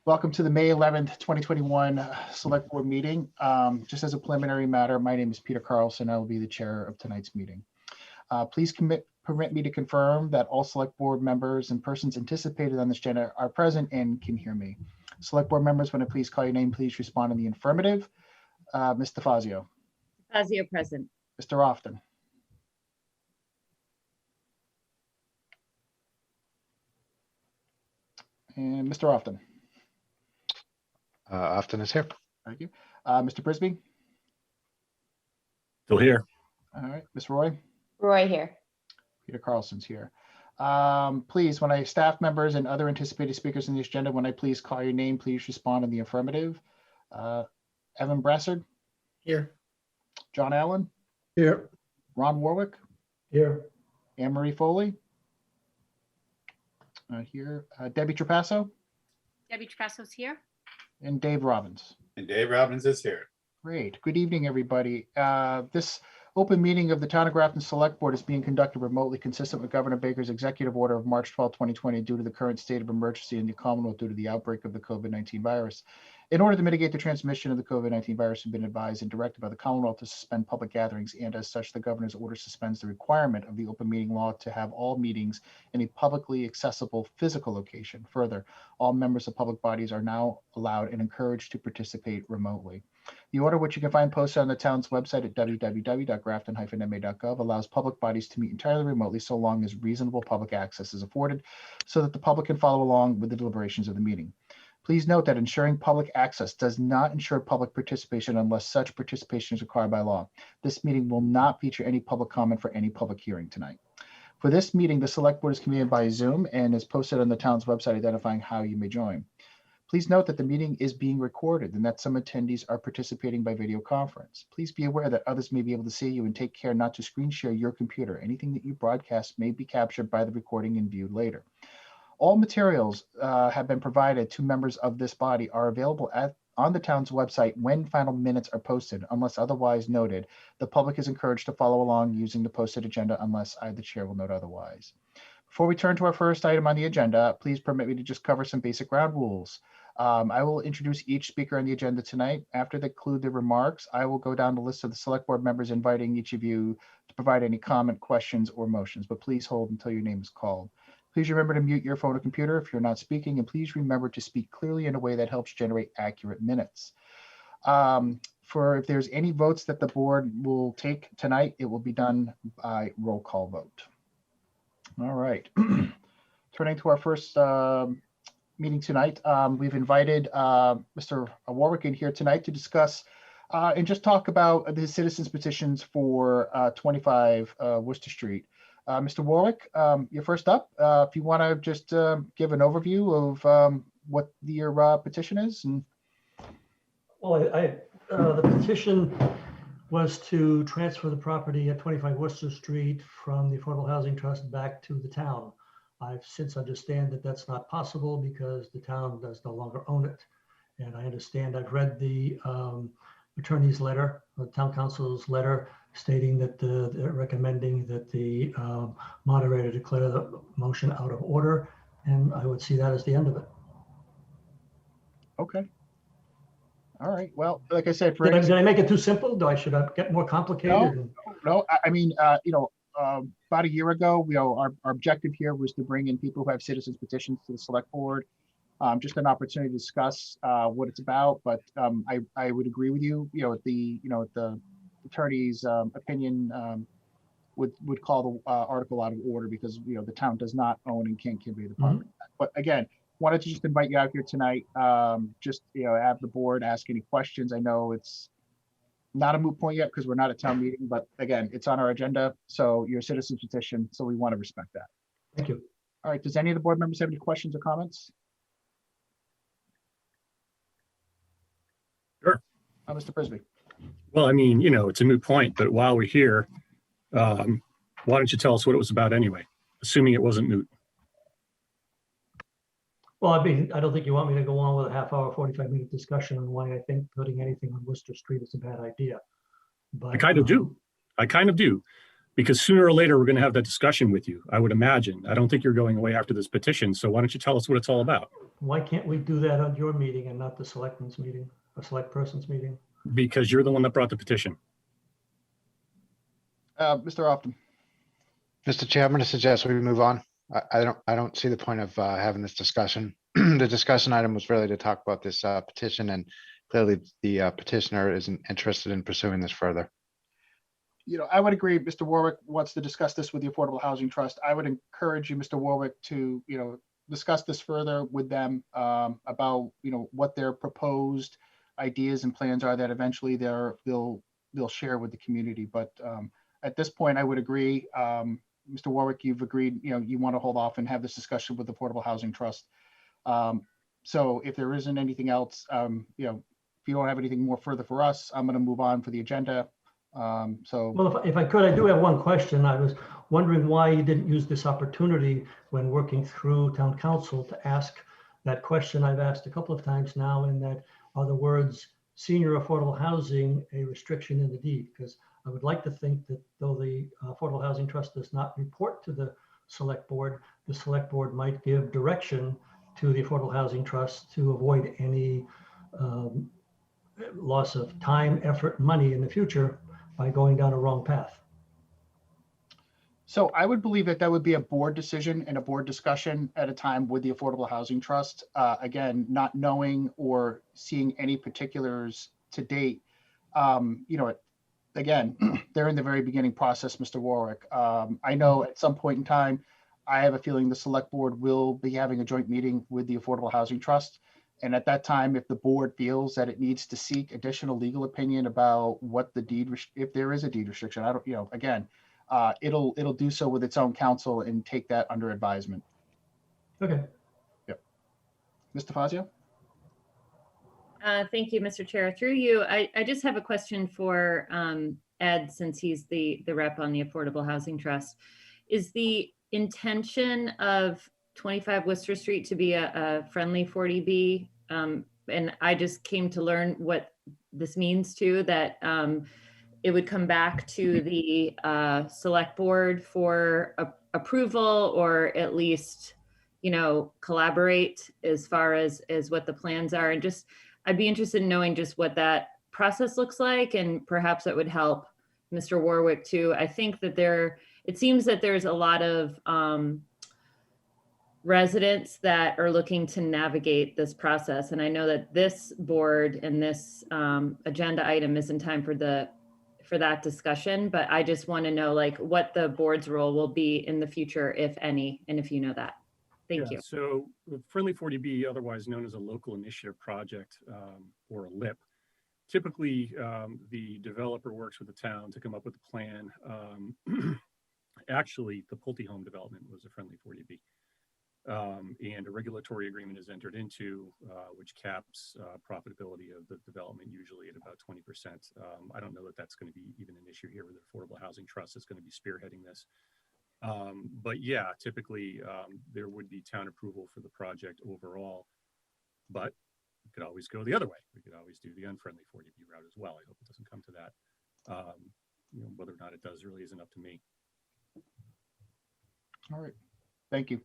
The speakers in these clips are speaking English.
Welcome to the May 11th, 2021 Select Board meeting. Just as a preliminary matter, my name is Peter Carlson. I will be the chair of tonight's meeting. Please permit me to confirm that all Select Board members and persons anticipated on this agenda are present and can hear me. Select Board members, when I please call your name, please respond in the affirmative. Ms. DeFazio. DeFazio present. Mr. Often. And Mr. Often. Often is here. Thank you. Mr. Brisby. Still here. All right. Ms. Roy. Roy here. Peter Carlson's here. Please, when staff members and other anticipated speakers in the agenda, when I please call your name, please respond in the affirmative. Evan Brassard. Here. John Allen. Here. Ron Warwick. Here. Anne Marie Foley. Here. Debbie Trapasso. Debbie Trapasso's here. And Dave Robbins. And Dave Robbins is here. Great. Good evening, everybody. This open meeting of the Town of Grafton Select Board is being conducted remotely, consistent with Governor Baker's executive order of March 12, 2020, due to the current state of emergency in the Commonwealth due to the outbreak of the COVID-19 virus. In order to mitigate the transmission of the COVID-19 virus, have been advised and directed by the Commonwealth to suspend public gatherings, and as such, the governor's order suspends the requirement of the open meeting law to have all meetings in a publicly accessible physical location. Further, all members of public bodies are now allowed and encouraged to participate remotely. The order, which you can find posted on the town's website at www.grafton-ma.gov, allows public bodies to meet entirely remotely so long as reasonable public access is afforded so that the public can follow along with the deliberations of the meeting. Please note that ensuring public access does not ensure public participation unless such participation is required by law. This meeting will not feature any public comment for any public hearing tonight. For this meeting, the Select Board is convened by Zoom and is posted on the town's website identifying how you may join. Please note that the meeting is being recorded and that some attendees are participating by video conference. Please be aware that others may be able to see you, and take care not to screen share your computer. Anything that you broadcast may be captured by the recording and viewed later. All materials have been provided to members of this body are available on the town's website when final minutes are posted. Unless otherwise noted, the public is encouraged to follow along using the posted agenda unless I, the chair, will note otherwise. Before we turn to our first item on the agenda, please permit me to just cover some basic ground rules. I will introduce each speaker on the agenda tonight. After they conclude their remarks, I will go down the list of the Select Board members, inviting each of you to provide any comment, questions, or motions, but please hold until your name is called. Please remember to mute your phone or computer if you're not speaking, and please remember to speak clearly in a way that helps generate accurate minutes. If there's any votes that the board will take tonight, it will be done by roll call vote. All right. Turning to our first meeting tonight, we've invited Mr. Warwick in here tonight to discuss and just talk about the citizens petitions for 25 Worcester Street. Mr. Warwick, you're first up. If you want to just give an overview of what your petition is. Well, the petition was to transfer the property at 25 Worcester Street from the Affordable Housing Trust back to the town. I've since understand that that's not possible because the town does no longer own it. And I understand, I've read the attorney's letter, the town council's letter, stating that they're recommending that the moderator declare the motion out of order, and I would see that as the end of it. Okay. All right. Well, like I said, Did I make it too simple? Should I get more complicated? No. I mean, about a year ago, our objective here was to bring in people who have citizens petitions to the Select Board. Just an opportunity to discuss what it's about, but I would agree with you. The attorney's opinion would call the article out of order because the town does not own and can't convey the property. But again, wanted to just invite you out here tonight. Just have the board ask any questions. I know it's not a moot point yet because we're not at town meeting, but again, it's on our agenda. So your citizen's petition, so we want to respect that. Thank you. All right. Does any of the board members have any questions or comments? Sure. Mr. Brisby. Well, I mean, it's a moot point, but while we're here, why don't you tell us what it was about anyway, assuming it wasn't moot? Well, I don't think you want me to go on with a half-hour, 45-minute discussion on why I think putting anything on Worcester Street is a bad idea. But I kind of do. Because sooner or later, we're going to have that discussion with you, I would imagine. I don't think you're going away after this petition. So why don't you tell us what it's all about? Why can't we do that on your meeting and not the selectmen's meeting, a select person's meeting? Because you're the one that brought the petition. Mr. Optum. Mr. Chair, I'm going to suggest we move on. I don't see the point of having this discussion. The discussion item was really to talk about this petition, and clearly the petitioner isn't interested in pursuing this further. I would agree. Mr. Warwick wants to discuss this with the Affordable Housing Trust. I would encourage you, Mr. Warwick, to, discuss this further with them about, what their proposed ideas and plans are that eventually they'll share with the community. But at this point, I would agree. Mr. Warwick, you've agreed, you want to hold off and have this discussion with the Affordable Housing Trust. So if there isn't anything else, if you don't have anything more further for us, I'm going to move on for the agenda. Well, if I could, I do have one question. I was wondering why you didn't use this opportunity when working through town council to ask that question I've asked a couple of times now, and that are the words senior affordable housing a restriction in the deed? Because I would like to think that though the Affordable Housing Trust does not report to the select board might give direction to the Affordable Housing Trust to avoid any loss of time, effort, money in the future by going down a wrong path. So I would believe that would be a board decision and a board discussion at a time with the Affordable Housing Trust. Again, not knowing or seeing any particulars to date. Again, they're in the very beginning process, Mr. Warwick. I know at some point in time, I have a feeling the select board will be having a joint meeting with the Affordable Housing Trust. And at that time, if the board feels that it needs to seek additional legal opinion about what the deed, if there is a deed restriction, I don't, again, it'll do so with its own counsel and take that under advisement. Okay. Yep. Mr. Fazio? Thank you, Mr. Chair. Through you, I just have a question for Ed, since he's the rep on the Affordable Housing Trust. Is the intention of 25 Worcester Street to be a friendly 40B? And I just came to learn what this means too, that it would come back to the select board for approval, or at least, collaborate as far as what the plans are. And just, I'd be interested in knowing just what that process looks like, and perhaps that would help Mr. Warwick too. I think that it seems that there's a lot of residents that are looking to navigate this process. And I know that this board and this agenda item is in time for that discussion, but I just want to know what the board's role will be in the future, if any, and if you know that. Thank you. So Friendly 40B, otherwise known as a local initiative project, or a LIP. Typically, the developer works with the town to come up with a plan. Actually, the Pulte home development was a Friendly 40B. And a regulatory agreement is entered into, which caps profitability of the development usually at about 20%. I don't know that that's going to be even an issue here with the Affordable Housing Trust is going to be spearheading this. But yeah, typically there would be town approval for the project overall, but we could always go the other way. We could always do the unfriendly 40B route as well. I hope it doesn't come to that. Whether or not it does really isn't up to me. All right. Thank you.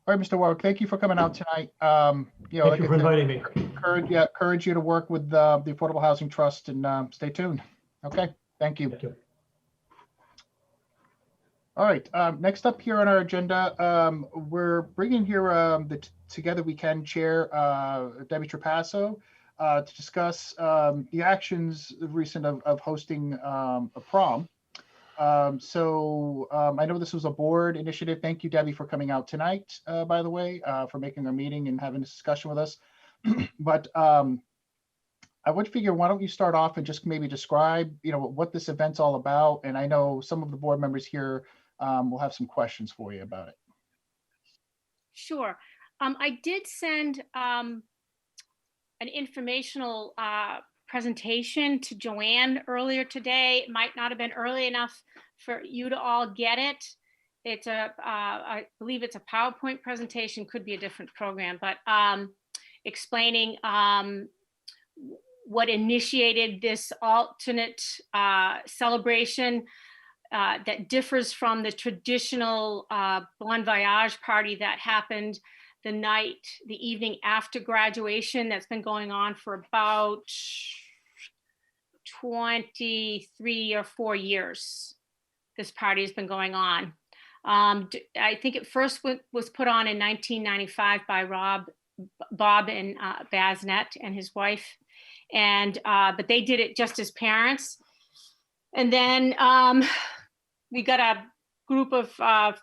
All right, Mr. Warwick, thank you for coming out tonight. Thank you for inviting me. Encourage you to work with the Affordable Housing Trust, and stay tuned. Okay, thank you. Thank you. All right, next up here on our agenda, we're bringing here the Together We Can Chair, Debbie Trapasso, to discuss the actions recent of hosting a prom. I know this was a board initiative. Thank you, Debbie, for coming out tonight, by the way, for making our meeting and having this discussion with us. But I would figure, why don't you start off and just maybe describe, what this event's all about? And I know some of the board members here will have some questions for you about it. Sure. I did send an informational presentation to Joanne earlier today. It might not have been early enough for you to all get it. It's I believe it's a PowerPoint presentation, could be a different program, but explaining what initiated this alternate celebration that differs from the traditional Bon Voyage party that happened the evening after graduation. That's been going on for about 23 or 4 years. This party has been going on. I think it first was put on in 1995 by Bob and Basnet and his wife, but they did it just as parents. And then we got a group of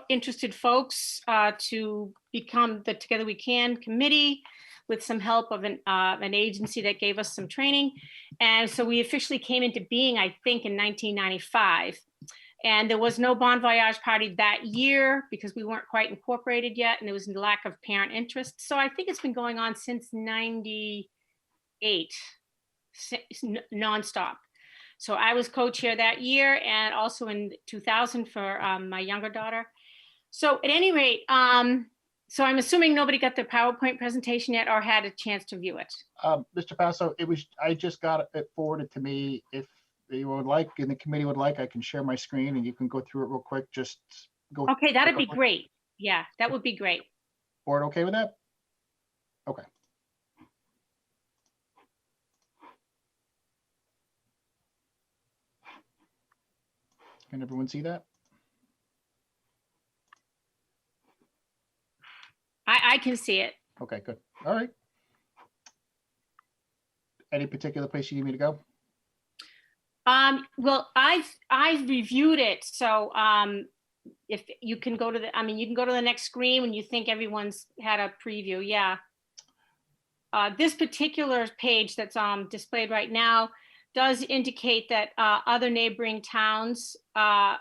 interested folks to become the Together We Can committee with some help of an agency that gave us some training. And so we officially came into being, I think, in 1995. And there was no Bon Voyage party that year because we weren't quite incorporated yet, and there was a lack of parent interest. So I think it's been going on since 98, nonstop. So I was co-chair that year, and also in 2000 for my younger daughter. So at any rate, so I'm assuming nobody got their PowerPoint presentation yet or had a chance to view it. Mr. Passo, I just got it forwarded to me. If you would like, and the committee would like, I can share my screen and you can go through it real quick. Just go. Okay, that'd be great. Yeah, that would be great. Board okay with that? Okay. Can everyone see that? I can see it. Okay, good. All right. Any particular place you need me to go? Well, I've reviewed it. So if you can go to you can go to the next screen when you think everyone's had a preview. Yeah. This particular page that's displayed right now does indicate that other neighboring towns are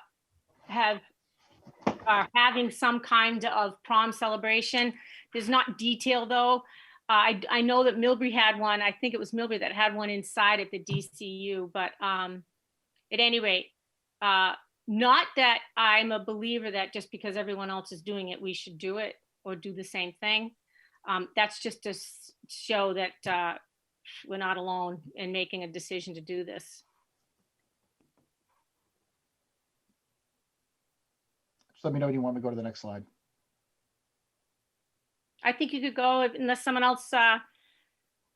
having some kind of prom celebration. There's not detail though. I know that Millbury had one. I think it was Millbury that had one inside at the DCU, but at any rate, not that I'm a believer that just because everyone else is doing it, we should do it or do the same thing. That's just to show that we're not alone in making a decision to do this. Just let me know when you want me to go to the next slide. I think you could go unless someone else.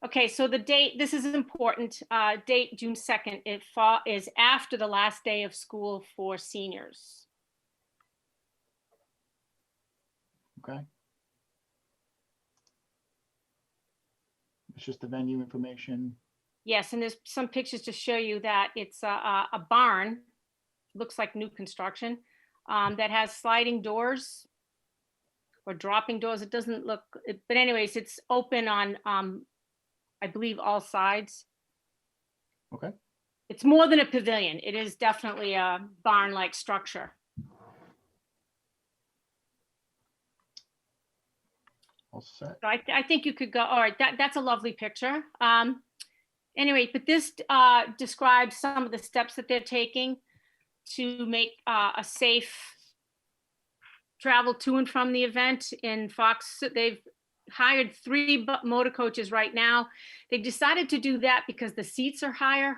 Okay, so the date, this is important. Date June 2nd, it is after the last day of school for seniors. Okay. It's just the venue information. Yes, and there's some pictures to show you that it's a barn, looks like new construction, that has sliding doors or dropping doors. It doesn't look, but anyways, it's open on, I believe, all sides. Okay. It's more than a pavilion. It is definitely a barn-like structure. All set. So I think you could go, all right, that's a lovely picture. Anyway, but this describes some of the steps that they're taking to make a safe travel to and from the event in Fox. They've hired 3 motor coaches right now. They decided to do that because the seats are higher,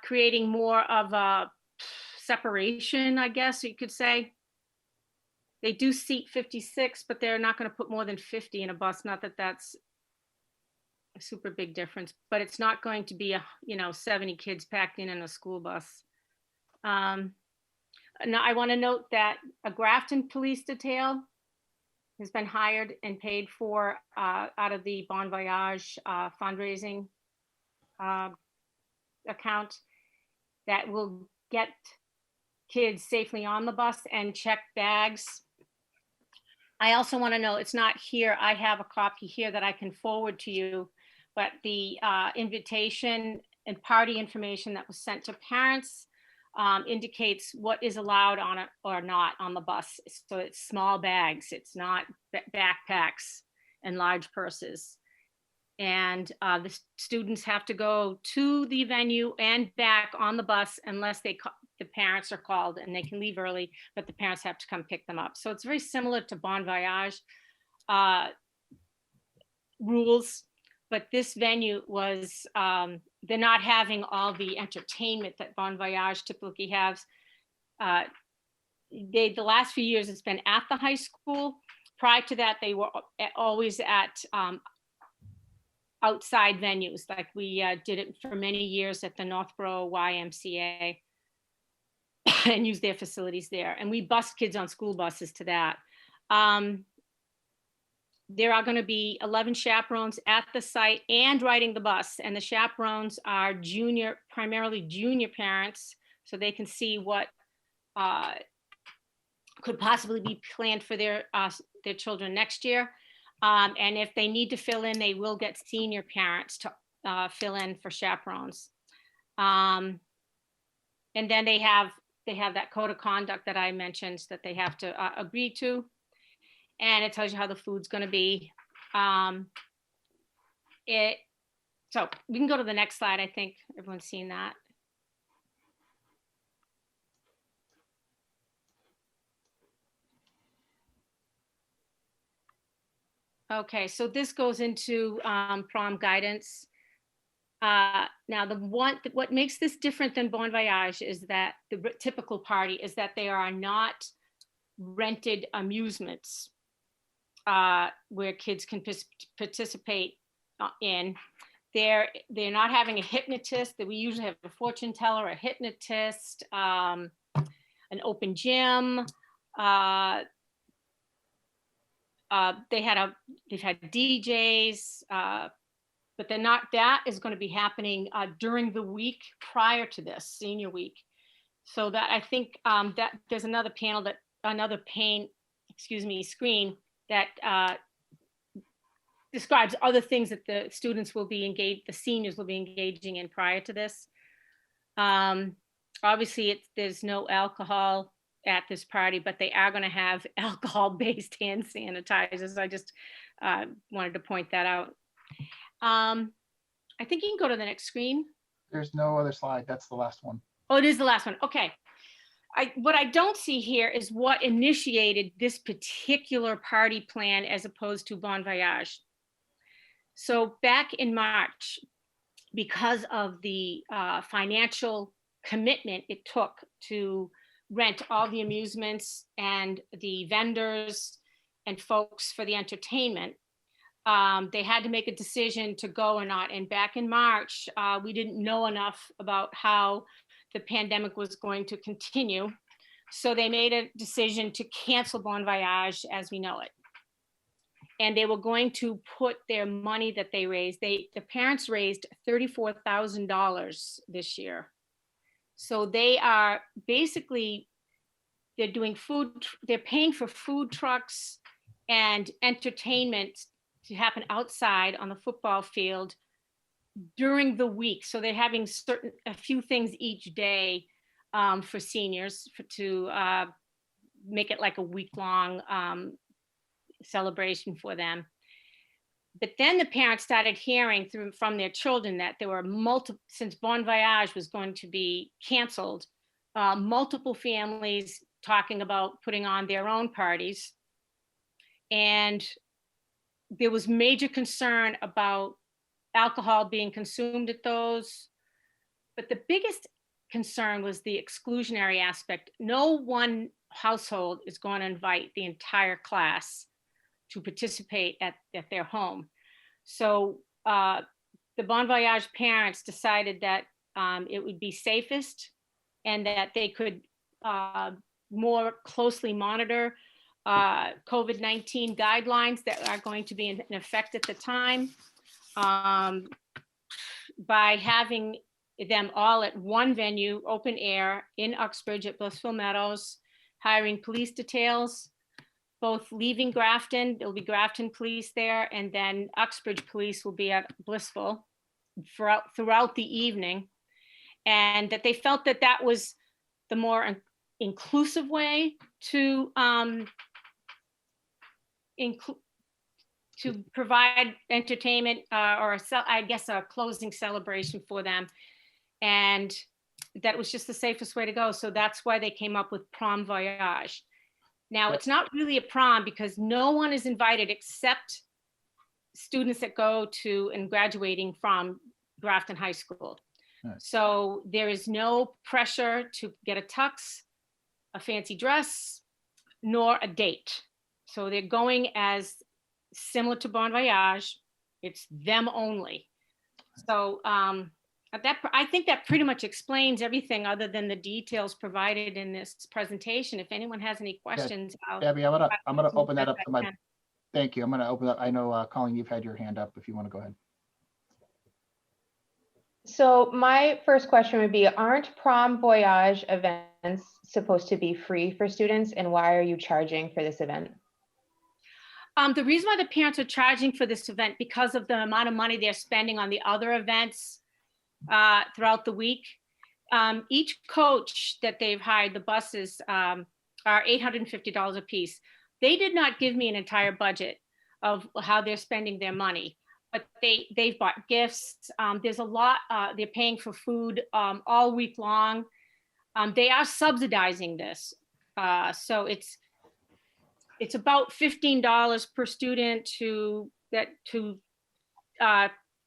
creating more of a separation, I guess you could say. They do seat 56, but they're not going to put more than 50 in a bus. Not that that's a super big difference, but it's not going to be 70 kids packed in a school bus. Now I want to note that a Grafton police detail has been hired and paid for out of the Bon Voyage fundraising account that will get kids safely on the bus and check bags. I also want to know, it's not here, I have a copy here that I can forward to you, but the invitation and party information that was sent to parents indicates what is allowed on it or not on the bus. So it's small bags, it's not backpacks and large purses. And the students have to go to the venue and back on the bus unless the parents are called, and they can leave early, but the parents have to come pick them up. So it's very similar to Bon Voyage rules, but this venue was, they're not having all the entertainment that Bon Voyage typically has. the last few years it's been at the high school. Prior to that, they were always at outside venues. Like we did it for many years at the Northborough YMCA and used their facilities there. And we bused kids on school buses to that. There are going to be 11 chaperones at the site and riding the bus. And the chaperones are primarily junior parents, so they can see what could possibly be planned for their children next year. And if they need to fill in, they will get senior parents to fill in for chaperones. And then they have that code of conduct that I mentioned that they have to agree to. And it tells you how the food's going to be. So we can go to the next slide. I think everyone's seen that. Okay, so this goes into prom guidance. Now, what makes this different than Bon Voyage is that the typical party is that they are not rented amusements where kids can participate in. They're not having a hypnotist. That we usually have a fortune teller, a hypnotist, an open gym. They've had DJs, but they're not. That is going to be happening during the week prior to this senior week. So that I think that there's another screen that describes other things that the students will be engaged, the seniors will be engaging in prior to this. Obviously, there's no alcohol at this party, but they are going to have alcohol-based hand sanitizers. I just wanted to point that out. I think you can go to the next screen. There's no other slide. That's the last one. Oh, it is the last one. Okay. What I don't see here is what initiated this particular party plan as opposed to Bon Voyage. So back in March, because of the financial commitment it took to rent all the amusements and the vendors and folks for the entertainment, they had to make a decision to go or not. And back in March, we didn't know enough about how the pandemic was going to continue. So they made a decision to cancel Bon Voyage as we know it. And they were going to put their money that they raised, the parents raised $34,000 this year. So they are basically, they're doing food, they're paying for food trucks and entertainment to happen outside on the football field during the week. So they're having a few things each day for seniors to make it like a week-long celebration for them. But then the parents started hearing from their children that there were since Bon Voyage was going to be canceled, multiple families talking about putting on their own parties. And there was major concern about alcohol being consumed at those. But the biggest concern was the exclusionary aspect. No one household is going to invite the entire class to participate at their home. So the Bon Voyage parents decided that it would be safest and that they could more closely monitor COVID-19 guidelines that are going to be in effect at the time by having them all at one venue, open air in Uxbridge at Blissful Meadows, hiring police details, both leaving Grafton. There'll be Grafton police there, and then Uxbridge police will be at Blissful throughout the evening. And that they felt that that was the more inclusive way to provide entertainment or I guess a closing celebration for them. And that was just the safest way to go. So that's why they came up with Prom Voyage. Now, it's not really a prom because no one is invited except students that go to and graduating from Grafton High School. Nice. So there is no pressure to get a tux. a fancy dress nor a date. So they're going as similar to Bon Voyage. It's them only. So I think that pretty much explains everything other than the details provided in this presentation. If anyone has any questions, I'll. Debbie, I'm gonna open that up to my, can. thank you. I'm gonna open up. I know, Colleen, you've had your hand up if you want to go ahead. So my first question would be, aren't prom voyage events supposed to be free for students, and why are you charging for this event? The reason why the parents are charging for this event because of the amount of money they're spending on the other events throughout the week. Each coach that they've hired, the buses, are $850 a piece. They did not give me an entire budget of how they're spending their money, but they've bought gifts. There's a lot, they're paying for food all week long. They are subsidizing this. So it's about $15 per student to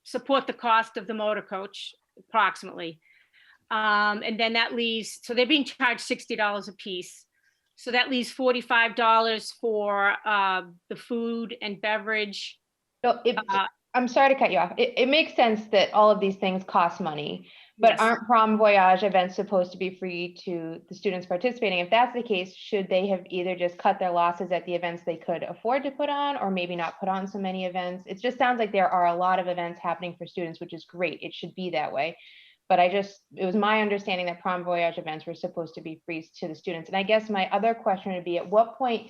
support the cost of the motor coach approximately. And then that leaves, so they're being charged $60 a piece. So that leaves $45 for the food and beverage. So I'm sorry to cut you off. It makes sense that all of these things cost money, but Yes. aren't prom voyage events supposed to be free to the students participating? If that's the case, should they have either just cut their losses at the events they could afford to put on, or maybe not put on so many events? It just sounds like there are a lot of events happening for students, which is great. It should be that way. But it was my understanding that prom voyage events were supposed to be free to the students. And I guess my other question would be, at what point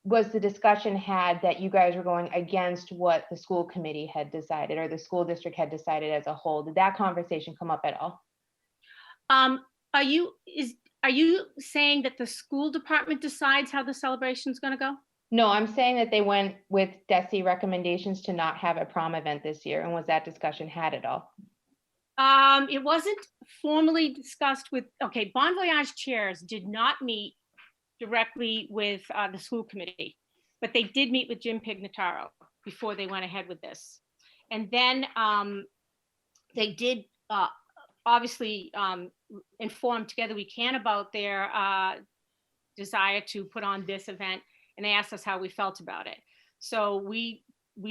was the discussion had that you guys were going against what the school committee had decided, or the school district had decided as a whole? Did that conversation come up at all? Are you saying that the school department decides how the celebration is going to go? No, I'm saying that they went with DESE recommendations to not have a prom event this year. And was that discussion had at all? It wasn't formally discussed with, okay, Bon Voyage chairs did not meet directly with the school committee, but they did meet with Jim Pignataro before they went ahead with this. And then they did obviously inform Together We Can about their desire to put on this event, and they asked us how we felt about it. So we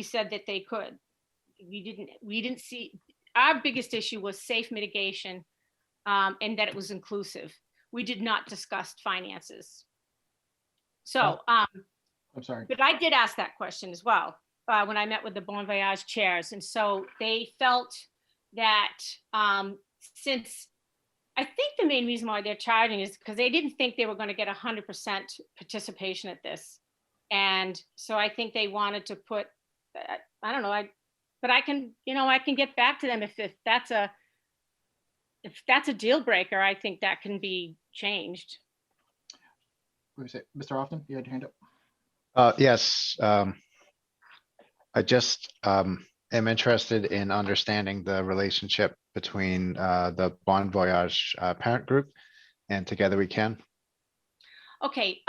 said that they could. We didn't see, our biggest issue was safe mitigation and that it was inclusive. We did not discuss finances. So, I'm sorry. but I did ask that question as well when I met with the Bon Voyage chairs. And so they felt that since, I think the main reason why they're charging is because they didn't think they were going to get 100% participation at this. And so I think they wanted to put, I don't know, but I can get back to them if that's a deal breaker. I think that can be changed. What was it? Mr. Often, you had your hand up? Yes. I just am interested in understanding the relationship between the Bon Voyage parent group and Together We Can. Okay.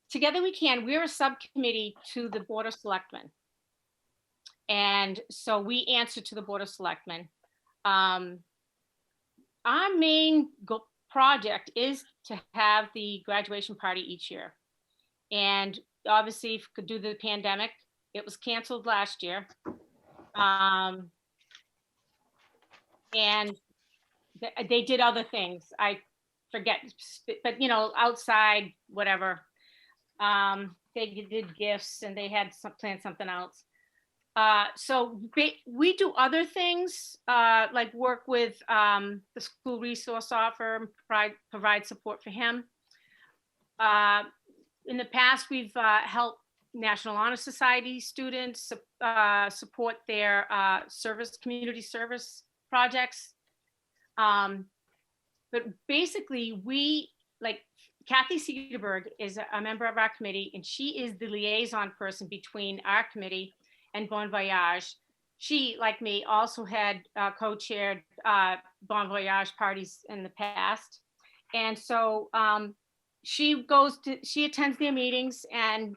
Together We Can, we're a subcommittee to the Board of Selectmen. And so we answer to the Board of Selectmen. Our main project is to have the graduation party each year. And obviously, due to the pandemic, it was canceled last year. And they did other things. I forget, but outside, whatever. They did gifts and they had planned something else. So we do other things like work with the school resource officer, provide support for him. In the past, we've helped National Honor Society students support their community service projects. But basically, Kathy Cedarberg is a member of our committee, and she is the liaison person between our committee and Bon Voyage. She, like me, also had co-chaired Bon Voyage parties in the past. And so she attends their meetings, and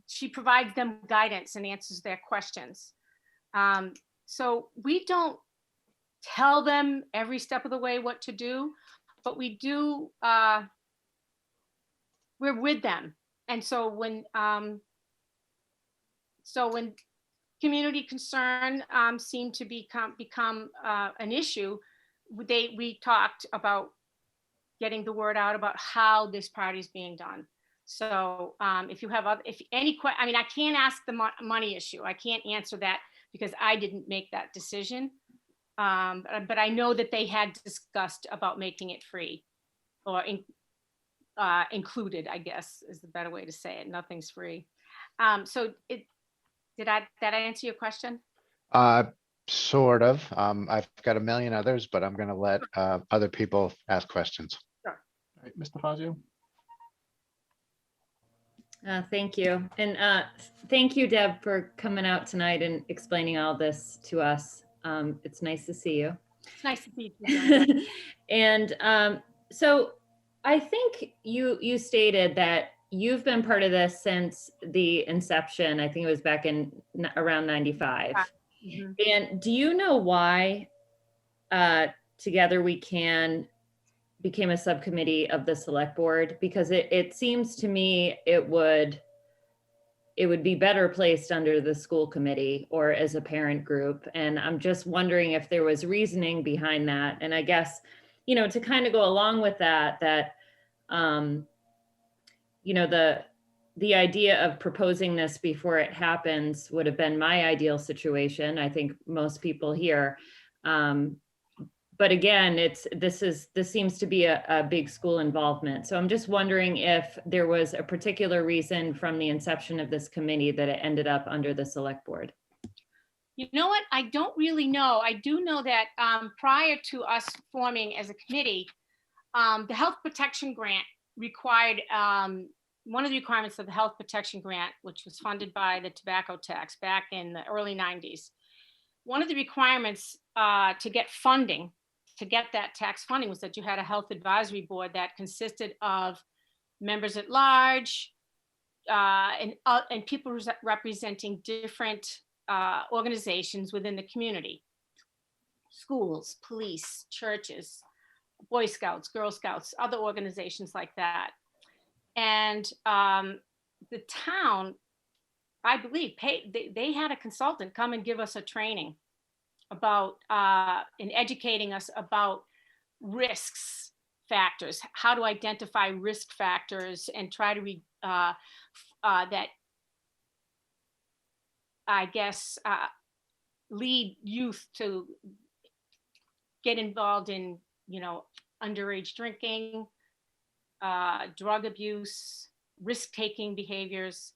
she provides them guidance and answers their questions. So we don't tell them every step of the way what to do, but we do, we're with them. And so when community concern seemed to become an issue, we talked about getting the word out about how this party is being done. So if you have I mean, I can't ask the money issue. I can't answer that because I didn't make that decision. But I know that they had discussed about making it free or included, I guess is the better way to say it. Nothing's free. So did I answer your question? Sort of. I've got a million others, but I'm going to let other people ask questions. All right, Mr. Fazio? Thank you. And thank you, Deb, for coming out tonight and explaining all this to us. It's nice to see you. It's nice to see you. And so I think you stated that you've been part of this since the inception. I think it was back in around 95. Mm-hmm. And do you know why Together We Can became a subcommittee of the select board? Because it seems to me it would be better placed under the school committee or as a parent group. And I'm just wondering if there was reasoning behind that. And I guess, to kind of go along with that, the idea of proposing this before it happens would have been my ideal situation. I think most people here. But again, this seems to be a big school involvement. So I'm just wondering if there was a particular reason from the inception of this committee that it ended up under the select board. You know what? I don't really know. I do know that prior to us forming as a committee, the health protection grant required, one of the requirements of the health protection grant, which was funded by the tobacco tax back in the early 90s, one of the requirements to get funding, to get that tax funding, was that you had a health advisory board that consisted of members at large and people representing different organizations within the community, schools, police, churches, Boy Scouts, Girl Scouts, other organizations like that. And the town, I believe, they had a consultant come and give us a training about in educating us about risks factors, how to identify risk factors and try to lead youth to get involved in, underage drinking, drug abuse, risk-taking behaviors.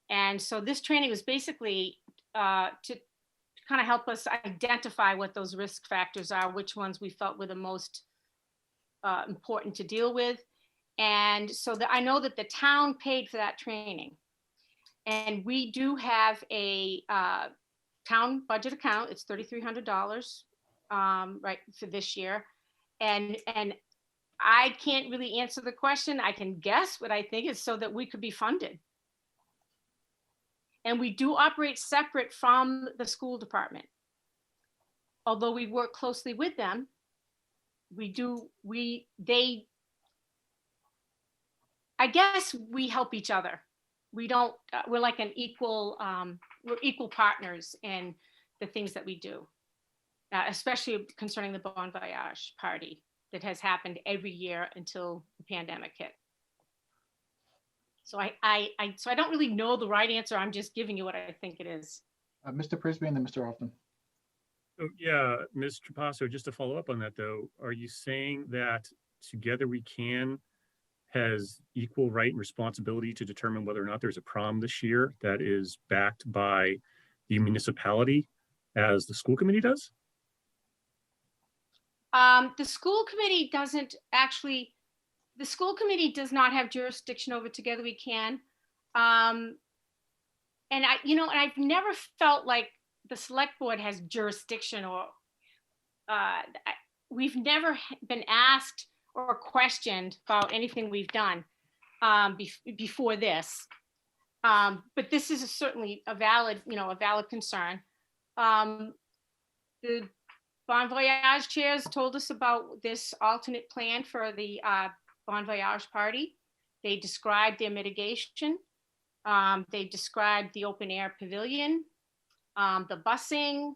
And so this training was basically to kind of help us identify what those risk factors are, which ones we felt were the most important to deal with. And so I know that the town paid for that training. And we do have a town budget account. It's $3,300 right for this year. And I can't really answer the question. I can guess what I think is so that we could be funded. And we do operate separate from the school department. Although we work closely with them, I guess we help each other. We don't, we're like an equal, we're equal partners in the things that we do, especially concerning the Bon Voyage party that has happened every year until the pandemic hit. So I don't really know the right answer. I'm just giving you what I think it is. Mr. Prisby and then Mr. Hoffman. Oh, yeah, Ms. Trapasso, just to follow up on that though, are you saying that Together We Can has equal right and responsibility to determine whether or not there's a prom this year that is backed by the municipality as the school committee does? The school committee doesn't actually, the school committee does not have jurisdiction over Together We Can. And I've never felt like the select board has jurisdiction or we've never been asked or questioned about anything we've done before this. But this is certainly a valid concern. The Bon Voyage chairs told us about this alternate plan for the Bon Voyage party. They described their mitigation. They described the open air pavilion, the busing.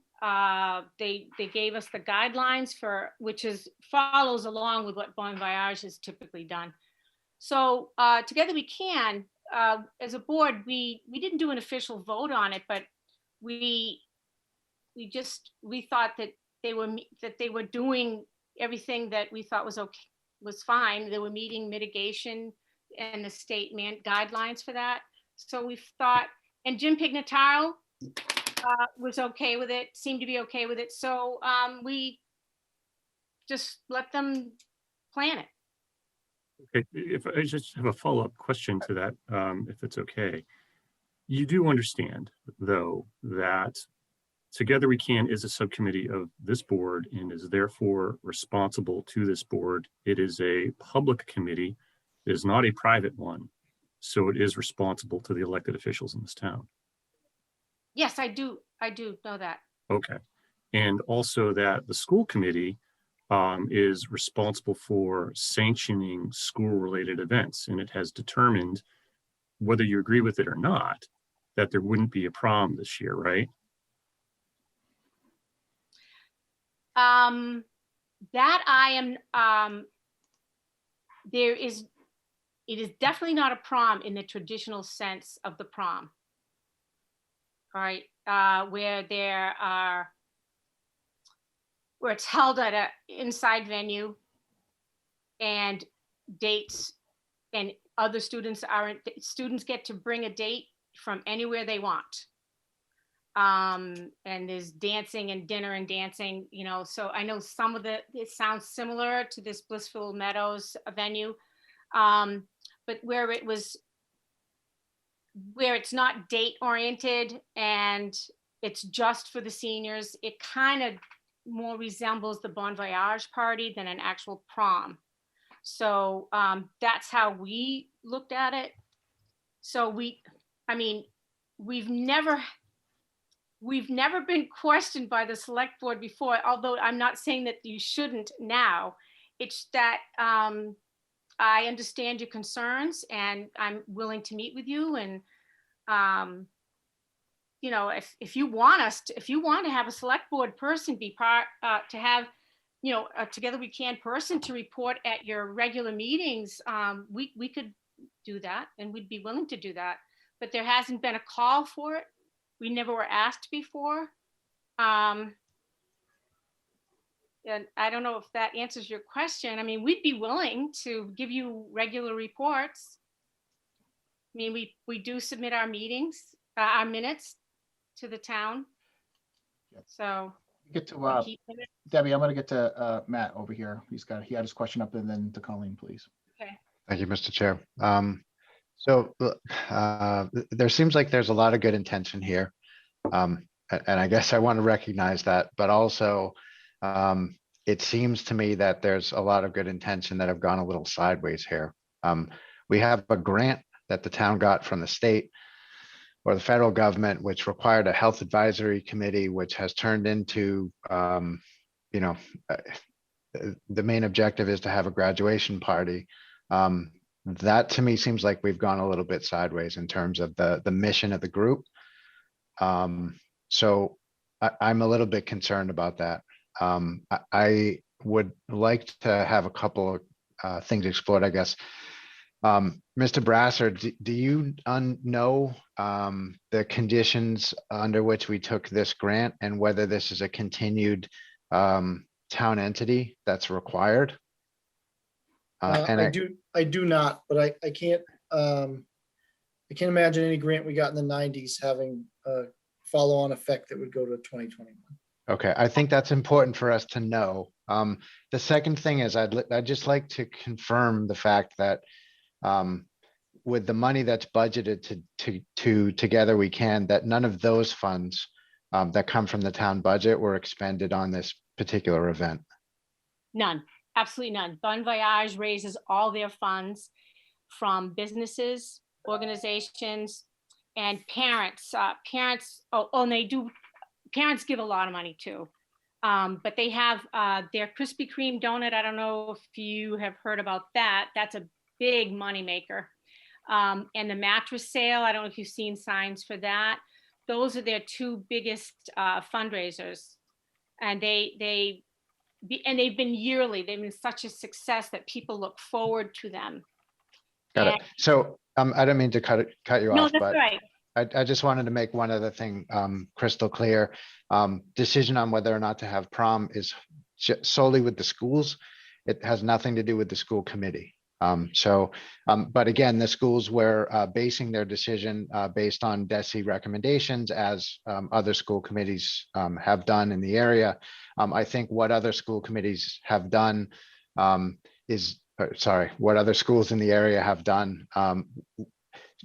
They gave us the guidelines for, which follows along with what Bon Voyage has typically done. So Together We Can, as a board, we didn't do an official vote on it, but we thought that they were doing everything that we thought was fine. They were meeting mitigation and the state guidelines for that. So we thought, and Jim Pignataro was okay with it, seemed to be okay with it. So we just let them plan it. Okay, if I just have a follow-up question to that, if it's okay. You do understand, though, that Together We Can is a subcommittee of this board and is therefore responsible to this board. It is a public committee. It is not a private one. So it is responsible to the elected officials in this town. Yes, I do know that. Okay. And also that the school committee is responsible for sanctioning school-related events. And it has determined, whether you agree with it or not, that there wouldn't be a prom this year, right? That I am, it is definitely not a prom in the traditional sense of the prom. All right, where it's held at an inside venue and dates, and other students get to bring a date from anywhere they want. And there's dancing and dinner and dancing, so I know it sounds similar to this Blissful Meadows venue, but where it's not date oriented and it's just for the seniors, it kind of more resembles the Bon Voyage party than an actual prom. So that's how we looked at it. So we've never been questioned by the select board before, although I'm not saying that you shouldn't now. It's that I understand your concerns and I'm willing to meet with you. And, if you want to have a select board person be part, to have, a Together We Can person to report at your regular meetings, we could do that and we'd be willing to do that. But there hasn't been a call for it. We never were asked before. And I don't know if that answers your question. I mean, we'd be willing to give you regular reports. I mean, we do submit our meetings, our minutes to the town. Yep. So Get to Debbie, I'm going to get to Matt over here. He had his question up, and then to Colleen, please. Okay. Thank you, Mr. Chair. So there seems like there's a lot of good intention here. And I guess I want to recognize that, but also it seems to me that there's a lot of good intention that have gone a little sideways here. We have a grant that the town got from the state or the federal government, which required a health advisory committee, which has turned into, the main objective is to have a graduation party. That to me seems like we've gone a little bit sideways in terms of the mission of the group. So I'm a little bit concerned about that. I would like to have a couple of things explored, I guess. Mr. Brasser, do you know the conditions under which we took this grant and whether this is a continued town entity that's required? I do not, but I can't imagine any grant we got in the 90s having a follow-on effect that would go to 2021. Okay, I think that's important for us to know. The second thing is I'd just like to confirm the fact that with the money that's budgeted to Together We Can, that none of those funds that come from the town budget were expended on this particular event. None, absolutely none. Bon Voyage raises all their funds from businesses, organizations, and parents. Parents give a lot of money too. But they have their Krispy Kreme donut. I don't know if you have heard about that. That's a big moneymaker. And the mattress sale, I don't know if you've seen signs for that. Those are their two biggest fundraisers. And they've been yearly. They've been such a success that people look forward to them. Got it. So I don't mean to cut you No, off, that's but right. I just wanted to make one other thing crystal clear. Decision on whether or not to have prom is solely with the schools. It has nothing to do with the school committee. But again, the schools were basing their decision based on DESE recommendations, as other school committees have done in the area. I think what other school committees have done what other schools in the area have done,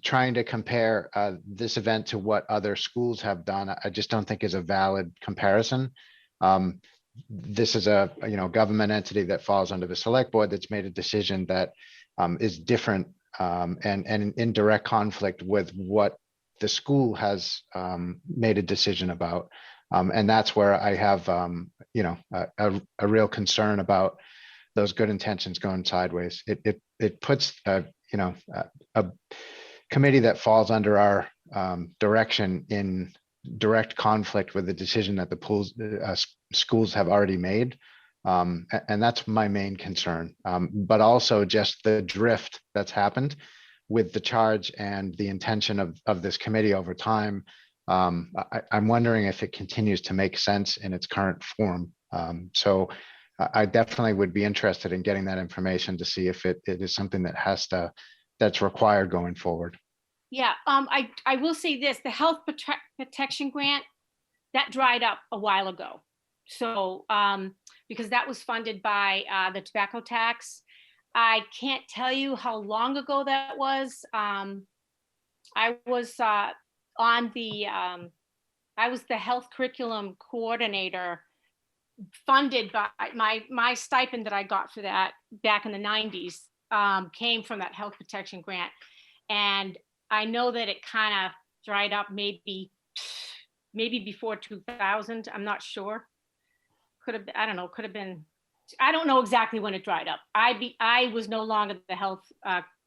trying to compare this event to what other schools have done, I just don't think is a valid comparison. This is a government entity that falls under the select board that's made a decision that is different and in direct conflict with what the school has made a decision about. And that's where I have a real concern about those good intentions going sideways. It puts a committee that falls under our direction in direct conflict with the decision that the schools have already made. And that's my main concern. But also just the drift that's happened with the charge and the intention of this committee over time. I'm wondering if it continues to make sense in its current form. So I definitely would be interested in getting that information to see if it is something that that's required going forward. Yeah, I will say this, the health protection grant, that dried up a while ago. So, because that was funded by the tobacco tax. I can't tell you how long ago that was. I was I was the health curriculum coordinator, funded by my stipend that I got for that back in the 90s came from that health protection grant. And I know that it kind of dried up maybe before 2000. I'm not sure. Could have, I don't know, could have been, I don't know exactly when it dried up. I was no longer the health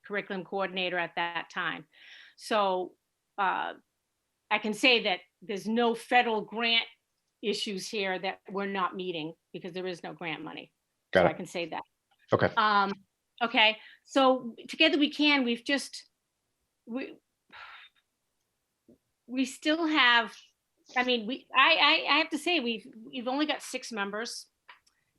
curriculum coordinator at that time. So I can say that there's no federal grant issues here that we're not meeting because there is no grant money. Got so it. I can say that. Okay. Okay. So Together We Can, we still have, I mean, I have to say we've only got 6 members,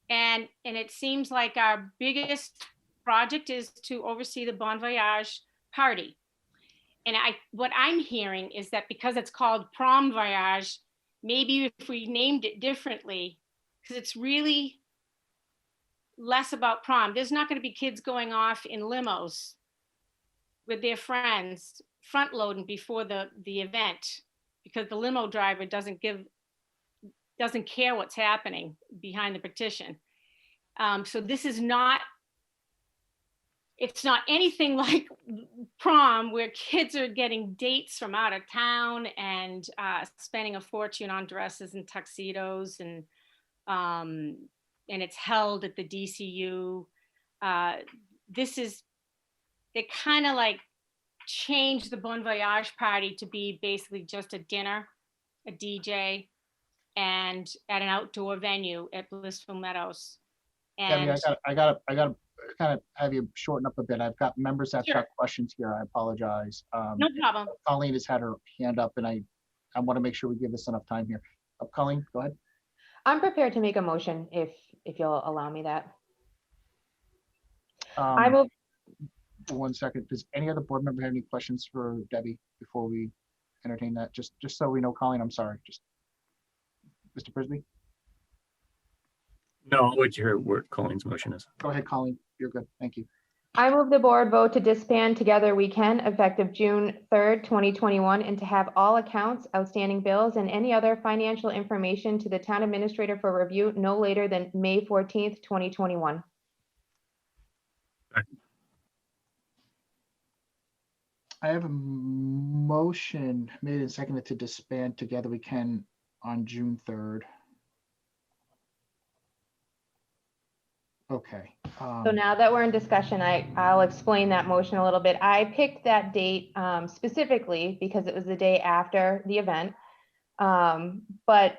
and it seems like our biggest project is to oversee the Bon Voyage party. And what I'm hearing is that because it's called Prom Voyage, maybe if we named it differently, because it's really less about prom. There's not going to be kids going off in limos with their friends, front loading before the event, because the limo driver doesn't care what's happening behind the petition. So this is not, it's not anything like prom where kids are getting dates from out of town and spending a fortune on dresses and tuxedos, and it's held at the DCU. They kind of like changed the Bon Voyage party to be basically just a dinner, a DJ, and at an outdoor venue at Blissful Meadows. And Debbie, I got to kind of have you shorten up a bit. I've got members that Sure. got questions here. I apologize. No problem. Colleen has had her hand up, and I want to make sure we give this enough time here. Colleen, go ahead. I'm prepared to make a motion if you'll allow me that. I will. One second. Does any other board member have any questions for Debbie before we entertain that? Just so we know, Colleen, I'm sorry. Just Mr. Frisbee. No, I'll wait to hear what Colleen's motion is. Go ahead, Colleen. You're good. Thank you. I move the board vote to disband Together We Can effective June 3rd, 2021, and to have all accounts, outstanding bills, and any other financial information to the town administrator for review no later than May 14th, 2021. I have a motion made and seconded to disband Together We Can on June 3rd. Okay. So now that we're in discussion, I'll explain that motion a little bit. I picked that date specifically because it was the day after the event. But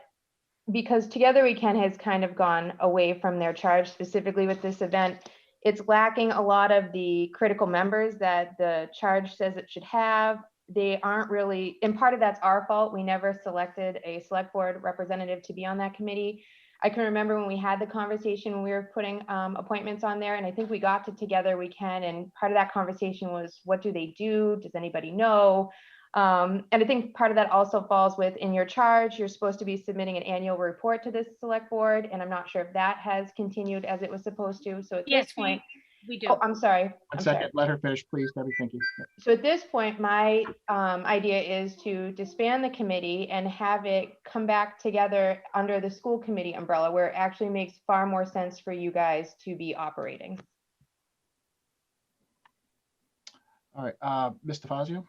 because Together We Can has kind of gone away from their charge specifically with this event, it's lacking a lot of the critical members that the charge says it should have. They aren't really, and part of that's our fault. We never selected a select board representative to be on that committee. I can remember when we had the conversation, when we were putting appointments on there, and I think we got to Together We Can, and part of that conversation was, what do they do? Does anybody know? And I think part of that also falls with, in your charge, you're supposed to be submitting an annual report to this select board, and I'm not sure if that has continued as it was supposed to. So at Yes, this point, we do. oh, I'm sorry. One I'm second, sorry. let her finish, please, Debbie, thank you. So at this point, my idea is to disband the committee and have it come back together under the school committee umbrella, where it actually makes far more sense for you guys to be operating. All right, Mr. Fazio?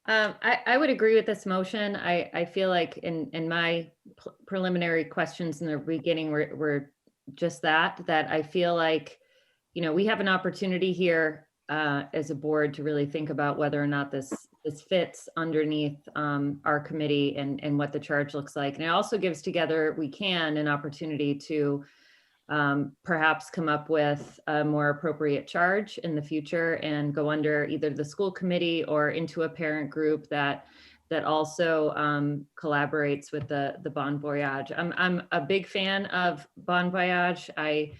I would agree with this motion. I feel like in my preliminary questions in the beginning were just that I feel like, you know, we have an opportunity here as a board to really think about whether or not this fits underneath our committee and what the charge looks like. And it also gives Together We Can an opportunity to perhaps come up with a more appropriate charge in the future and go under either the school committee or into a parent group that also collaborates with the Bon Voyage. I'm a big fan of Bon Voyage. I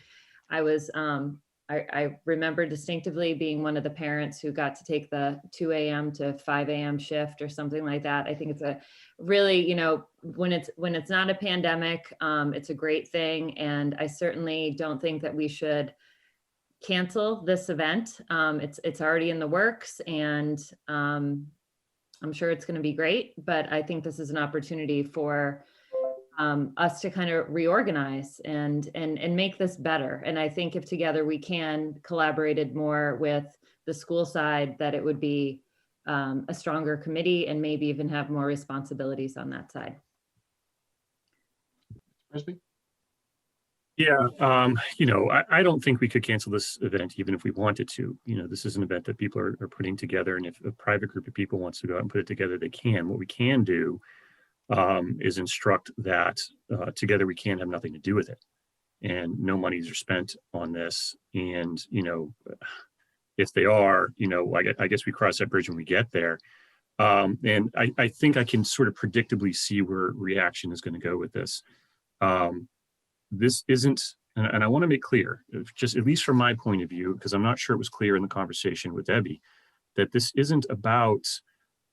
remember distinctly being one of the parents who got to take the 2 a.m. to 5 a.m. shift or something like that. I think it's a really, you know, when it's not a pandemic, it's a great thing. And I certainly don't think that we should cancel this event. It's already in the works, and I'm sure it's going to be great, but I think this is an opportunity for us to kind of reorganize and make this better. And I think if Together We Can collaborated more with the school side, that it would be a stronger committee and maybe even have more responsibilities on that side. Frisbee? Yeah, you know, I don't think we could cancel this event even if we wanted to. You know, this is an event that people are putting together, and if a private group of people wants to go out and put it together, they can. What we can do is instruct that Together We Can have nothing to do with it, and no monies are spent on this. And, you know, if they are, you know, I guess we cross that bridge when we get there. And I think I can sort of predictably see where reaction is going to go with this. This isn't, and I want to make clear, just at least from my point of view, because I'm not sure it was clear in the conversation with Debbie, that this isn't about,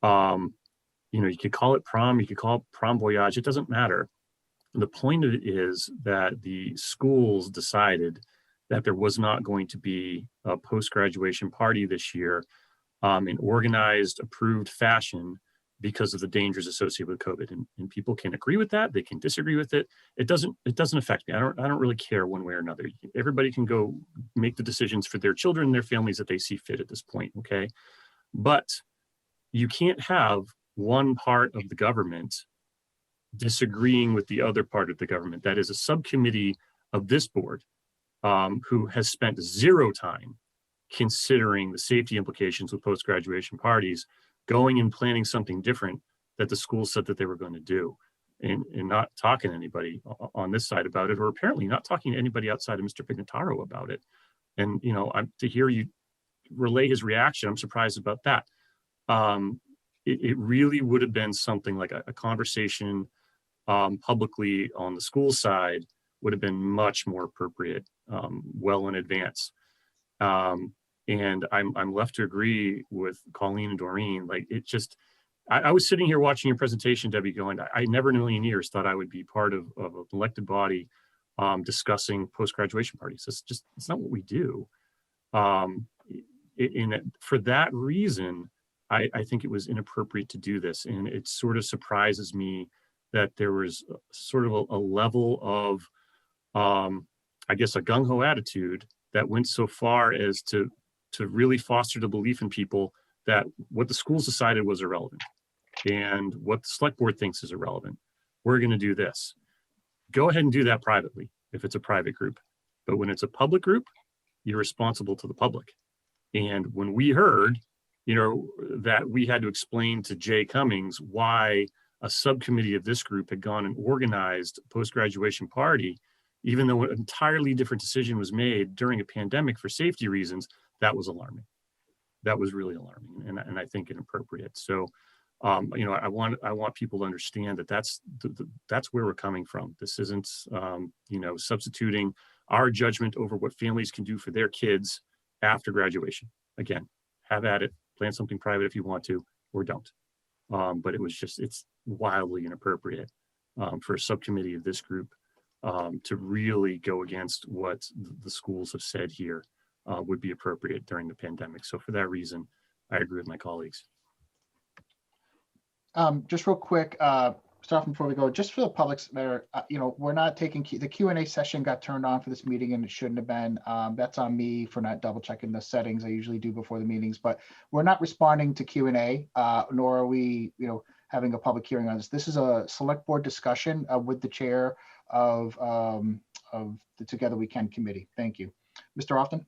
you know, you could call it prom, you could call it prom voyage, it doesn't matter. The point of it is that the schools decided that there was not going to be a post-graduation party this year in organized, approved fashion because of the dangers associated with COVID. And people can agree with that, they can disagree with it. It doesn't affect me. I don't really care one way or another. Everybody can go make the decisions for their children and their families that they see fit at this point, okay? But you can't have one part of the government disagreeing with the other part of the government. That is a subcommittee of this board who has spent zero time considering the safety implications with post-graduation parties, going and planning something different that the school said that they were going to do, and not talking to anybody on this side about it, or apparently not talking to anybody outside of Mr. Pignataro about it. And, you know, to hear you relay his reaction, I'm surprised about that. It really would have been something like a conversation publicly on the school side would have been much more appropriate well in advance. And I'm left to agree with Colleen and Doreen. Like, it just, I was sitting here watching your presentation, Debbie, going, I never in a million years thought I would be part of an elected body discussing post-graduation parties. It's not what we do. For that reason, I think it was inappropriate to do this. And it sort of surprises me that there was sort of a level of, I guess, a gung-ho attitude that went so far as to really foster the belief in people that what the schools decided was irrelevant and what the select board thinks is irrelevant. We're going to do this. go ahead and do that privately if it's a private group. But when it's a public group, you're responsible to the public. And when we heard, that we had to explain to Jay Cummings why a subcommittee of this group had gone and organized a post-graduation party, even though an entirely different decision was made during a pandemic for safety reasons, that was alarming. That was really alarming, and I think inappropriate. So, I want people to understand that that's where we're coming from. This isn't, substituting our judgment over what families can do for their kids after graduation. Again, have at it, plan something private if you want to, or don't. But it's wildly inappropriate for a subcommittee of this group to really go against what the schools have said here would be appropriate during the pandemic. So for that reason, I agree with my colleagues. Just real quick, Stefan, before we go, just for the public's matter, we're not taking the Q&A session got turned on for this meeting and it shouldn't have been. That's on me for not double checking the settings I usually do before the meetings, but we're not responding to Q&A, nor are we, having a public hearing on this. This is a select board discussion with the chair of the Together We Can committee. Thank you. Mr. Often?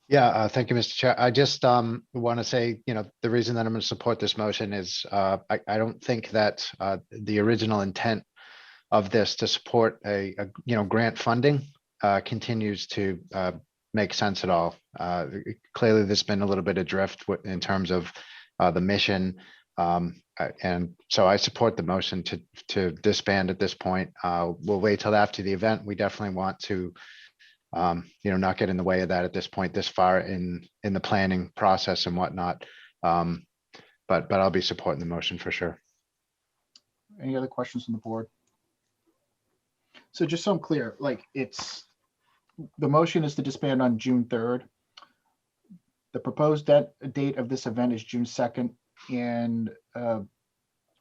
Yeah, thank you, Mr. Chair. I just want to say, the reason that I'm going to support this motion is I don't think that the original intent of this to support a grant funding continues to make sense at all. Clearly, there's been a little bit of drift in terms of the mission. And so I support the motion to disband at this point. We'll wait till after the event. We definitely want to not get in the way of that at this point, this far in the planning process and whatnot. But I'll be supporting the motion for sure. Any other questions from the board? So just so I'm clear, the motion is to disband on June 3rd. The proposed date of this event is June 2nd. And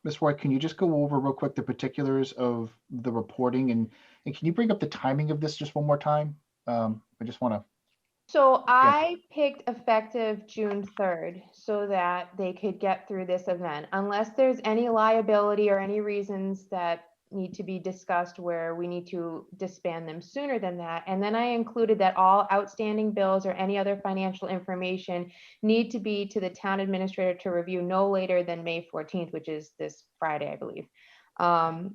Ms. Roy, can you just go over real quick the particulars of the reporting and can you bring up the timing of this just one more time? I just want to. So I picked effective June 3rd so that they could get through this event, unless there's any liability or any reasons that need to be discussed where we need to disband them sooner than that. And then I included that all outstanding bills or any other financial information need to be to the town administrator to review no later than May 14th, which is this Friday, I believe. And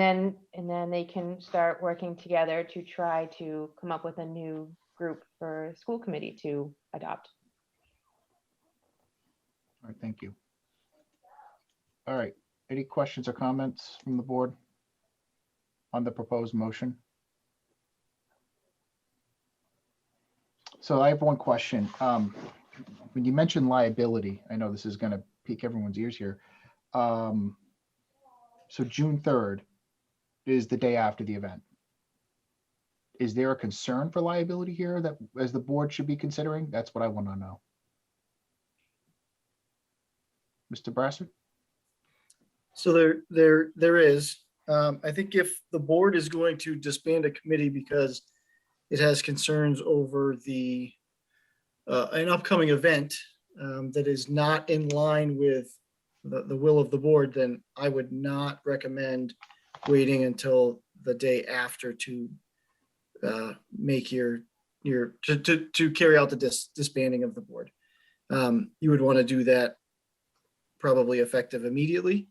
then they can start working together to try to come up with a new group for school committee to adopt. All right, thank you. All right, any questions or comments from the board on the proposed motion? So I have one question. When you mentioned liability, I know this is going to pique everyone's ears here. So June 3rd is the day after the event. Is there a concern for liability here that as the board should be considering? That's what I want to know. Mr. Brassard? So there is. I think if the board is going to disband a committee because it has concerns over an upcoming event that is not in line with the will of the board, then I would not recommend waiting until the day after to make to carry out the disbanding of the board. You would want to do that probably effective immediately,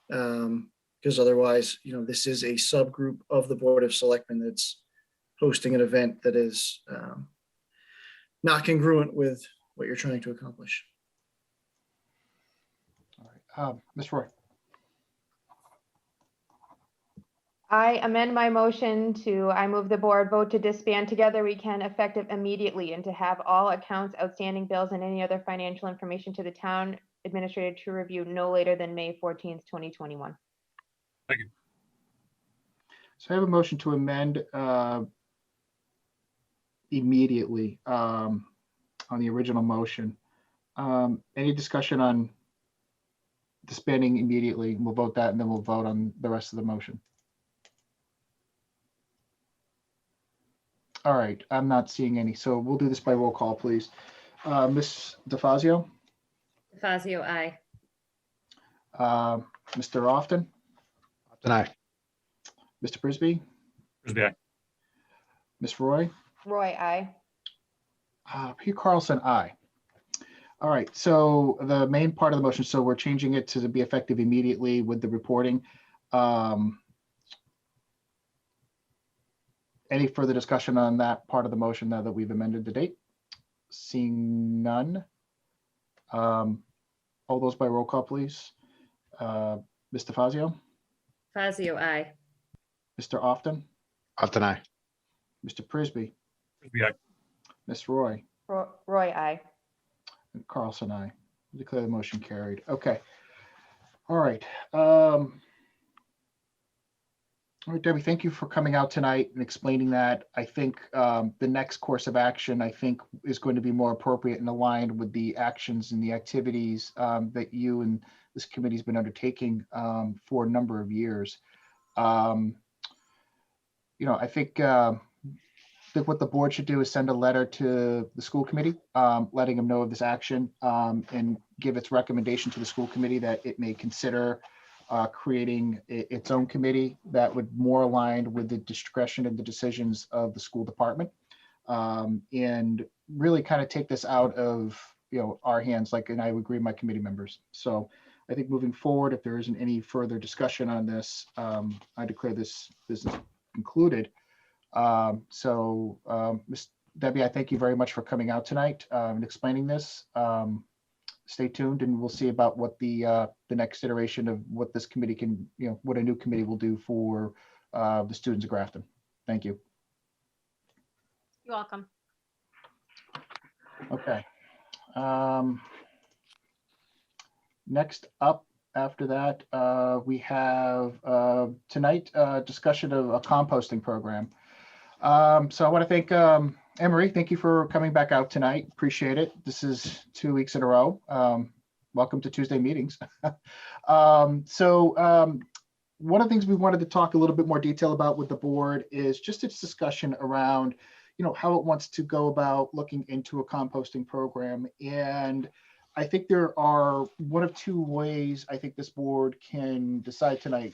because otherwise, this is a subgroup of the Board of Selectmen that's hosting an event that is not congruent with what you're trying to accomplish. All right, Ms. Roy. I amend my motion I move the board vote to disband Together We Can effective immediately and to have all accounts, outstanding bills, and any other financial information to the town administrator to review no later than May 14th, 2021. Thank you. So I have a motion to amend immediately on the original motion. Any discussion on disbanding immediately? We'll vote that and then we'll vote on the rest of the motion. All right, I'm not seeing any, so we'll do this by roll call, please. Ms. DeFazio? DeFazio, aye. Mr. Often? Often aye. Mr. Prisby, Frisbee, aye. Ms. Roy, Roy, I. Pete Carlson, aye. All right, so the main part of the motion, so we're changing it to be effective immediately with the reporting. Any further discussion on that part of the motion now that we've amended the date? Seeing none. All those by roll call, please. Mr. Fazio, Fazio, aye. Mr. Often, Often aye. Mr. Prisby, Frisbee, aye. Ms. Roy, Roy, I. and Carlson, aye. Declare the motion carried. Okay. All right. All right, Debbie, thank you for coming out tonight and explaining that. I think the next course of action, I think, is going to be more appropriate and aligned with the actions and the activities that you and this committee has been undertaking for a number of years. I think what the board should do is send a letter to the school committee, letting them know of this action and give its recommendation to the school committee that it may consider creating its own committee that would more align with the discretion and the decisions of the school department, and really kind of take this out of our hands, and I would agree with my committee members. So I think moving forward, if there isn't any further discussion on this, I declare this business concluded. Ms. Debbie, I thank you very much for coming out tonight and explaining this. Stay tuned and we'll see about what the next iteration of what this committee can, what a new committee will do for the students of Grafton. Thank you. You're welcome. Okay. Next up after that, we have tonight discussion of a composting program. So I want to thank Emery, thank you for coming back out tonight. Appreciate it. This is 2 weeks in a row. Welcome to Tuesday meetings. One of the things we wanted to talk a little bit more detail about with the board is just its discussion around, how it wants to go about looking into a composting program. And I think there are one of two ways I think this board can decide tonight,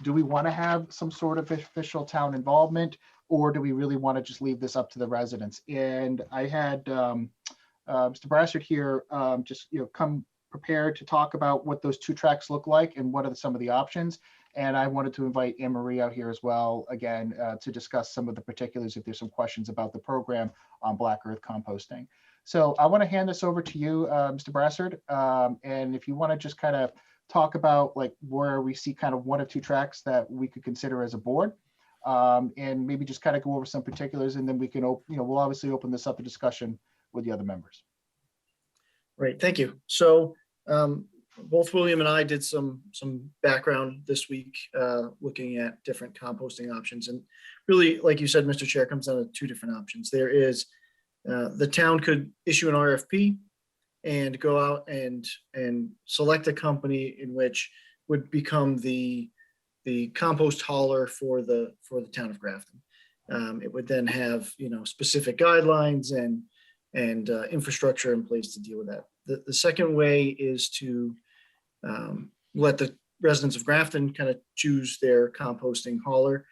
do we want to have some sort of official town involvement, or do we really want to just leave this up to the residents? And I had Mr. Brassard here just come prepared to talk about what those two tracks look like and what are some of the options. And I wanted to invite Anne Marie out here as well, again, to discuss some of the particulars if there's some questions about the program on Black Earth composting. So I want to hand this over to you, Mr. Brassard. And if you want to just kind of talk about where we see kind of one of two tracks that we could consider as a board, and maybe just kind of go over some particulars, and then we can, we'll obviously open this up to discussion with the other members. Right, thank you. So both William and I did some background this week looking at different composting options. And really, like you said, Mr. Chair, comes down to two different options. There is the town could issue an RFP and go out and select a company in which would become the compost hauler for the town of Grafton. It would then have specific guidelines and infrastructure in place to deal with that. The second way is to let the residents of Grafton kind of choose their composting hauler,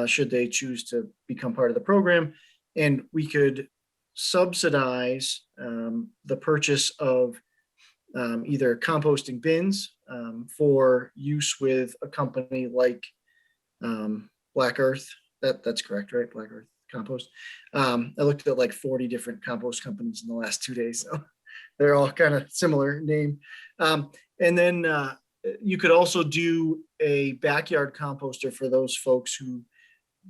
should they choose to become part of the program, and we could subsidize the purchase of either composting bins for use with a company like Black Earth. That's correct, right? Black Earth Compost. I looked at like 40 different compost companies in the last 2 days, so they're all kind of similar name. And then you could also do a backyard composter for those folks who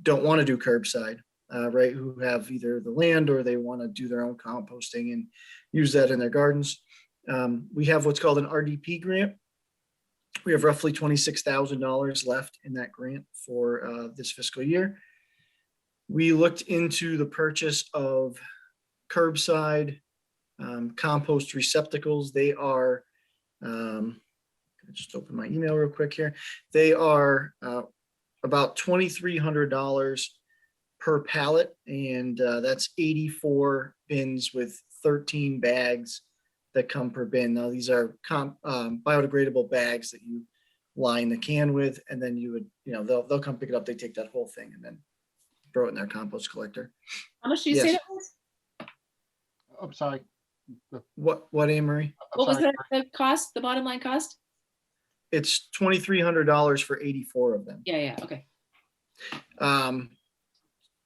don't want to do curbside, right? Who have either the land or they want to do their own composting and use that in their gardens. We have what's called an RDP grant. We have roughly $26,000 left in that grant for this fiscal year. We looked into the purchase of curbside compost receptacles. They are, I just open my email real quick here. They are about $2,300 per pallet, and that's 84 bins with 13 bags that come per bin. Now these are biodegradable bags that you line the can with, and then you would, they'll come pick it up. They take that whole thing and then throw it in their compost collector. How much do you say Yes. that was? I'm sorry. What, Anne Marie? I'm What was sorry. the cost, the bottom line cost? It's $2,300 for 84 of them. Yeah, okay.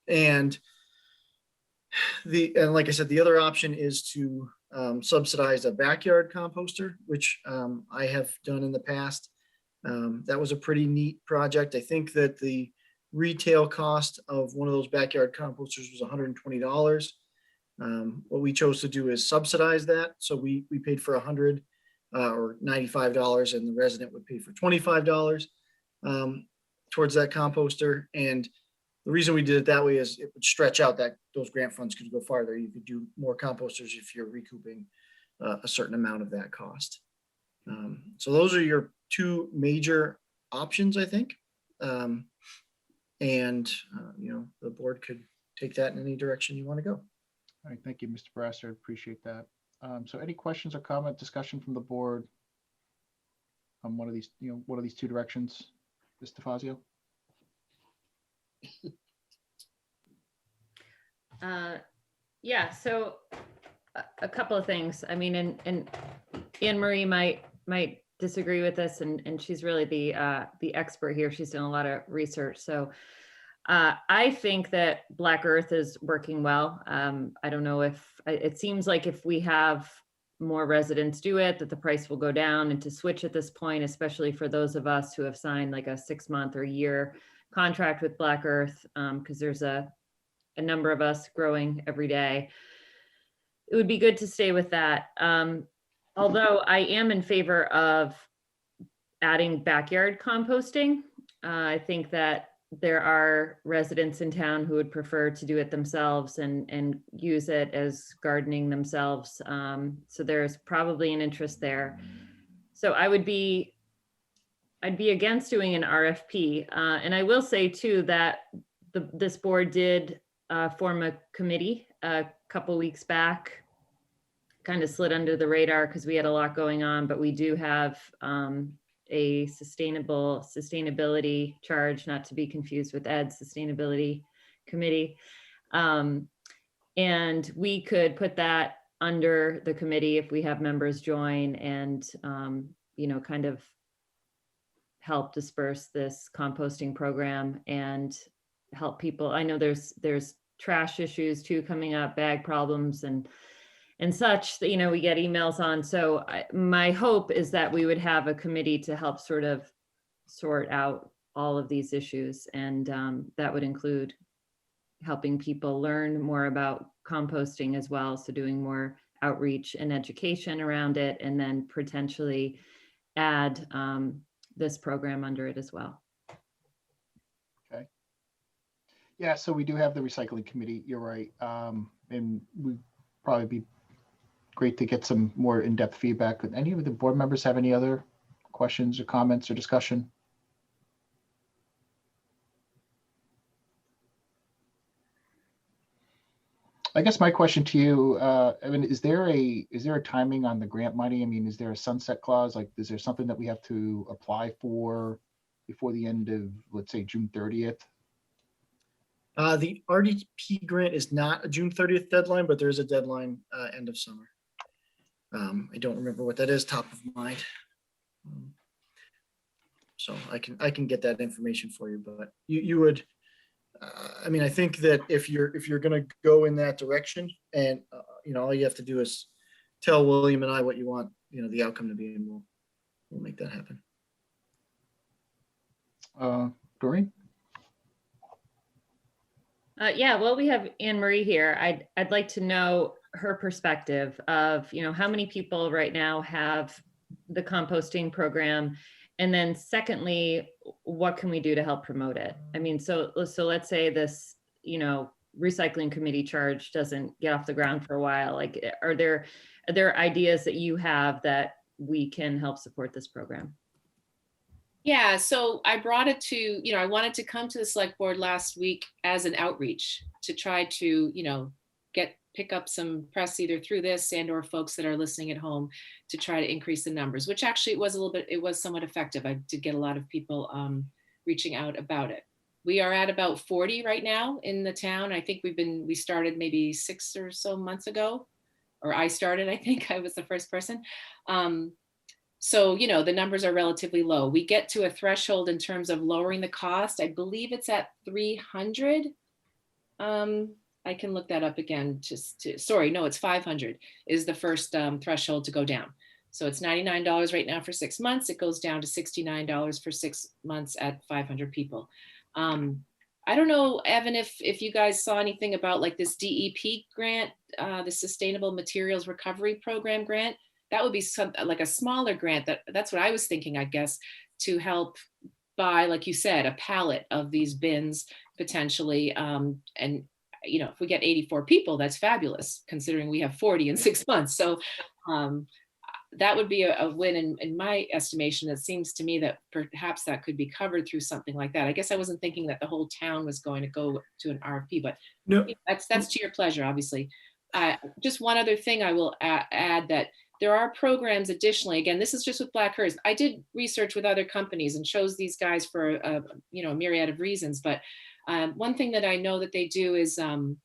And like I said, the other option is to subsidize a backyard composter, which I have done in the past. That was a pretty neat project. I think that the retail cost of one of those backyard composters was $120. What we chose to do is subsidize that. So we paid for $100 or $95, and the resident would pay for $25 towards that composter. And the reason we did it that way is it would stretch out that those grant funds could go farther. You could do more composters if you're recouping a certain amount of that cost. So those are your two major options, I think. The board could take that in any direction you want to go. All right, thank you, Mr. Brasser. Appreciate that. So any questions or comment, discussion from the board on one of these, one of these two directions, Ms. DeFazio? Yeah, so a couple of things. I mean, and Anne Marie might disagree with this, and she's really the expert here. She's done a lot of research. So I think that Black Earth is working well. I don't know if it seems like if we have more residents do it, that the price will go down, and to switch at this point, especially for those of us who have signed like a 6-month or year contract with Black Earth, because there's a number of us growing every day. It would be good to stay with that. Although I am in favor of adding backyard composting. I think that there are residents in town who would prefer to do it themselves and use it as gardening themselves. So there's probably an interest there. So I'd be against doing an RFP. And I will say too that this board did form a committee a couple weeks back, kind of slid under the radar because we had a lot going on, but we do have a sustainability charge, not to be confused with Ed's sustainability committee. And we could put that under the committee if we have members join and, kind of help disperse this composting program and help people. I know there's trash issues too coming up, bag problems and such that, we get emails on. So my hope is that we would have a committee to help sort of sort out all of these issues. And that would include helping people learn more about composting as well. So doing more outreach and education around it, and then potentially add this program under it as well. Okay. Yeah, so we do have the recycling committee, you're right. And we'd probably be great to get some more in-depth feedback. Could any of the board members have any other questions or comments or discussion? I guess my question to you, is there a timing on the grant money? I mean, is there a sunset clause? Like, is there something that we have to apply for before the end of, let's say, June 30th? The RDP grant is not a June 30th deadline, but there is a deadline end of summer. I don't remember what that is top of mind. So I can get that information for you, but you would, I think that if you're going to go in that direction, and all you have to do is tell William and I what you want, the outcome to be, and we'll make that happen. Doreen? Yeah, well, we have Anne Marie here. I'd like to know her perspective of, how many people right now have the composting program, and then secondly, what can we do to help promote it? I mean, so let's say this, recycling committee charge doesn't get off the ground for a while. Like, are there ideas that you have that we can help support this program? Yeah, so I brought it to, I wanted to come to the select board last week as an outreach to try to, pick up some press either through this and or folks that are listening at home to try to increase the numbers, which actually it was somewhat effective. I did get a lot of people reaching out about it. We are at about 40 right now in the town. I think we started maybe 6 or so months ago, or I started, I think I was the first person. So, the numbers are relatively low. We get to a threshold in terms of lowering the cost. I believe it's at 300. I can look that up again. It's 500 is the first threshold to go down. So it's $99 right now for 6 months. It goes down to $69 for 6 months at 500 people. I don't know, Evan, if you guys saw anything about like this DEP grant, the Sustainable Materials Recovery Program grant. That would be like a smaller grant. That's what I was thinking, I guess, to help buy, like you said, a pallet of these bins potentially. And if we get 84 people, that's fabulous, considering we have 40 in 6 months. So that would be a win in my estimation. It seems to me that perhaps that could be covered through something like that. I guess I wasn't thinking that the whole town was going to go to an RFP, but No. That's to your pleasure, obviously. Just one other thing I will add that there are programs additionally. Again, this is just with Black Earth. I did research with other companies and chose these guys for a myriad of reasons. But one thing that I know that they do is some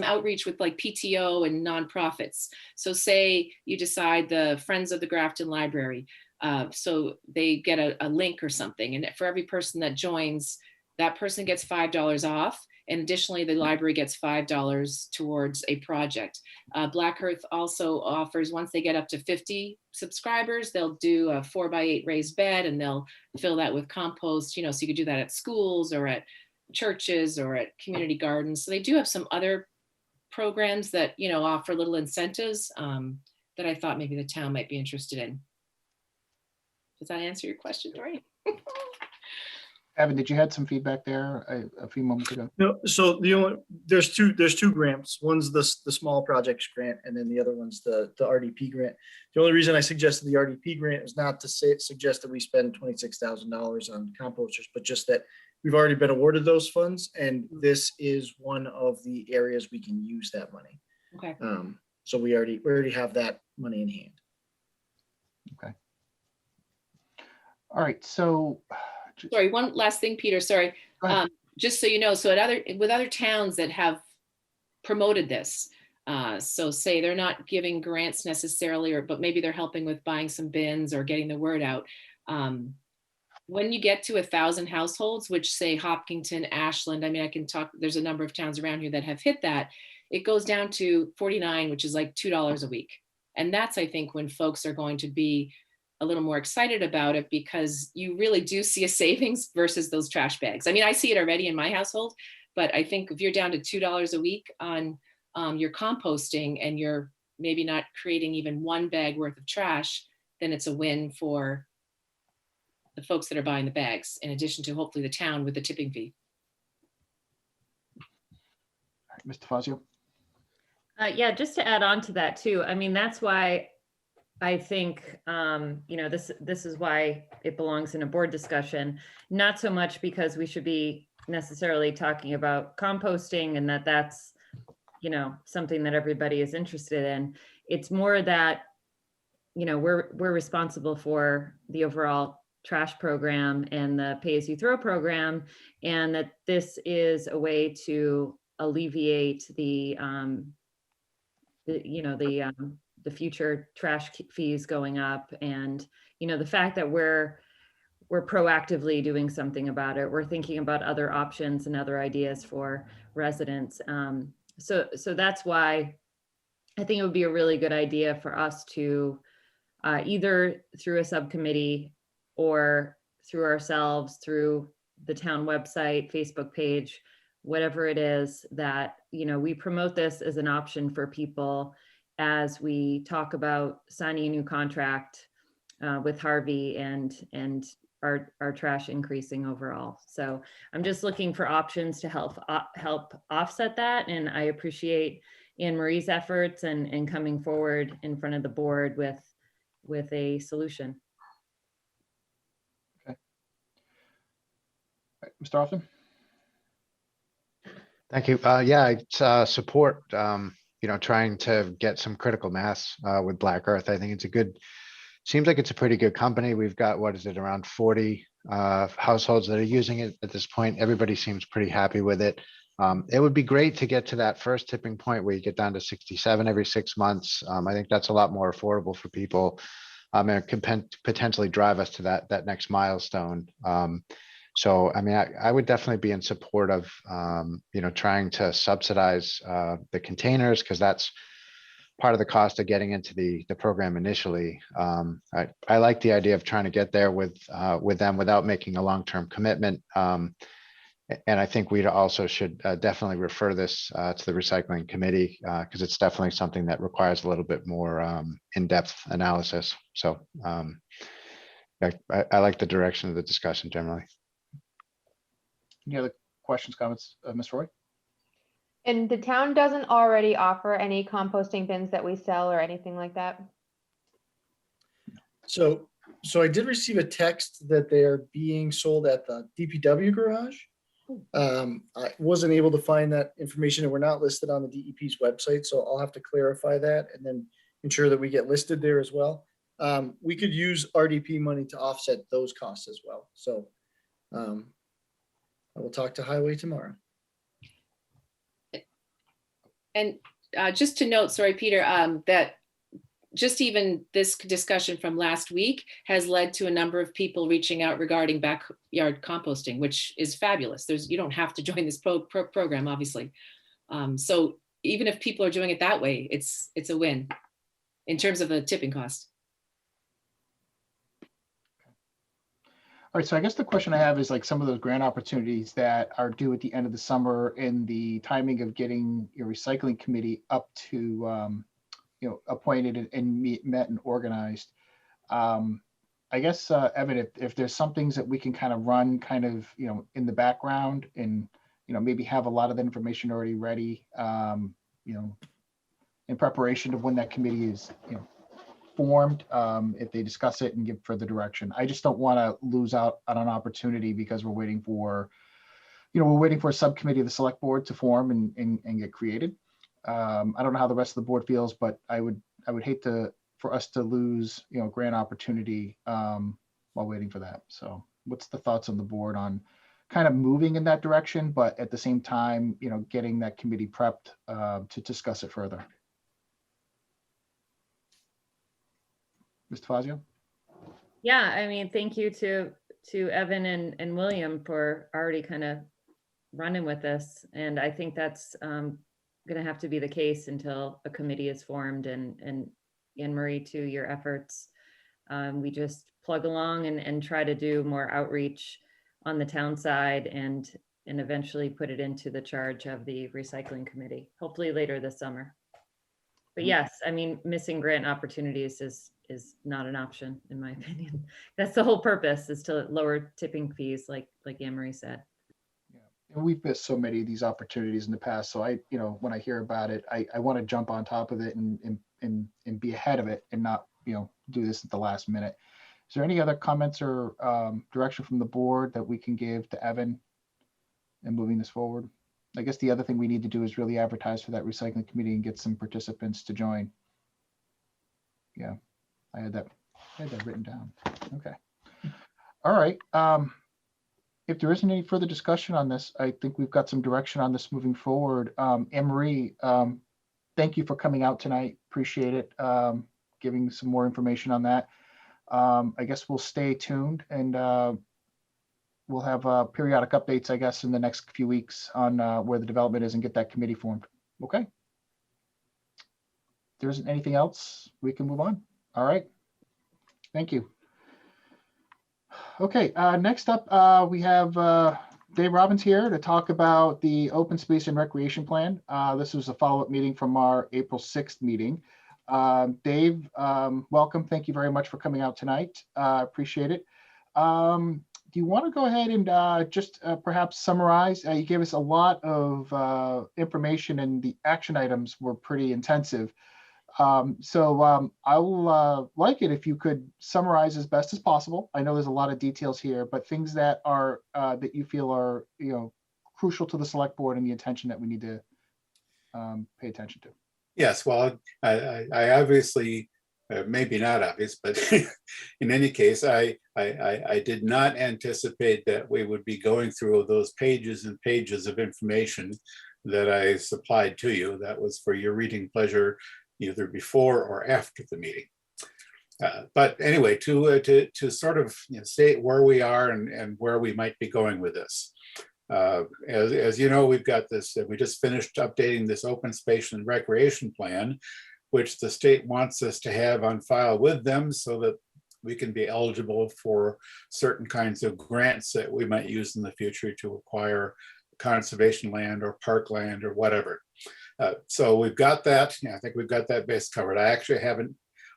outreach with like PTO and nonprofits. So say you decide the Friends of the Grafton Library. So they get a link or something. And for every person that joins, that person gets $5 off. And additionally, the library gets $5 towards a project. Black Earth also offers, once they get up to 50 subscribers, they'll do a 4x8 raised bed and they'll fill that with compost, so you could do that at schools or at churches or at community gardens. So they do have some other programs that, offer little incentives that I thought maybe the town might be interested in. Does that answer your question, Doreen? Evan, did you had some feedback there a few moments ago? No, so there's two grants. One's the small projects grant, and then the other one's the RDP grant. The only reason I suggested the RDP grant is not to suggest that we spend $26,000 on composters, but just that we've already been awarded those funds, and this is one of the areas we can use that money. Okay. So we already have that money in hand. Okay. All right. So. Sorry, one last thing, Peter, sorry. Just so you know, so with other towns that have promoted this, so say they're not giving grants necessarily, but maybe they're helping with buying some bins or getting the word out. When you get to 1,000 households, which say Hopkinton, Ashland, I can talk, there's a number of towns around here that have hit that, it goes down to 49, which is like $2 a week. And that's, I think, when folks are going to be a little more excited about it, because you really do see a savings versus those trash bags. I see it already in my household, but I think if you're down to $2 a week on your composting and you're maybe not creating even one bag worth of trash, then it's a win for the folks that are buying the bags, in addition to hopefully the town with the tipping fee. All right, Mr. Fazio. Yeah, just to add on to that too. That's why I think, this is why it belongs in a board discussion, not so much because we should be necessarily talking about composting and that's, something that everybody is interested in. It's more that, we're responsible for the overall trash program and the pay as you throw program, and that this is a way to alleviate the future trash fees going up, and the fact that we're proactively doing something about it. We're thinking about other options and other ideas for residents. So that's why I think it would be a really good idea for us to either through a subcommittee or through ourselves, through the town website, Facebook page, whatever it is, that we promote this as an option for people as we talk about signing a new contract with Harvey and our trash increasing overall. So I'm just looking for options to help offset that. And I appreciate Anne Marie's efforts and coming forward in front of the board with a solution. Okay. All right, Mr. Hoffman. Thank you. Yeah, I support, trying to get some critical mass with Black Earth. I think it's seems like it's a pretty good company. We've got, what is it, around 40 households that are using it at this point. Everybody seems pretty happy with it. It would be great to get to that first tipping point where you get down to 67 every 6 months. I think that's a lot more affordable for people. And it can potentially drive us to that next milestone. So, I mean, I would definitely be in support of, trying to subsidize the containers, because that's part of the cost of getting into the program initially. I like the idea of trying to get there with them without making a long-term commitment. And I think we also should definitely refer this to the recycling committee, because it's definitely something that requires a little bit more in-depth analysis. So I like the direction of the discussion generally. Any other questions, comments, Ms. Roy? And the town doesn't already offer any composting bins that we sell or anything like that? So I did receive a text that they are being sold at the DPW garage. I wasn't able to find that information, and we're not listed on the DEP's website, so I'll have to clarify that and then ensure that we get listed there as well. We could use RDP money to offset those costs as well. So I will talk to Highway tomorrow. And just to note, sorry, Peter, that just even this discussion from last week has led to a number of people reaching out regarding backyard composting, which is fabulous. You don't have to join this program, obviously. So even if people are doing it that way, it's a win in terms of the tipping cost. All right, so I guess the question I have is like some of those grant opportunities that are due at the end of the summer, and the timing of getting your recycling committee up to, appointed and met and organized. I guess, Evan, if there's some things that we can kind of run kind of, in the background and, maybe have a lot of the information already ready, in preparation of when that committee is, formed, if they discuss it and give further direction. I just don't want to lose out on an opportunity because we're waiting for, a subcommittee of the select board to form and get created. I don't know how the rest of the board feels, but I would hate for us to lose, grant opportunity while waiting for that. So what's the thoughts on the board on kind of moving in that direction, but at the same time, getting that committee prepped to discuss it further? Mr. Fazio? Yeah, I mean, thank you to Evan and William for already kind of running with this. And I think that's going to have to be the case until a committee is formed. And Anne Marie, to your efforts, we just plug along and try to do more outreach on the town side and eventually put it into the charge of the recycling committee, hopefully later this summer. But yes, I mean, missing grant opportunities is not an option, in my opinion. That's the whole purpose, is to lower tipping fees, like Anne Marie said. Yeah, and we've missed so many of these opportunities in the past. So when I hear about it, I want to jump on top of it and be ahead of it and not, do this at the last minute. Is there any other comments or direction from the board that we can give to Evan in moving this forward? I guess the other thing we need to do is really advertise for that recycling committee and get some participants to join. Yeah, I had that written down. Okay. All right. If there isn't any further discussion on this, I think we've got some direction on this moving forward. Anne Marie, thank you for coming out tonight. Appreciate it. Giving some more information on that. I guess we'll stay tuned, and we'll have periodic updates, I guess, in the next few weeks on where the development is and get that committee formed. Okay. If there isn't anything else, we can move on. All right. Thank you. Okay, next up, we have Dave Robbins here to talk about the open space and recreation plan. This was a follow-up meeting from our April 6th meeting. Dave, welcome. Thank you very much for coming out tonight. Appreciate it. Do you want to go ahead and just perhaps summarize? You gave us a lot of information, and the action items were pretty intensive. So I will like it if you could summarize as best as possible. I know there's a lot of details here, but things that are that you feel are crucial to the select board and the attention that we need to pay attention to. Yes, well, I obviously, maybe not obvious, but in any case, I did not anticipate that we would be going through those pages and pages of information that I supplied to you. That was for your reading pleasure, either before or after the meeting. But anyway, to sort of state where we are and where we might be going with this. As you know, we've got this, we just finished updating this open space and recreation plan, which the state wants us to have on file with them so that we can be eligible for certain kinds of grants that we might use in the future to acquire conservation land or parkland or whatever. So we've got that. I think we've got that base covered. I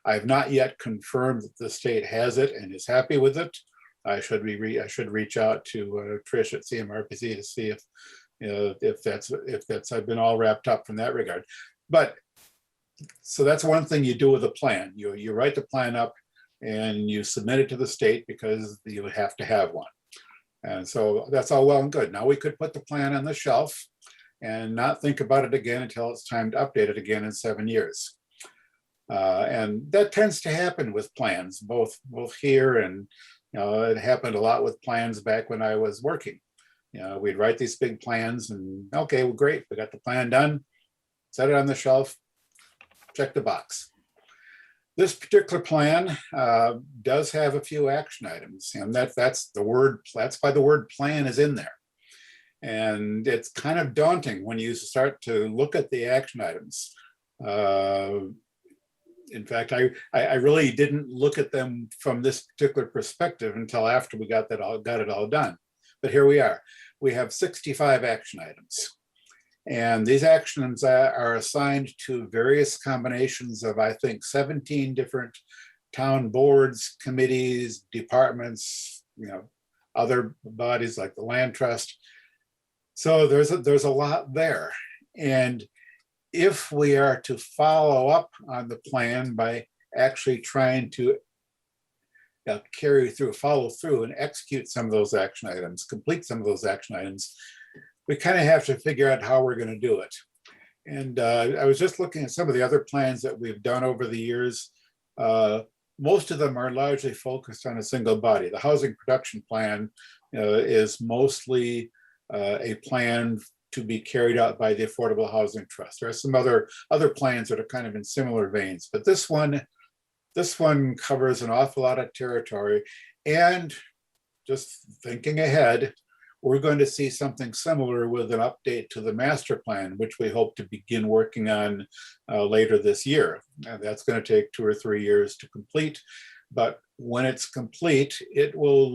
have not yet confirmed that the state has it and is happy with it. I should reach out to Trish at CMRPC to see if that's I've been all wrapped up from that regard. But so that's one thing you do with a plan. You write the plan up and you submit it to the state because you have to have one. And so that's all well and good. Now we could put the plan on the shelf and not think about it again until it's time to update it again in 7 years. And that tends to happen with plans, both here and it happened a lot with plans back when I was working. We'd write these big plans and okay, well, great, we got the plan done, set it on the shelf, check the box. This particular plan does have a few action items, and that's why the word plan is in there. And it's kind of daunting when you start to look at the action items. In fact, I really didn't look at them from this particular perspective until after we got it all done. But here we are. We have 65 action items. And these actions are assigned to various combinations of, I think, 17 different town boards, committees, departments, other bodies like the Land Trust. So there's a lot there. And if we are to follow up on the plan by actually trying to follow through and execute some of those action items, complete some of those action items, we kind of have to figure out how we're going to do it. And I was just looking at some of the other plans that we've done over the years. Most of them are largely focused on a single body. The housing production plan is mostly a plan to be carried out by the Affordable Housing Trust. There are some other plans that are kind of in similar veins, but this one covers an awful lot of territory. And just thinking ahead, we're going to see something similar with an update to the master plan, which we hope to begin working on later this year. And that's going to take 2 or 3 years to complete. But when it's complete, it won't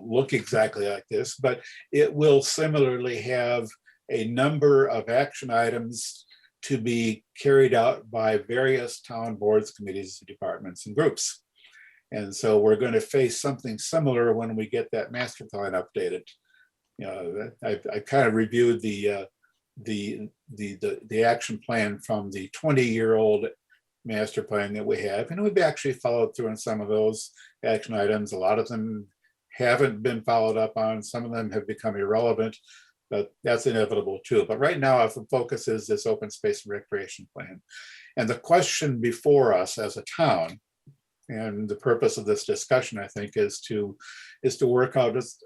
look exactly like this, but it will similarly have a number of action items to be carried out by various town boards, committees, departments, and groups. And so we're going to face something similar when we get that master plan updated. I kind of reviewed the action plan from the 20-year-old master plan that we have, and we've actually followed through on some of those action items. A lot of them haven't been followed up on. Some of them have become irrelevant, but that's inevitable too. But right now, the focus is this open space and recreation plan. And the question before us as a town, and the purpose of this discussion, I think, is to work out just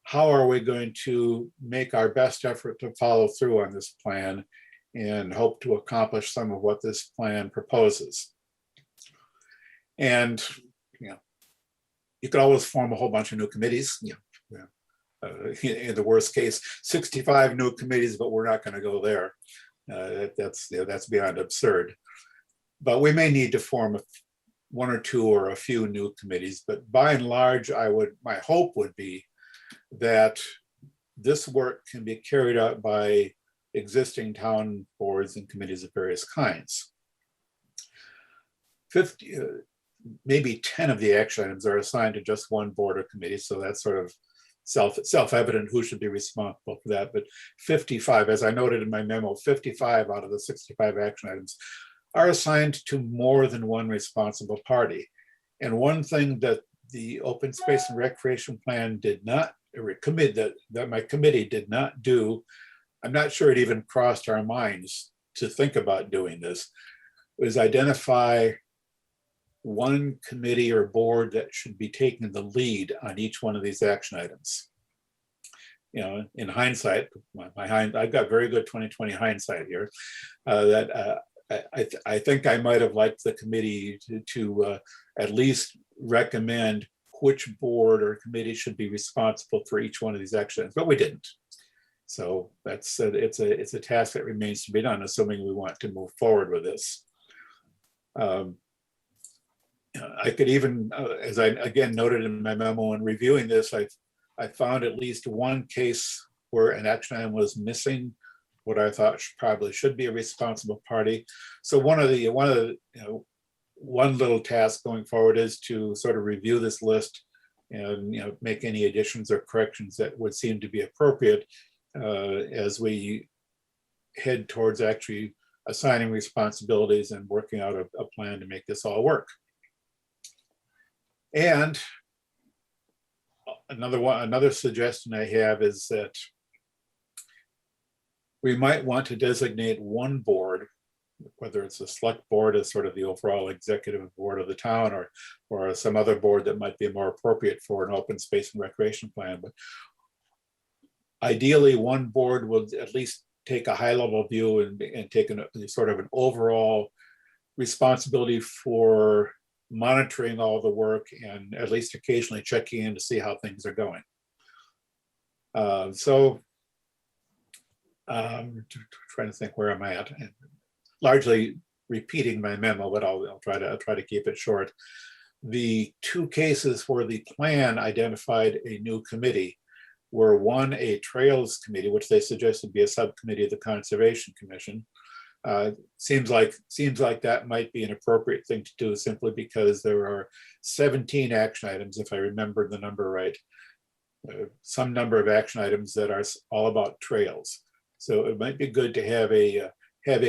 how are we going to make our best effort to follow through on this plan and hope to accomplish some of what this plan proposes. And you could always form a whole bunch of new committees. In the worst case, 65 new committees, but we're not going to go there. That's beyond absurd. But we may need to form 1 or 2 or a few new committees. But by and large, my hope would be that this work can be carried out by existing town boards and committees of various kinds. 50, maybe 10 of the action items are assigned to just one board or committee, so that's sort of self-evident who should be responsible for that. But 55, as I noted in my memo, 55 out of the 65 action items are assigned to more than one responsible party. And one thing that the open space and recreation plan did not, or commit that my committee did not do, I'm not sure it even crossed our minds to think about doing this, was identify one committee or board that should be taking the lead on each one of these action items. You know, in hindsight, I've got very good 2020 hindsight here. I think I might have liked the committee to at least recommend which board or committee should be responsible for each one of these action items, but we didn't. So that's it's a task that remains to be done, assuming we want to move forward with this. I could even, as I again noted in my memo and reviewing this, I found at least one case where an action item was missing what I thought probably should be a responsible party. So one little task going forward is to sort of review this list and make any additions or corrections that would seem to be appropriate as we head towards actually assigning responsibilities and working out a plan to make this all work. And another suggestion I have is that we might want to designate one board, whether it's a select board as sort of the overall executive board of the town, or some other board that might be more appropriate for an open space and recreation plan. But ideally, one board will at least take a high-level view and take sort of an overall responsibility for monitoring all the work and at least occasionally checking in to see how things are going. Trying to think where I'm at. Largely repeating my memo, but I'll try to keep it short. The two cases where the plan identified a new committee were one, a trails committee, which they suggested be a subcommittee of the Conservation Commission. Seems like that might be an appropriate thing to do simply because there are 17 action items, if I remember the number right. Some number of action items that are all about trails. So it might be good to have a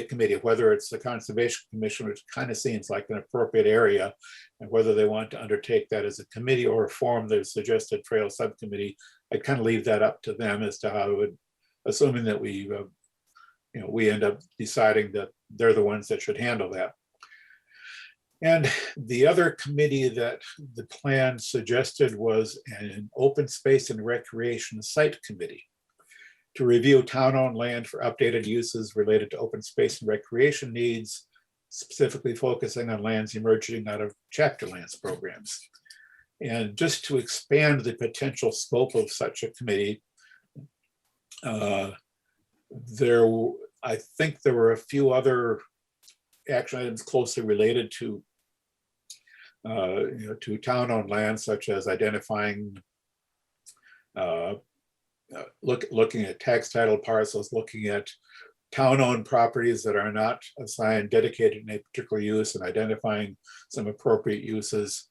committee, whether it's the Conservation Commission, which kind of seems like an appropriate area, and whether they want to undertake that as a committee or form the suggested trail subcommittee. I'd kind of leave that up to them as to how it would, assuming that we end up deciding that they're the ones that should handle that. And the other committee that the plan suggested was an open space and recreation site committee to review town-owned land for updated uses related to open space and recreation needs, specifically focusing on lands emerging out of chapter lands programs. And just to expand the potential scope of such a committee, I think there were a few other action items closely related to town-owned land, such as identifying, looking at tax title parcels, looking at town-owned properties that are not assigned dedicated in a particular use, and identifying some appropriate uses,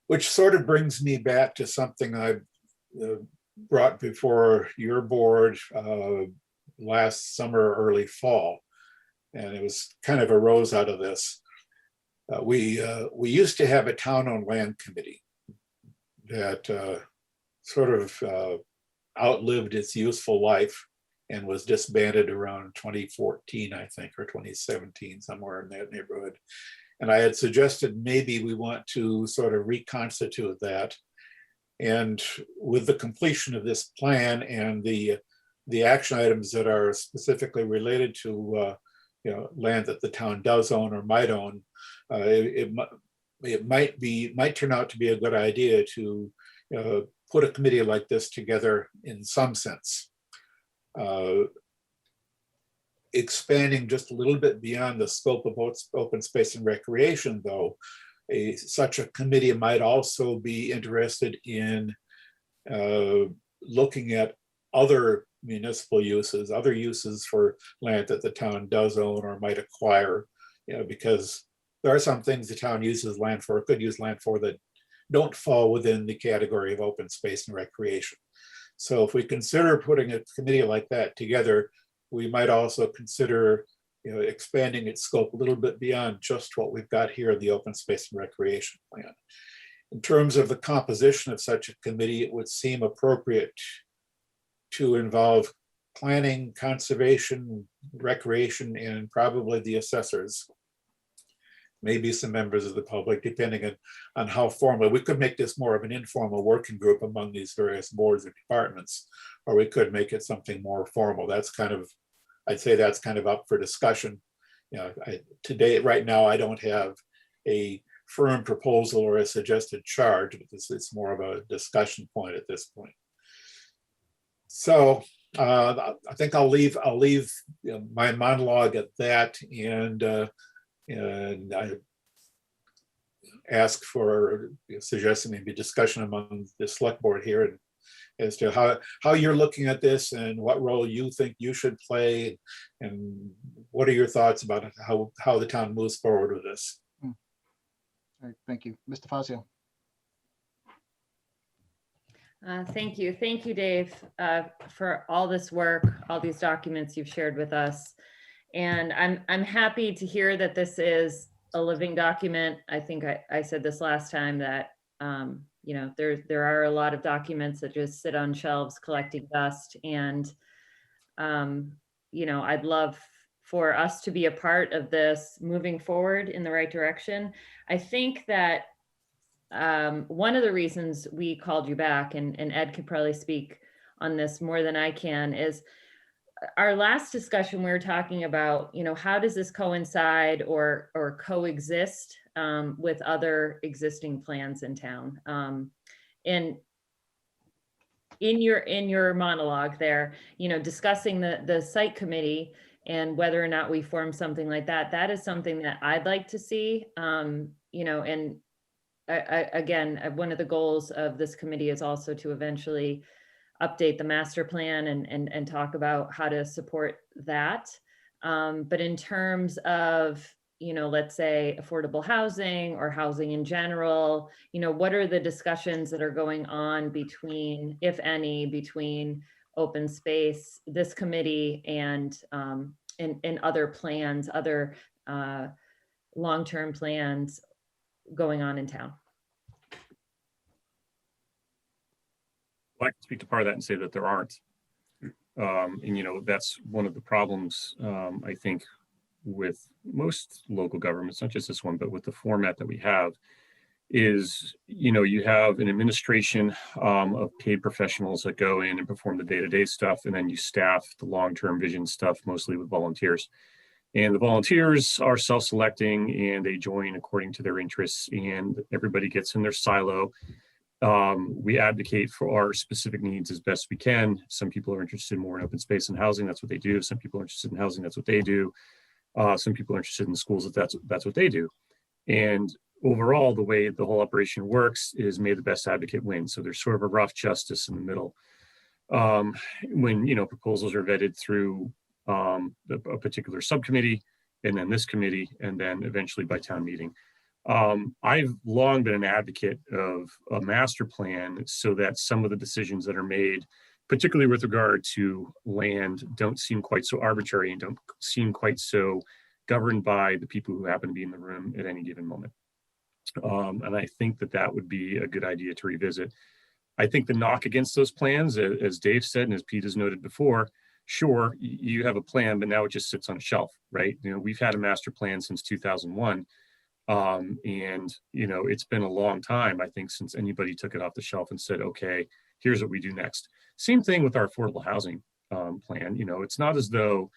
which sort of brings me back to something I brought before your board last summer, early fall, and it was kind of arose out of this. We used to have a town-owned land committee that sort of outlived its useful life and was disbanded around 2014, I think, or 2017, somewhere in that neighborhood. And I had suggested maybe we want to sort of reconstitute that. And with the completion of this plan and the action items that are specifically related to land that the town does own or might own, it might turn out to be a good idea to put a committee like this together in some sense. Expanding just a little bit beyond the scope of open space and recreation, though, such a committee might also be interested in looking at other municipal uses, other uses for land that the town does own or might acquire, because there are some things the town uses land for, could use land for, that don't fall within the category of open space and recreation. So if we consider putting a committee like that together, we might also consider expanding its scope a little bit beyond just what we've got here in the open space and recreation plan. in terms of the composition of such a committee, it would seem appropriate to involve planning, conservation, recreation, and probably the assessors. Maybe some members of the public, depending on how formal. We could make this more of an informal working group among these various boards and departments, or we could make it something more formal. That's kind of, I'd say that's kind of up for discussion. You know, today, right now, I don't have a firm proposal or a suggested charge, but it's more of a discussion point at this point. So I think I'll leave my monologue at that, and I ask for suggesting maybe discussion among the select board here and as to how you're looking at this and what role you think you should play, and what are your thoughts about how the town moves forward with this. All right, thank you. Mr. Fazio. Thank you. Thank you, Dave, for all this work, all these documents you've shared with us. And I'm happy to hear that this is a living document. I think I said this last time that, you know, there are a lot of documents that just sit on shelves collecting dust. And, you know, I'd love for us to be a part of this moving forward in the right direction. I think that one of the reasons we called you back, and Ed could probably speak on this more than I can, is our last discussion, we were talking about, you know, how does this coincide or coexist with other existing plans in town? And in your monologue there, you know, discussing the site committee and whether or not we form something like that, that is something that I'd like to see, you know, and again, one of the goals of this committee is also to eventually update the master plan and talk about how to support that. But in terms of, you know, let's say affordable housing or housing in general, you know, what are the discussions that are going on between, if any, between open space, this committee, and other plans, other long-term plans going on in town? I can speak to part of that and say that there aren't. And, you know, that's one of the problems, I think, with most local governments, not just this one, but with the format that we have, is, you know, you have an administration of paid professionals that go in and perform the day-to-day stuff, and then you staff the long-term vision stuff mostly with volunteers. And the volunteers are self-selecting, and they join according to their interests, and everybody gets in their silo. We advocate for our specific needs as best we can. Some people are interested more in open space and housing. That's what they do. Some people are interested in housing. That's what they do. Some people are interested in schools. That's what they do. And overall, the way the whole operation works is may the best advocate win. So there's sort of a rough justice in the middle. When, you know, proposals are vetted through a particular subcommittee, and then this committee, and then eventually by town meeting. I've long been an advocate of a master plan so that some of the decisions that are made, particularly with regard to land, don't seem quite so arbitrary and don't seem quite so governed by the people who happen to be in the room at any given moment. And I think that would be a good idea to revisit. I think the knock against those plans, as Dave said, and as Pete has noted before, sure, you have a plan, but now it just sits on a shelf, right? You know, we've had a master plan since 2001. And, you know, it's been a long time, I think, since anybody took it off the shelf and said, okay, here's what we do next. Same thing with our affordable housing plan. You know, it's not as though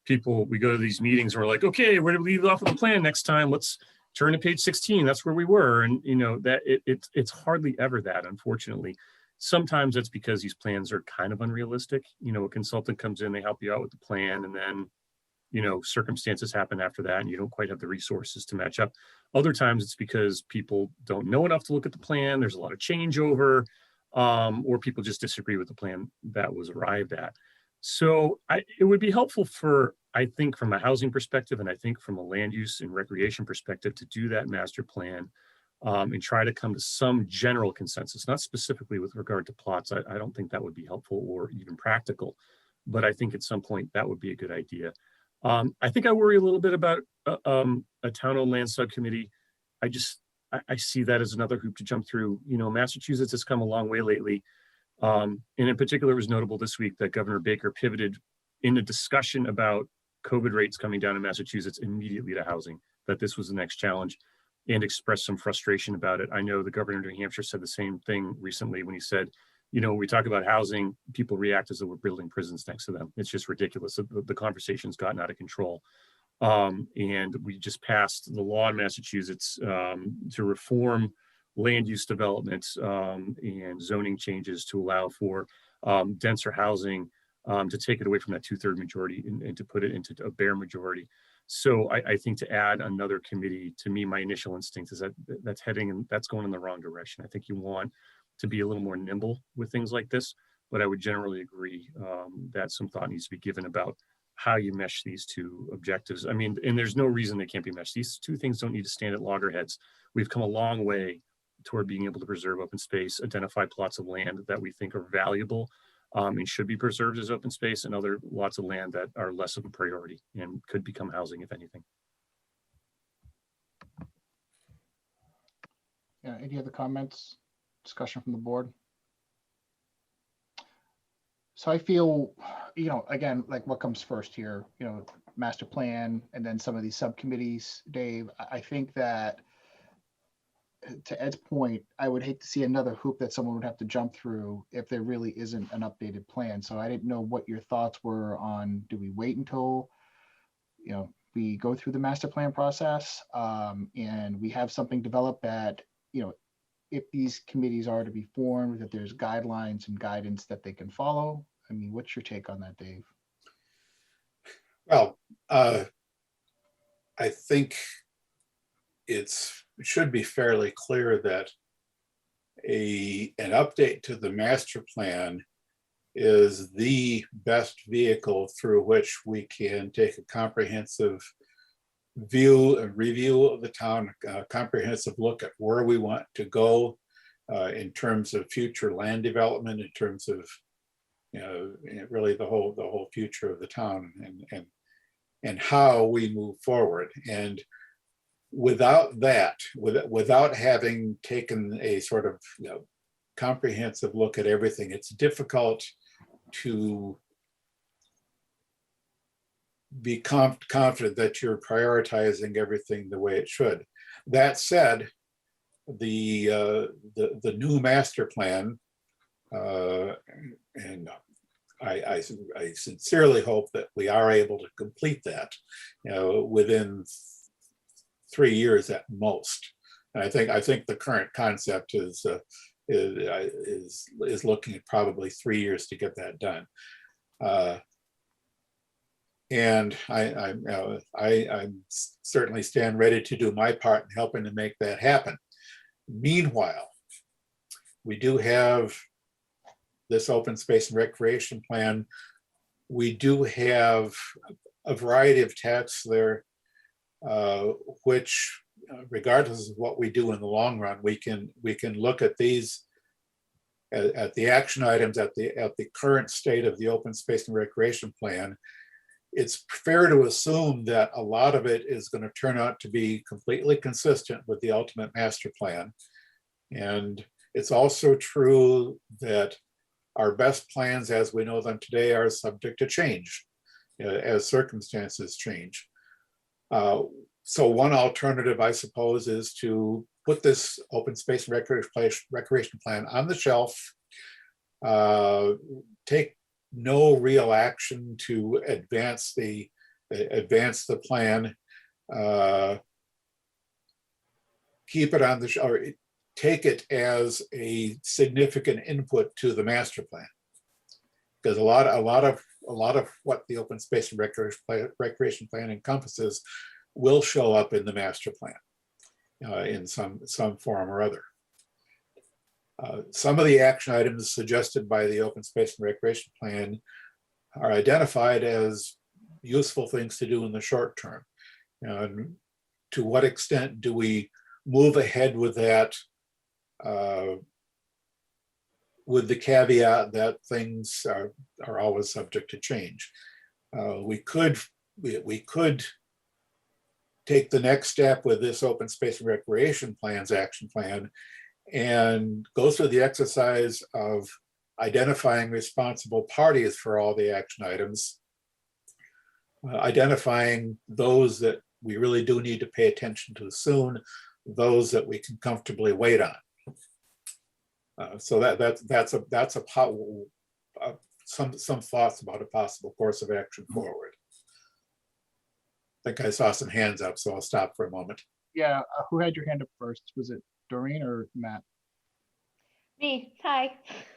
we go to these meetings and we're like, okay, where did we leave off of the plan next time? Let's turn to page 16. That's where we were. And, you know, that it's hardly ever that, unfortunately. Sometimes that's because these plans are kind of unrealistic. You know, a consultant comes in, they help you out with the plan, and then, you know, circumstances happen after that and you don't quite have the resources to match up. Other times it's because people don't know enough to look at the plan. There's a lot of changeover, or people just disagree with the plan that was arrived at. So it would be helpful I think from a housing perspective, and I think from a land use and recreation perspective, to do that master plan and try to come to some general consensus, not specifically with regard to plots. I don't think that would be helpful or even practical, but I think at some point that would be a good idea. I think I worry a little bit about a town-owned land subcommittee. I see that as another hoop to jump through. You know, Massachusetts has come a long way lately. And in particular, it was notable this week that Governor Baker pivoted in a discussion about COVID rates coming down in Massachusetts immediately to housing, that this was the next challenge, and expressed some frustration about it. I know the governor of New Hampshire said the same thing recently when he said, you know, when we talk about housing, people react as though we're building prisons next to them. It's just ridiculous. The conversation's gotten out of control. And we just passed the law in Massachusetts to reform land use development and zoning changes to allow for denser housing, to take it away from that 2/3 majority and to put it into a bare majority. So I think to add another committee, to me, my initial instinct is that that's going in the wrong direction. I think you want to be a little more nimble with things like this, but I would generally agree that some thought needs to be given about how you mesh these two objectives. I mean, and there's no reason they can't be meshed. These two things don't need to stand at loggerheads. We've come a long way toward being able to preserve open space, identify plots of land that we think are valuable and should be preserved as open space, and other lots of land that are less of a priority and could become housing, if anything. Yeah, any other comments, discussion from the board? So I feel, you know, again, like what comes first here, you know, master plan and then some of these subcommittees, Dave. I think that to Ed's point, I would hate to see another hoop that someone would have to jump through if there really isn't an updated plan. So I didn't know what your thoughts were on, do we wait until, you know, we go through the master plan process and we have something developed that, you know, if these committees are to be formed, that there's guidelines and guidance that they can follow? I mean, what's your take on that, Dave? Well, I think it should be fairly clear that an update to the master plan is the best vehicle through which we can take a comprehensive review of the town, a comprehensive look at where we want to go in terms of future land development, in terms of, you know, really the whole future of the town and how we move forward. And without that, without having taken a sort of, you know, comprehensive look at everything, it's difficult to be confident that you're prioritizing everything the way it should. That said, the new master plan, and I sincerely hope that we are able to complete that, you know, within 3 years at most. And I think the current concept is looking at probably 3 years to get that done. And I certainly stand ready to do my part in helping to make that happen. Meanwhile, we do have this open space and recreation plan. We do have a variety of texts there, which, regardless of what we do in the long run, we can look at these at the action items at the current state of the open space and recreation plan. It's fair to assume that a lot of it is going to turn out to be completely consistent with the ultimate master plan. And it's also true that our best plans as we know them today are subject to change as circumstances change. So one alternative, I suppose, is to put this open space and recreation plan on the shelf, take no real action to advance the plan, keep it on the shelf, or take it as a significant input to the master plan, because a lot of what the open space and recreation plan encompasses will show up in the master plan in some form or other. Some of the action items suggested by the open space and recreation plan are identified as useful things to do in the short term. And to what extent do we move ahead with that, with the caveat that things are always subject to change? We could take the next step with this open space and recreation plans, action plan, and go through the exercise of identifying responsible parties for all the action items, identifying those that we really do need to pay attention to soon, those that we can comfortably wait on. So that's some thoughts about a possible course of action forward. I think I saw some hands up, so I'll stop for a moment. Yeah, who had your hand up first? Was it Doreen or Matt? Me, hi.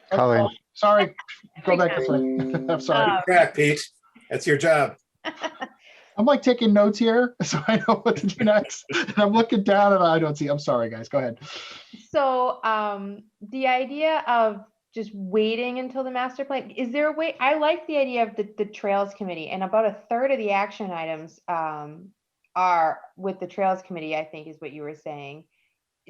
Colleen. Sorry, go back to play. I'm sorry. Um, Crack, Pete. That's your job. I'm like taking notes here, so I know what to do next. And I'm looking down and I don't see. I'm sorry, guys. Go ahead. So the idea of just waiting until the master plan, is there a way? I like the idea of the Trails Committee, and about a third of the action items are with the Trails Committee, I think is what you were saying.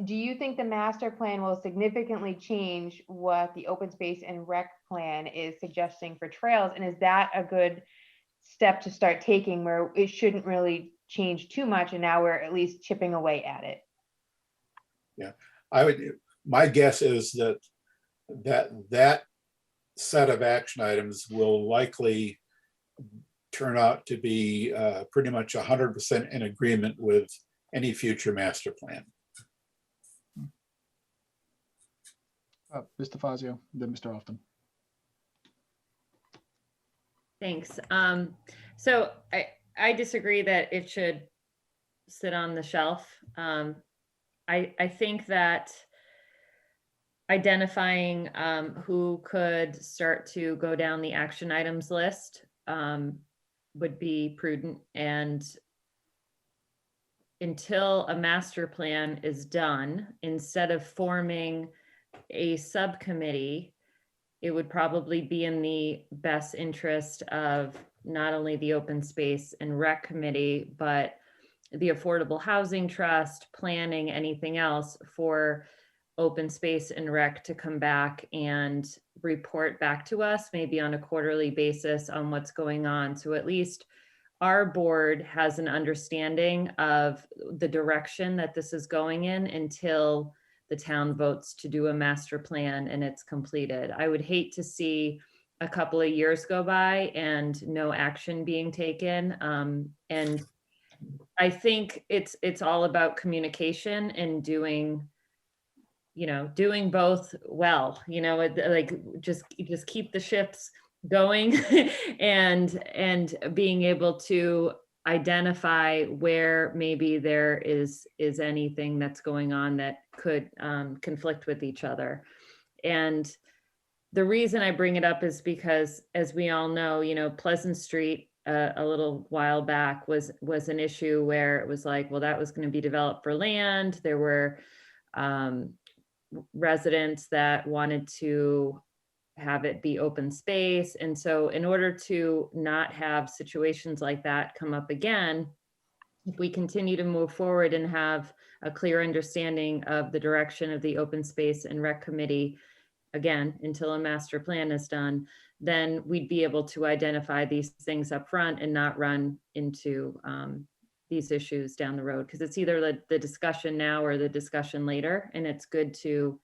Do you think the master plan will significantly change what the open space and rec plan is suggesting for trails? And is that a good step to start taking where it shouldn't really change too much and now we're at least chipping away at it? Yeah, my guess is that set of action items will likely turn out to be pretty much 100% in agreement with any future master plan. Mr. Fazio, then Mr. Often. Thanks. So I disagree that it should sit on the shelf. I think that identifying who could start to go down the action items list would be prudent, and until a master plan is done, instead of forming a subcommittee, it would probably be in the best interest of not only the open space and rec committee, but the Affordable Housing Trust, planning, anything else, for open space and rec to come back and report back to us, maybe on a quarterly basis, on what's going on. So at least our board has an understanding of the direction that this is going in until the town votes to do a master plan and it's completed. I would hate to see a couple of years go by and no action being taken. And I think it's all about communication and doing both well, like just keep the ships going and being able to identify where maybe there is anything that's going on that could conflict with each other. And the reason I bring it up is because, as we all know, Pleasant Street a little while back was an issue where it was like, well, that was going to be developed for land. There were residents that wanted to have it be open space. And so in order to not have situations like that come up again, if we continue to move forward and have a clear understanding of the direction of the open space and rec committee, again, until a master plan is done, then we'd be able to identify these things up front and not run into these issues down the road. Because it's either the discussion now or the discussion later, and it's good to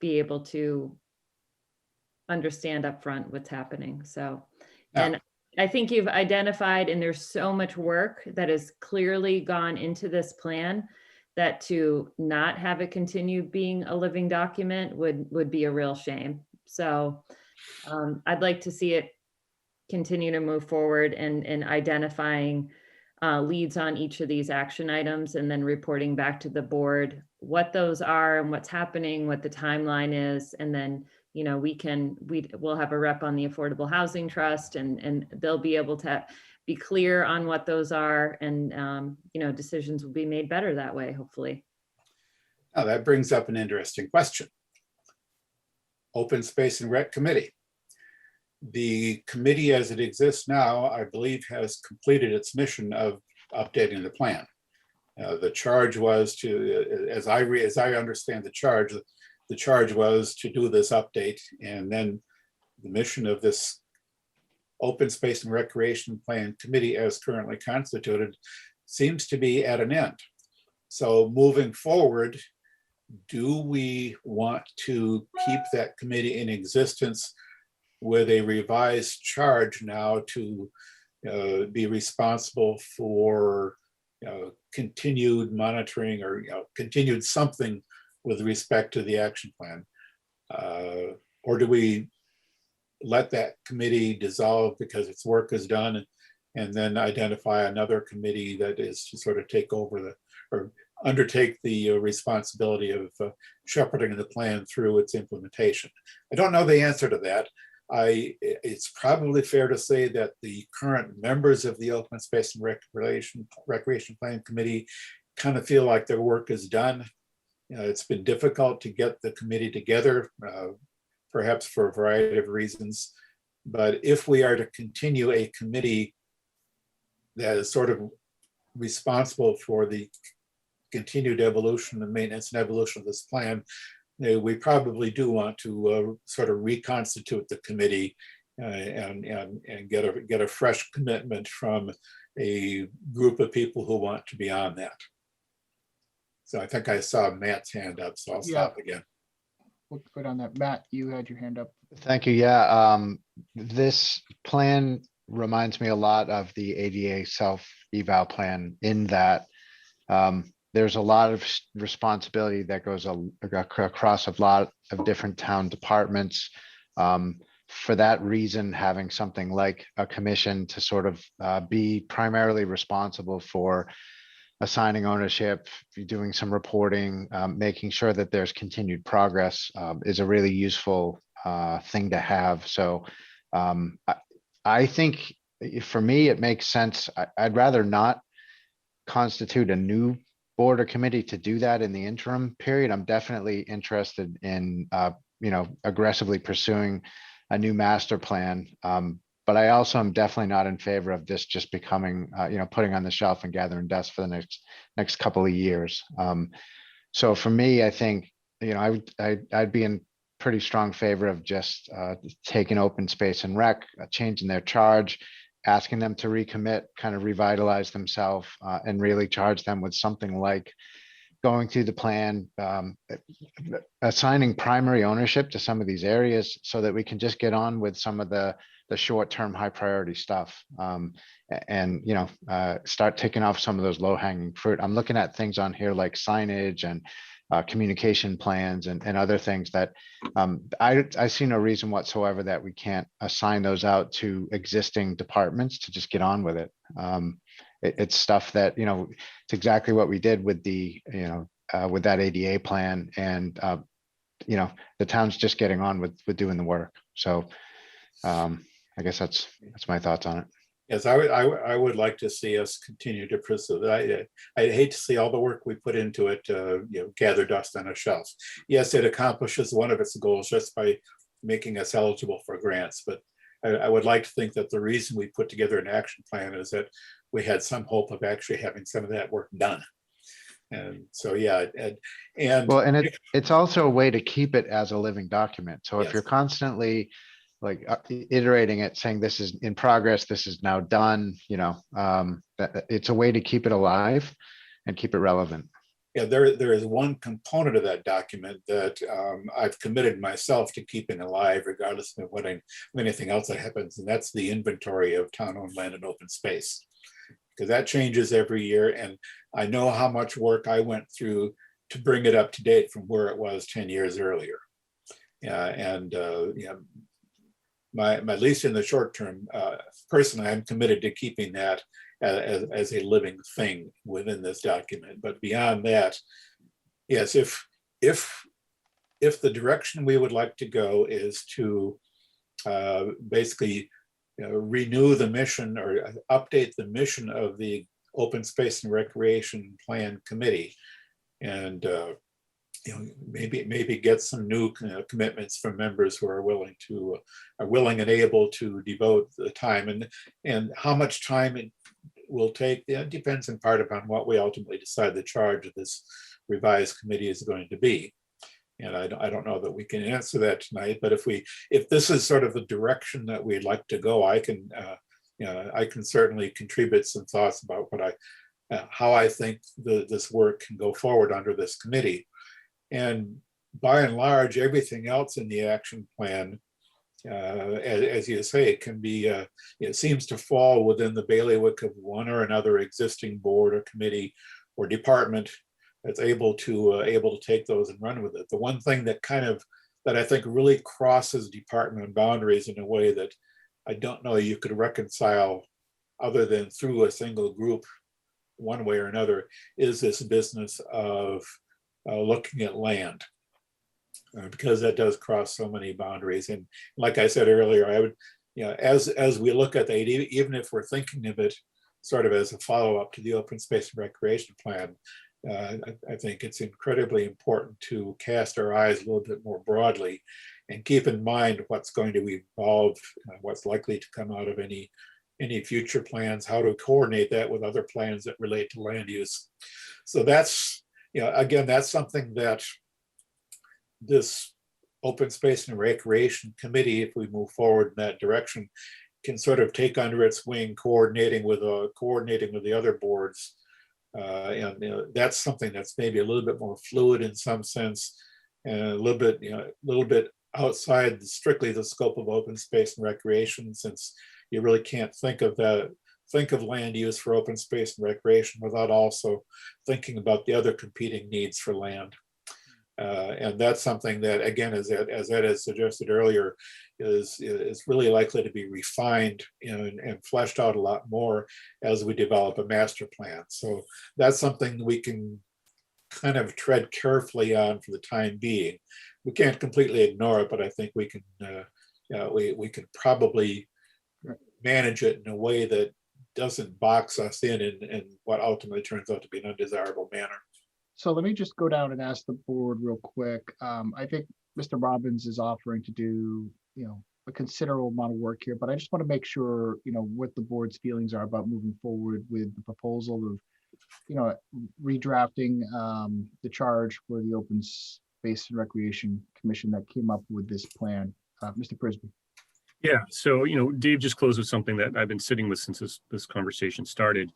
be able to understand up front what's happening. So, and I think you've identified, and there's so much work that has clearly gone into this plan, that to not have it continue being a living document would be a real shame. So I'd like to see it continue to move forward and identifying leads on each of these action items, and then reporting back to the board what those are and what's happening, what the timeline is. And then, we'll have a rep on the Affordable Housing Trust, and they'll be able to be clear on what those are, and decisions will be made better that way, hopefully. Now that brings up an interesting question. Open Space and Rec Committee. The committee as it exists now, I believe, has completed its mission of updating the plan. The charge was to, as I understand the charge was to do this update, and then the mission of this Open Space and Recreation Plan Committee, as currently constituted, seems to be at an end. So moving forward, do we want to keep that committee in existence with a revised charge now to be responsible for continued monitoring or continued something with respect to the action plan? Or do we let that committee dissolve because its work is done and then identify another committee that is to sort of take over or undertake the responsibility of shepherding the plan through its implementation? I don't know the answer to that. It's probably fair to say that the current members of the Open Space and Recreation Plan Committee kind of feel like their work is done. It's been difficult to get the committee together, perhaps for a variety of reasons. But if we are to continue a committee that is sort of responsible for the continued evolution and maintenance and evolution of this plan, we probably do want to sort of reconstitute the committee and get a fresh commitment from a group of people who want to be on that. So I think I saw Matt's hand up, so I'll stop again. We'll put on that. Matt, you had your hand up. Thank you. Yeah, this plan reminds me a lot of the ADA self-eval plan in that there's a lot of responsibility that goes across a lot of different town departments. For that reason, having something like a commission to sort of be primarily responsible for assigning ownership, doing some reporting, making sure that there's continued progress is a really useful thing to have. So I think for me, it makes sense. I'd rather not constitute a new board or committee to do that in the interim period. I'm definitely interested in, aggressively pursuing a new master plan. But I also am definitely not in favor of this just becoming, putting on the shelf and gathering dust for the next couple of years. So for me, I think, I'd be in pretty strong favor of just taking Open Space and Rec, changing their charge, asking them to recommit, kind of revitalize themselves, and really charge them with something like going through the plan, assigning primary ownership to some of these areas so that we can just get on with some of the short-term high priority stuff, and start taking off some of those low-hanging fruit. I'm looking at things on here like signage and communication plans and other things that I see no reason whatsoever that we can't assign those out to existing departments to just get on with it. It's stuff that, it's exactly what we did with the, with that ADA plan, and the town's just getting on with doing the work. So I guess that's my thoughts on it. Yes, I would like to see us continue to pursue that. I hate to see all the work we put into it, gather dust on a shelf. Yes, it accomplishes one of its goals just by making us eligible for grants. But I would like to think that the reason we put together an action plan is that we had some hope of actually having some of that work done. And so, yeah, and well, and it's also a way to keep it as a living document. So if Yes. you're constantly iterating it, saying this is in progress, this is now done, it's a way to keep it alive and keep it relevant. Yeah, there is one component of that document that I've committed myself to keeping alive, regardless of anything else that happens, and that's the inventory of town-owned land and open space, because that changes every year, and I know how much work I went through to bring it up to date from where it was 10 years earlier. At least in the short term, personally, I'm committed to keeping that as a living thing within this document. But beyond that, yes, if the direction we would like to go is to basically renew the mission or update the mission of the Open Space and Recreation Plan Committee, and maybe get some new commitments from members who are willing and able to devote the time, and how much time it will take, it depends in part upon what we ultimately decide the charge of this revised committee is going to be. And I don't know that we can answer that tonight, but if this is sort of the direction that we'd like to go, I can certainly contribute some thoughts about how I think this work can go forward under this committee. And by and large, everything else in the action plan, as you say, it can be, it seems to fall within the bailiwick of one or another existing board or committee or department that's able to take those and run with it. The one thing that that I think really crosses department boundaries in a way that I don't know you could reconcile other than through a single group one way or another is this business of looking at land. Because that does cross so many boundaries. And like I said earlier, I would, as we look at that, even if we're thinking of it sort of as a follow-up to the open space and recreation plan, I think it's incredibly important to cast our eyes a little bit more broadly and keep in mind what's going to evolve, what's likely to come out of any future plans, how to coordinate that with other plans that relate to land use. So that's, again, that's something that this open space and recreation committee, if we move forward in that direction, can sort of take under its wing, coordinating with the other boards. And that's something that's maybe a little bit more fluid in some sense, and a little bit outside strictly the scope of open space and recreation, since you really can't think of land use for open space and recreation without also thinking about the other competing needs for land. And that's something that, again, as Ed has suggested earlier, is really likely to be refined and fleshed out a lot more as we develop a master plan. So that's something we can kind of tread carefully on for the time being. We can't completely ignore it, but I think we can probably manage it in a way that doesn't box us in what ultimately turns out to be an undesirable manner. So let me just go down and ask the board real quick. I think Mr. Robbins is offering to do, a considerable amount of work here, but I just want to make sure, what the board's feelings are about moving forward with the proposal of, redrafting the charge for the Open Space and Recreation Commission that came up with this plan. Mr. Prisby. Yeah, so, Dave just closed with something that I've been sitting with since this conversation started.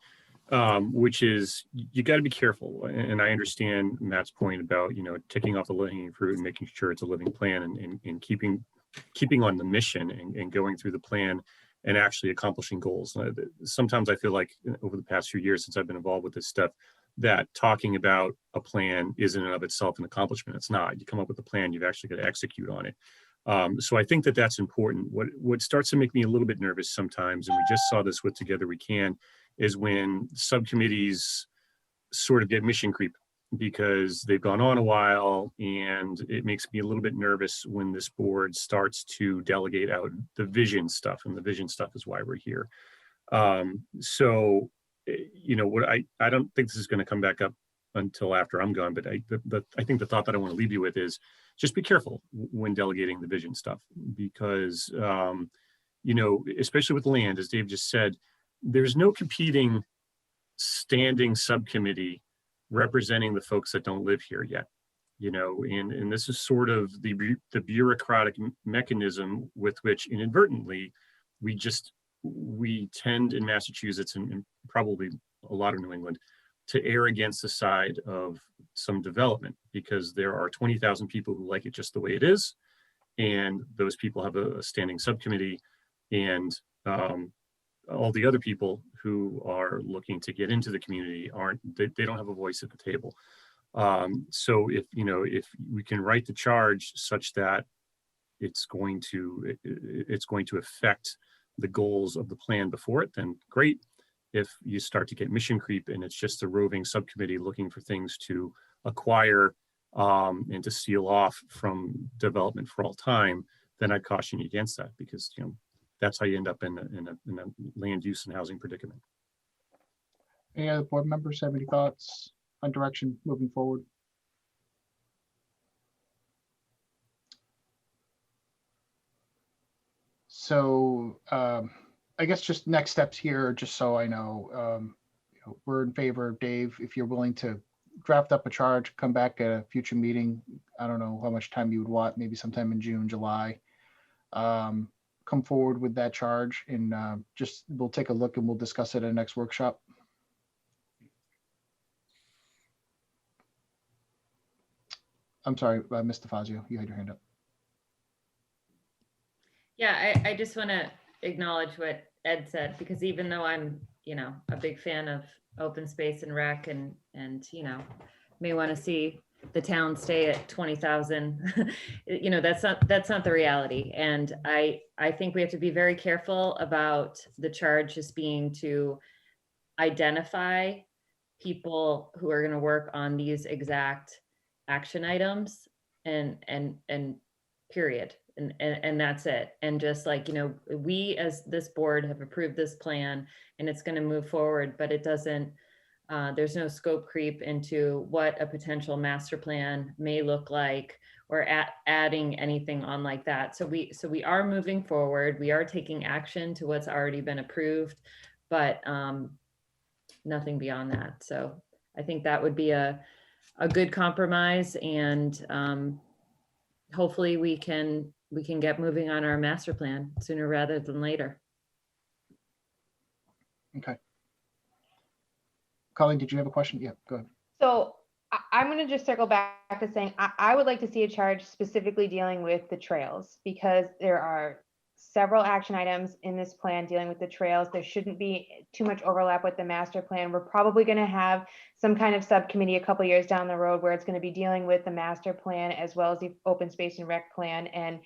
Which is you got to be careful. And I understand Matt's point about, ticking off the low-hanging fruit and making sure it's a living plan and keeping on the mission and going through the plan and actually accomplishing goals. Sometimes I feel like over the past few years since I've been involved with this stuff, that talking about a plan isn't in and of itself an accomplishment. It's not. You come up with a plan, you've actually got to execute on it. So I think that that's important. What starts to make me a little bit nervous sometimes, and we just saw this with Together We Can, is when subcommittees sort of get mission creep because they've gone on a while, and it makes me a little bit nervous when this board starts to delegate out the vision stuff, and the vision stuff is why we're here. So, I don't think this is going to come back up until after I'm gone, but I think the thought that I want to leave you with is just be careful when delegating the vision stuff, because, especially with land, as Dave just said, there's no competing standing subcommittee representing the folks that don't live here yet, and this is sort of the bureaucratic mechanism with which inadvertently we tend in Massachusetts and probably a lot of New England to err against the side of some development, because there are 20,000 people who like it just the way it is, and those people have a standing subcommittee, and all the other people who are looking to get into the community they don't have a voice at the table. So if we can write the charge such that it's going to affect the goals of the plan before it, then great. If you start to get mission creep and it's just a roving subcommittee looking for things to acquire and to seal off from development for all time, then I'd caution you against that, because that's how you end up in a land use and housing predicament. Any other board members have any thoughts on direction moving forward? So I guess just next steps here, just so I know, we're in favor of Dave. If you're willing to draft up a charge, come back at a future meeting. I don't know how much time you would want, maybe sometime in June, July. Come forward with that charge, and we'll take a look and we'll discuss it at the next workshop. I'm sorry, Ms. DeFazio, you had your hand up. Yeah, I just want to acknowledge what Ed said, because even though I'm, a big fan of open space and rec and, may want to see the town stay at 20,000, that's not the reality. And I think we have to be very careful about the charge just being to identify people who are going to work on these exact action items and period. And that's it. And just like, we as this board have approved this plan and it's going to move forward, but it doesn't, there's no scope creep into what a potential master plan may look like or adding anything on like that. So we are moving forward. We are taking action to what's already been approved, but nothing beyond that. So I think that would be a good compromise, and hopefully we can get moving on our master plan sooner rather than later. Okay. Colleen, did you have a question? Yeah, go ahead. So I'm going to just circle back to saying I would like to see a charge specifically dealing with the trails, because there are several action items in this plan dealing with the trails. There shouldn't be too much overlap with the master plan. We're probably going to have some kind of subcommittee a couple years down the road where it's going to be dealing with the master plan as well as the open space and rec plan. And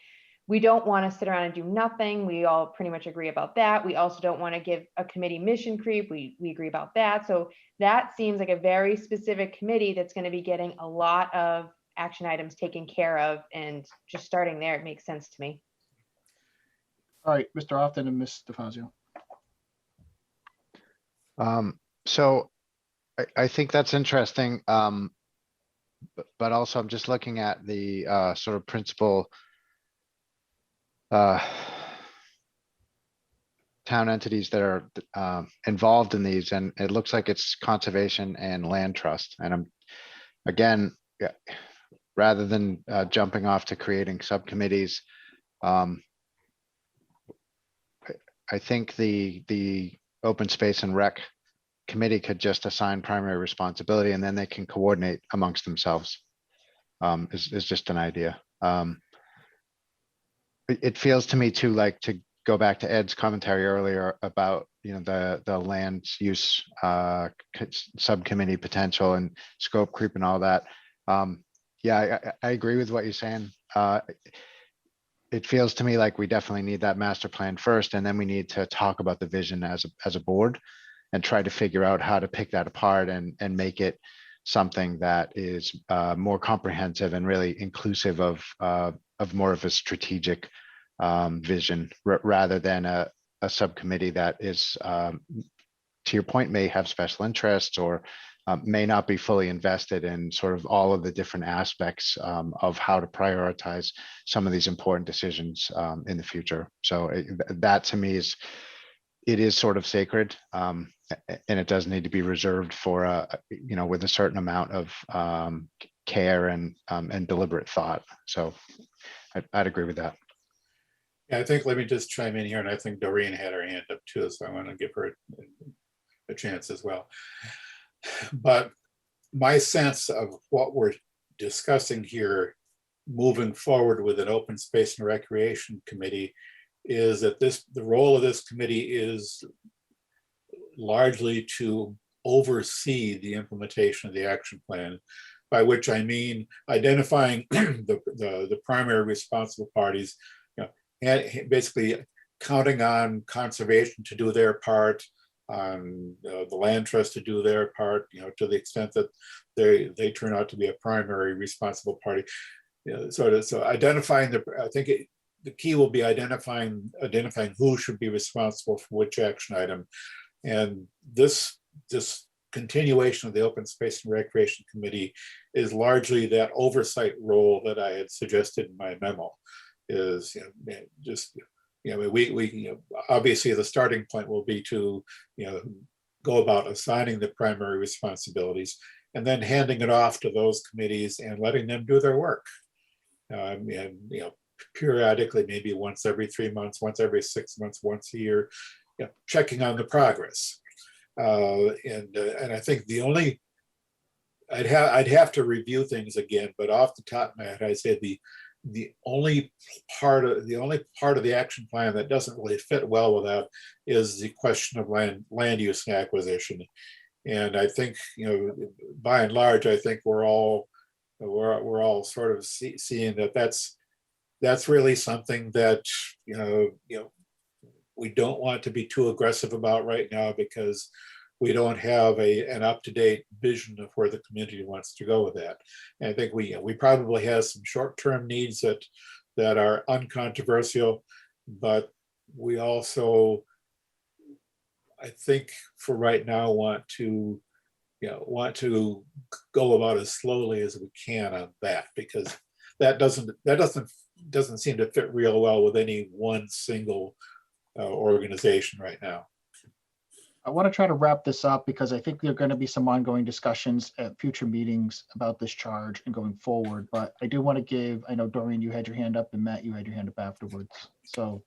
we don't want to sit around and do nothing. We all pretty much agree about that. We also don't want to give a committee mission creep. We agree about that. So that seems like a very specific committee that's going to be getting a lot of action items taken care of, and just starting there, it makes sense to me. All right, Mr. Often and Ms. DeFazio. So I think that's interesting. But also I'm just looking at the sort of principal town entities that are involved in these, and it looks like it's conservation and land trust. And I'm, again, rather than jumping off to creating subcommittees, I think the open space and rec committee could just assign primary responsibility, and then they can coordinate amongst themselves. Is just an idea. It feels to me too, like, to go back to Ed's commentary earlier about, the land use subcommittee potential and scope creep and all that. Yeah, I agree with what you're saying. It feels to me like we definitely need that master plan first, and then we need to talk about the vision as a board and try to figure out how to pick that apart and make it something that is more comprehensive and really inclusive of more of a strategic vision, rather than a subcommittee that is, to your point, may have special interests or may not be fully invested in sort of all of the different aspects of how to prioritize some of these important decisions in the future. So that to me is sort of sacred, and it does need to be reserved for with a certain amount of care and deliberate thought. So I'd agree with that. Yeah, I think, let me just chime in here, and I think Doreen had her hand up too, so I want to give her a chance as well. But my sense of what we're discussing here, moving forward with an open space and recreation committee, is that the role of this committee is largely to oversee the implementation of the action plan, by which I mean identifying the primary responsible parties, and basically counting on conservation to do their part, on the land trust to do their part, to the extent that they turn out to be a primary responsible party. So identifying I think the key will be identifying who should be responsible for which action item. And this continuation of the Open Space and Recreation Committee is largely that oversight role that I had suggested in my memo. Is we obviously the starting point will be to go about assigning the primary responsibilities, and then handing it off to those committees and letting them do their work. And periodically, maybe once every 3 months, once every 6 months, once a year, checking on the progress. And I think the only I'd have to review things again, but off the top of my head, I'd say the only part of the action plan that doesn't really fit well with that is the question of land use and acquisition. And I think, you know, by and large, I think we're all sort of seeing that that's really something that, you know, we don't want to be too aggressive about right now, because we don't have an up-to-date vision of where the community wants to go with that. And I think we probably have some short-term needs that are uncontroversial, but we also, I think for right now, want to go about as slowly as we can on that, because that doesn't seem to fit real well with any one single organization right now. I want to try to wrap this up because I think there are going to be some ongoing discussions at future meetings about this charge and going forward. But I do want to give, I know Doreen, you had your hand up, and Matt, you had your hand up afterwards. So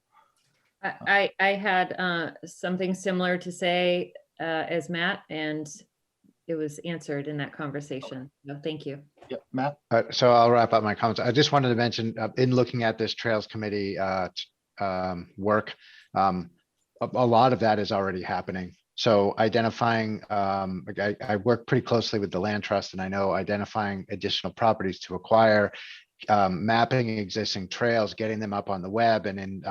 I had something similar to say as Matt, and it was answered in that conversation. So thank you. Yep, Matt. So I'll wrap up my comments. I just wanted to mention in looking at this Trails Committee work, a lot of that is already happening. So identifying, I work pretty closely with the Land Trust, and I know identifying additional properties to acquire, mapping existing trails, getting them up on the web and in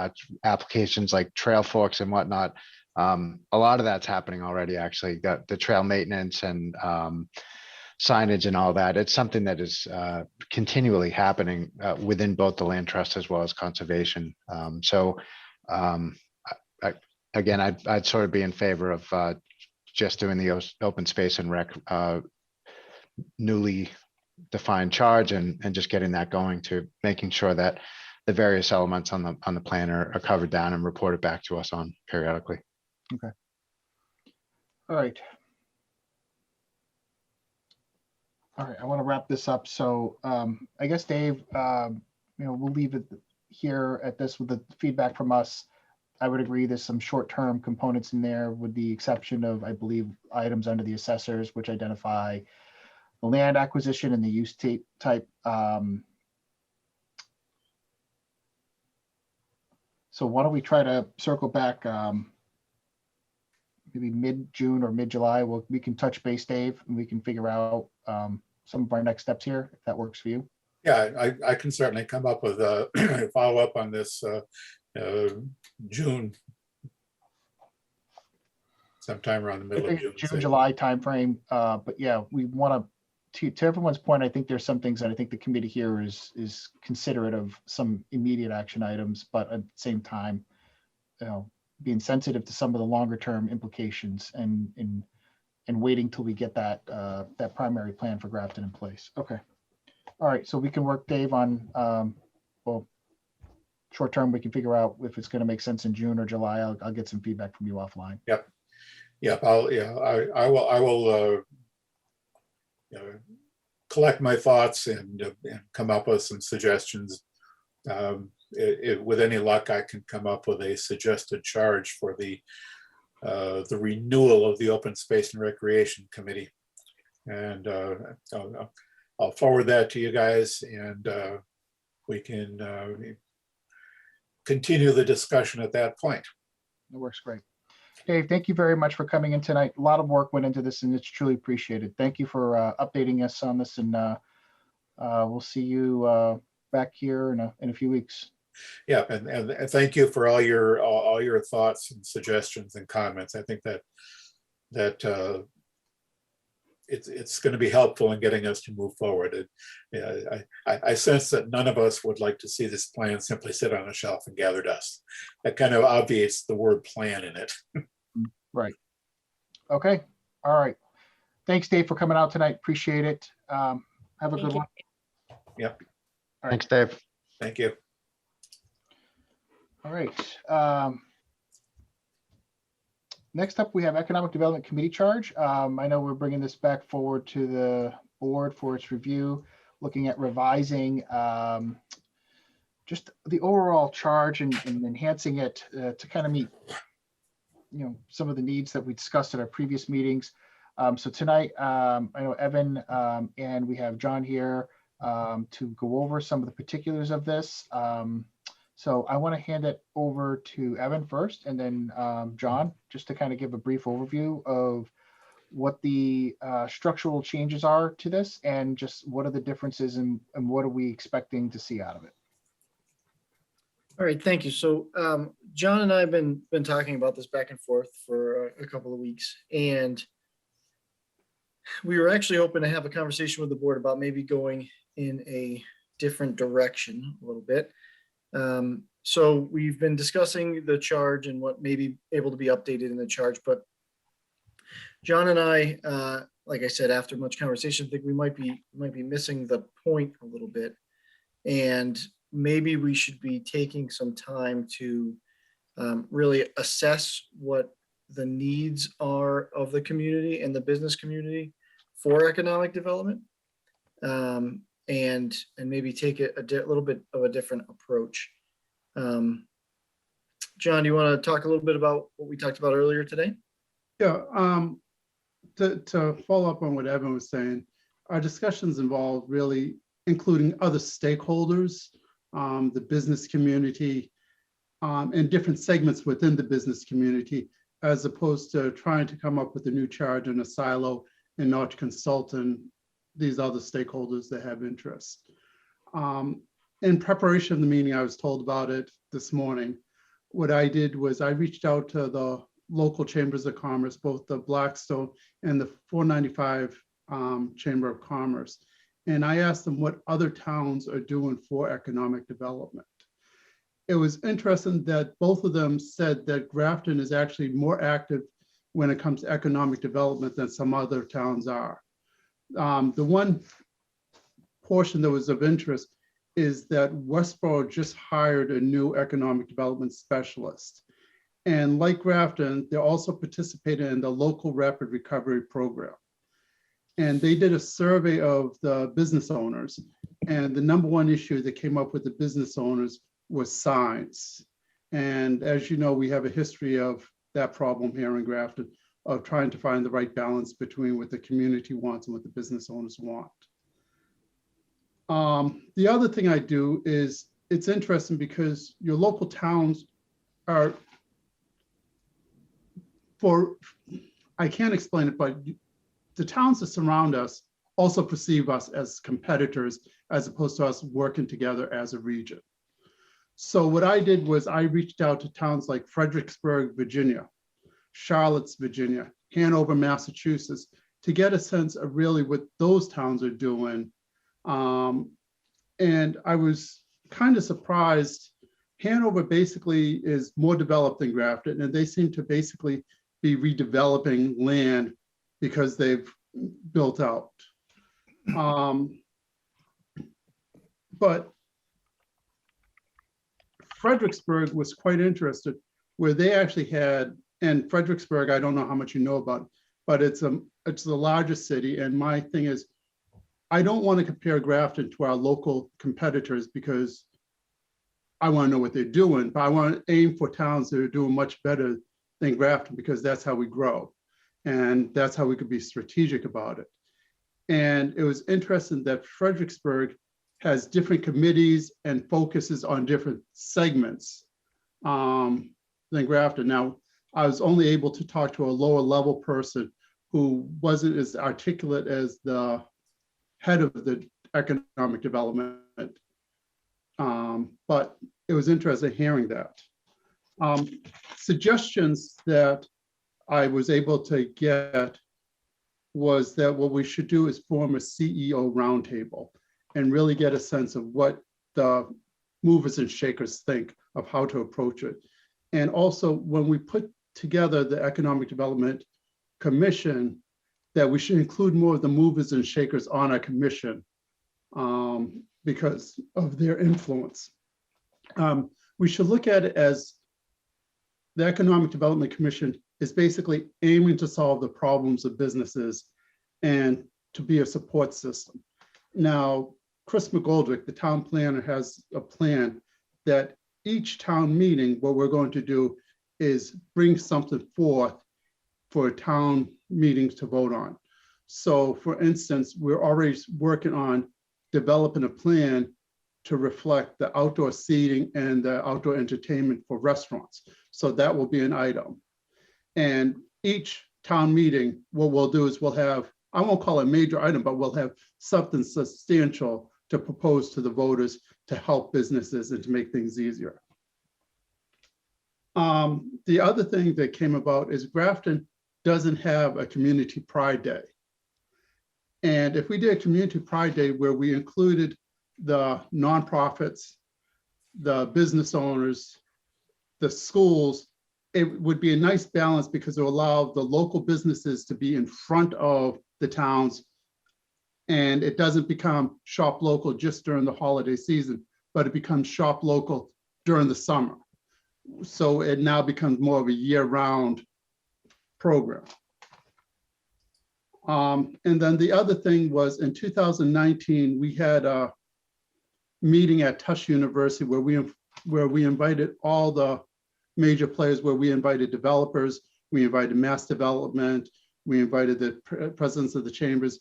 applications like Trailforks and whatnot. A lot of that's happening already, actually, the trail maintenance and signage and all that. It's something that is continually happening within both the Land Trust as well as conservation. Again, I'd sort of be in favor of just doing the open space and rec newly defined charge and just getting that going, to making sure that the various elements on the plan are covered down and reported back to us on periodically. Okay. All right. All right, I want to wrap this up. So I guess, Dave, we'll leave it here at this with the feedback from us. I would agree there's some short-term components in there, with the exception of, I believe, items under the assessors, which identify the land acquisition and the use type. So why don't we try to circle back maybe mid-June or mid-July? We can touch base, Dave, and we can figure out some of our next steps here, if that works for you. Yeah, I can certainly come up with a follow-up on this June, sometime around the middle of June. June, July timeframe. But yeah, we want to everyone's point, I think there's some things that I think the committee here is considerate of some immediate action items, but at the same time, being sensitive to some of the longer term implications and waiting till we get that primary plan for Grafton in place. Okay. All right. So we can work, Dave, on short term. We can figure out if it's going to make sense in June or July. I'll get some feedback from you offline. Yep. I will collect my thoughts and come up with some suggestions. With any luck, I can come up with a suggested charge for the renewal of the Open Space and Recreation Committee, and I'll forward that to you guys, and we can continue the discussion at that point. That works great. Dave, thank you very much for coming in tonight. A lot of work went into this, and it's truly appreciated. Thank you for updating us on this, and we'll see you back here in a few weeks. Yeah, and thank you for all your thoughts and suggestions and comments. I think that it's going to be helpful in getting us to move forward. I sense that none of us would like to see this plan simply sit on a shelf and gather dust. That kind of obviates the word plan in it. Right. Okay. All right. Thanks, Dave, for coming out tonight. Appreciate it. Have a good one. Yep. All right. Thanks, Dave. Thank you. All right. Next up, we have Economic Development Committee charge. I know we're bringing this back forward to the board for its review, looking at revising just the overall charge and enhancing it to kind of meet, some of the needs that we discussed at our previous meetings. So tonight, I know Evan and we have John here to go over some of the particulars of this. So I want to hand it over to Evan first, and then John, just to kind of give a brief overview of what the structural changes are to this, and just what are the differences and what are we expecting to see out of it. All right, thank you. So John and I have been talking about this back and forth for a couple of weeks, and we were actually hoping to have a conversation with the board about maybe going in a different direction a little bit. So we've been discussing the charge and what may be able to be updated in the charge, but John and I, like I said, after much conversation, think we might be missing the point a little bit, and maybe we should be taking some time to really assess what the needs are of the community and the business community for economic development, and maybe take it a little bit of a different approach. John, do you want to talk a little bit about what we talked about earlier today? Yeah, to follow up on what Evan was saying, our discussions involve really including other stakeholders, the business community, and different segments within the business community, as opposed to trying to come up with a new charge in a silo and not consulting these other stakeholders that have interest. In preparation of the meeting, I was told about it this morning. What I did was I reached out to the local chambers of commerce, both the Blackstone and the 495 Chamber of Commerce. And I asked them what other towns are doing for economic development. It was interesting that both of them said that Grafton is actually more active when it comes to economic development than some other towns are. The one portion that was of interest is that Westboro just hired a new economic development specialist. And like Grafton, they're also participating in the local rapid recovery program. And they did a survey of the business owners. And the number one issue that came up with the business owners was signs. And as you know, we have a history of that problem here in Grafton, of trying to find the right balance between what the community wants and what the business owners want. The other thing I do is, it's interesting because your local towns are, I can't explain it, but the towns that surround us also perceive us as competitors as opposed to us working together as a region. So what I did was I reached out to towns like Fredericksburg, Virginia, Charlottes, Virginia, Hanover, Massachusetts, to get a sense of really what those towns are doing. And I was kind of surprised. Hanover basically is more developed than Grafton, and they seem to basically be redeveloping land because they've built out. But Fredericksburg was quite interested, where they actually had, and Fredericksburg, I don't know how much you know about, but it's the largest city. And my thing is, I don't want to compare Grafton to our local competitors because I want to know what they're doing, but I want to aim for towns that are doing much better than Grafton, because that's how we grow. And that's how we could be strategic about it. And it was interesting that Fredericksburg has different committees and focuses on different segments than Grafton. Now, I was only able to talk to a lower level person who wasn't as articulate as the head of the economic development. But it was interesting hearing that. Suggestions that I was able to get was that what we should do is form a CEO roundtable and really get a sense of what the movers and shakers think of how to approach it. And also, when we put together the Economic Development Commission, that we should include more of the movers and shakers on our commission because of their influence. We should look at it as the Economic Development Commission is basically aiming to solve the problems of businesses and to be a support system. Now, Chris McGoldrick, the town planner, has a plan that each town meeting, what we're going to do is bring something forth for a town meetings to vote on. So for instance, we're already working on developing a plan to reflect the outdoor seating and the outdoor entertainment for restaurants. So that will be an item. And each town meeting, what we'll do is we'll have, I won't call it a major item, but we'll have something substantial to propose to the voters to help businesses and to make things easier. The other thing that came about is Grafton doesn't have a community pride day. And if we did a community pride day where we included the nonprofits, the business owners, the schools, it would be a nice balance because it will allow the local businesses to be in front of the towns. And it doesn't become shop local just during the holiday season, but it becomes shop local during the summer. So it now becomes more of a year-round program. And then the other thing was in 2019, we had a meeting at Tufts University where we invited all the major players, where we invited developers, we invited Mass Development, we invited the presidents of the chambers,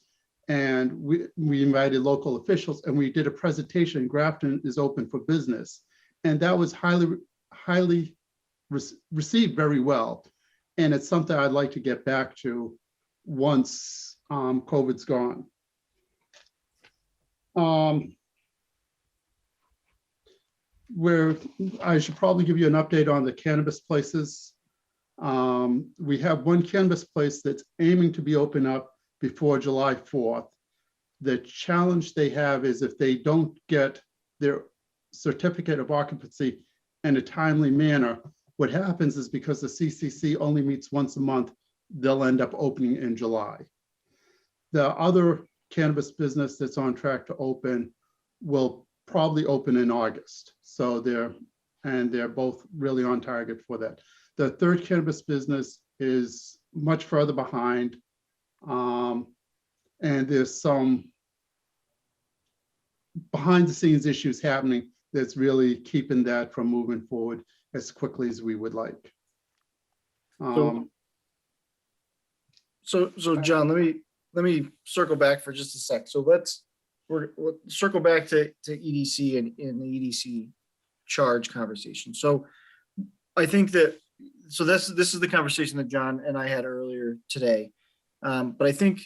and we invited local officials, and we did a presentation. Grafton is open for business. And that was highly received very well. And it's something I'd like to get back to once COVID's gone. Where I should probably give you an update on the cannabis places. We have one cannabis place that's aiming to be open up before July 4th. The challenge they have is if they don't get their certificate of occupancy in a timely manner, what happens is because the CCC only meets once a month, they'll end up opening in July. The other cannabis business that's on track to open will probably open in August. So they're both really on target for that. The third cannabis business is much further behind. And there's some behind the scenes issues happening that's really keeping that from moving forward as quickly as we would like. So John, let me circle back for just a sec. So we'll circle back to EDC and the EDC charge conversation. So I think that, this is the conversation that John and I had earlier today. But I think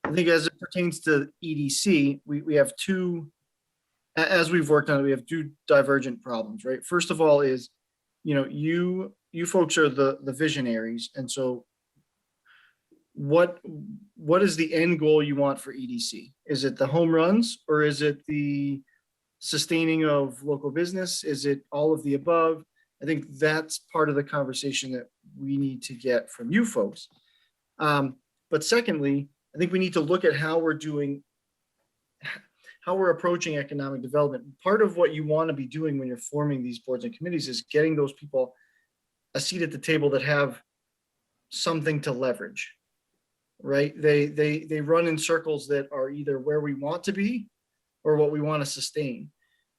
as it pertains to EDC, we have two, as we've worked on it, we have two divergent problems, right? First of all is, you folks are the visionaries. And so what is the end goal you want for EDC? Is it the home runs, or is it the sustaining of local business? Is it all of the above? I think that's part of the conversation that we need to get from you folks. But secondly, I think we need to look at how we're approaching economic development. Part of what you want to be doing when you're forming these boards and committees is getting those people a seat at the table that have something to leverage, right? They run in circles that are either where we want to be or what we want to sustain.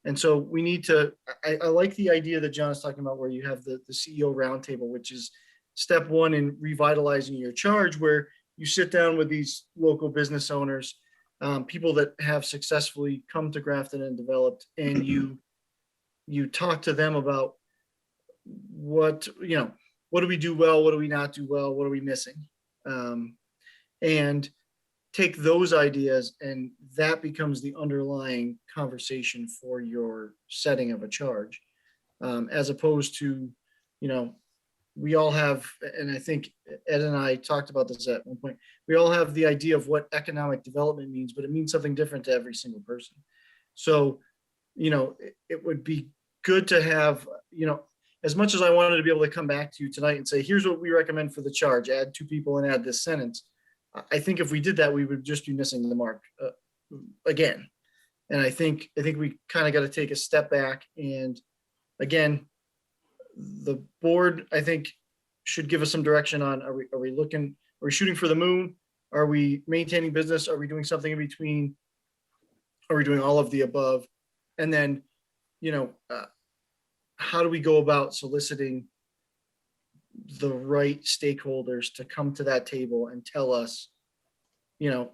And so we need to, I like the idea that John is talking about, where you have the CEO roundtable, which is step one in revitalizing your charge, where you sit down with these local business owners, people that have successfully come to Grafton and developed, and you talk to them about what do we do well, what do we not do well, what are we missing, and take those ideas, and that becomes the underlying conversation for your setting of a charge, as opposed to, we all have, and I think Ed and I talked about this at one point, we all have the idea of what economic development means, but it means something different to every single person. So, it would be good to have, as much as I wanted to be able to come back to you tonight and say, here's what we recommend for the charge, add 2 people and add this sentence. I think if we did that, we would just be missing the mark again. And I think we kind of got to take a step back. And again, the board, I think, should give us some direction on, are we shooting for the moon? Are we maintaining business? Are we doing something in between? Are we doing all of the above? And then, how do we go about soliciting the right stakeholders to come to that table and tell us, you know,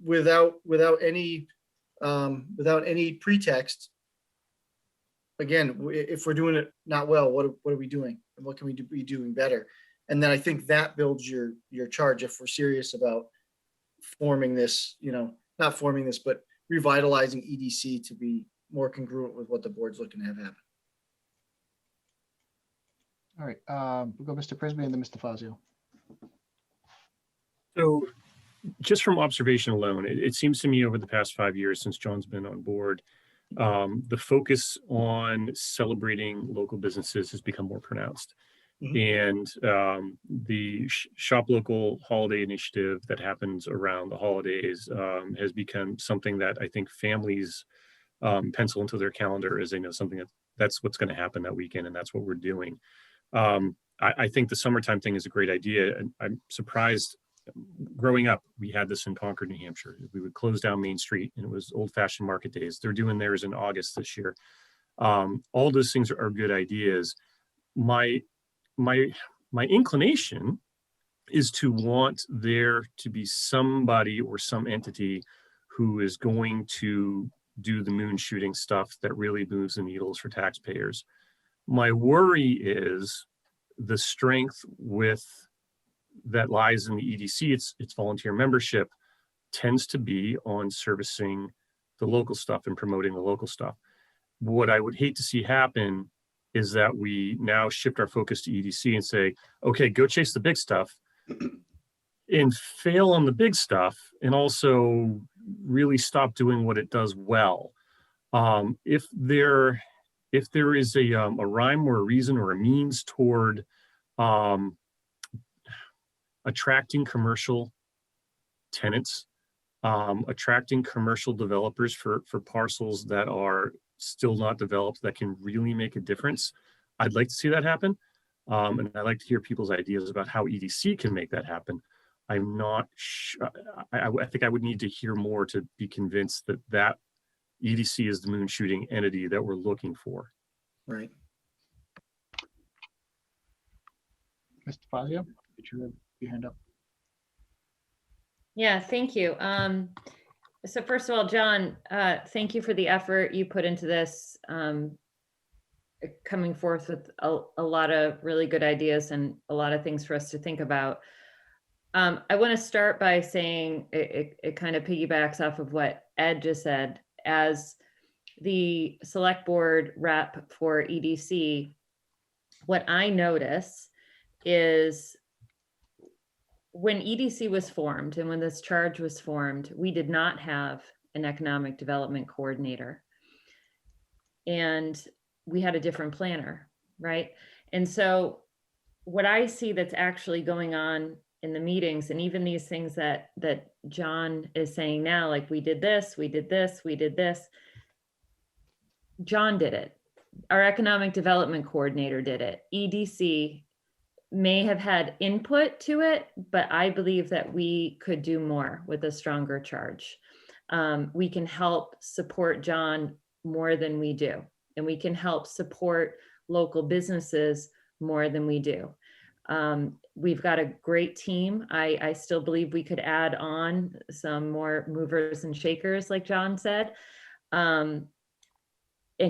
without any pretext. Again, if we're doing it not well, what are we doing? And what can we be doing better? And then I think that builds your charge if we're serious about forming this, you know, not forming this, but revitalizing EDC to be more congruent with what the board's looking to have happen. All right, we'll go Mr. Prisby and then Mr. Fazio. So just from observation alone, it seems to me over the past 5 years since John's been on board, the focus on celebrating local businesses has become more pronounced. And the Shop Local Holiday Initiative that happens around the holidays has become something that I think families pencil into their calendar as they know something that's what's going to happen that weekend, and that's what we're doing. I think the summertime thing is a great idea, and I'm surprised. Growing up, we had this in Concord, New Hampshire. We would close down Main Street, and it was old-fashioned market days. They're doing theirs in August this year. All those things are good ideas. My inclination is to want there to be somebody or some entity who is going to do the moon shooting stuff that really moves the needles for taxpayers. My worry is the strength that lies in the EDC, its volunteer membership, tends to be on servicing the local stuff and promoting the local stuff. What I would hate to see happen is that we now shift our focus to EDC and say, okay, go chase the big stuff and fail on the big stuff, and also really stop doing what it does well. If there is a rhyme or a reason or a means toward attracting commercial tenants, attracting commercial developers for parcels that are still not developed that can really make a difference, I'd like to see that happen. And I'd like to hear people's ideas about how EDC can make that happen. I'm not sure. I think I would need to hear more to be convinced that EDC is the moon shooting entity that we're looking for. Right. Mr. Fazio, did you have your hand up? Yeah, thank you. So first of all, John, thank you for the effort you put into this, coming forth with a lot of really good ideas and a lot of things for us to think about. I want to start by saying it kind of piggybacks off of what Ed just said. As the select board rep for EDC, what I notice is when EDC was formed and when this charge was formed, we did not have an economic development coordinator. And we had a different planner, right? And so what I see that's actually going on in the meetings, and even these things that John is saying now, like we did this, we did this, we did this. John did it. Our economic development coordinator did it. EDC may have had input to it, but I believe that we could do more with a stronger charge. We can help support John more than we do, and we can help support local businesses more than we do. We've got a great team. I still believe we could add on some more movers and shakers, like John said, and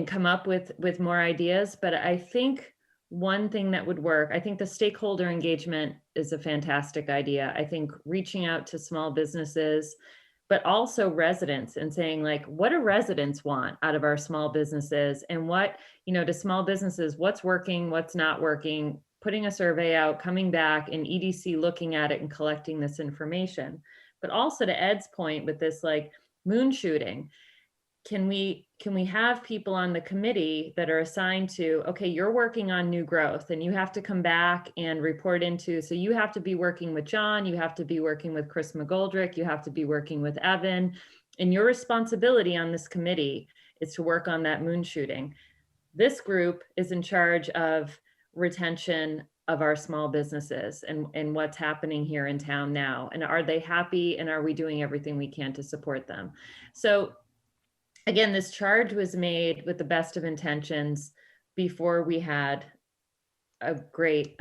come up with more ideas. But I think one thing that would work, I think the stakeholder engagement is a fantastic idea. I think reaching out to small businesses, but also residents, and saying, like, what do residents want out of our small businesses, and what, to small businesses, what's working, what's not working, putting a survey out, coming back, and EDC looking at it and collecting this information. But also, to Ed's point with this, like, moon shooting, can we have people on the committee that are assigned to, okay, you're working on new growth and you have to come back and report into, so you have to be working with John, you have to be working with Chris McGoldrick, you have to be working with Evan, and your responsibility on this committee is to work on that moon shooting. This group is in charge of retention of our small businesses and what's happening here in town now, and are they happy, and are we doing everything we can to support them? So again, this charge was made with the best of intentions before we had a great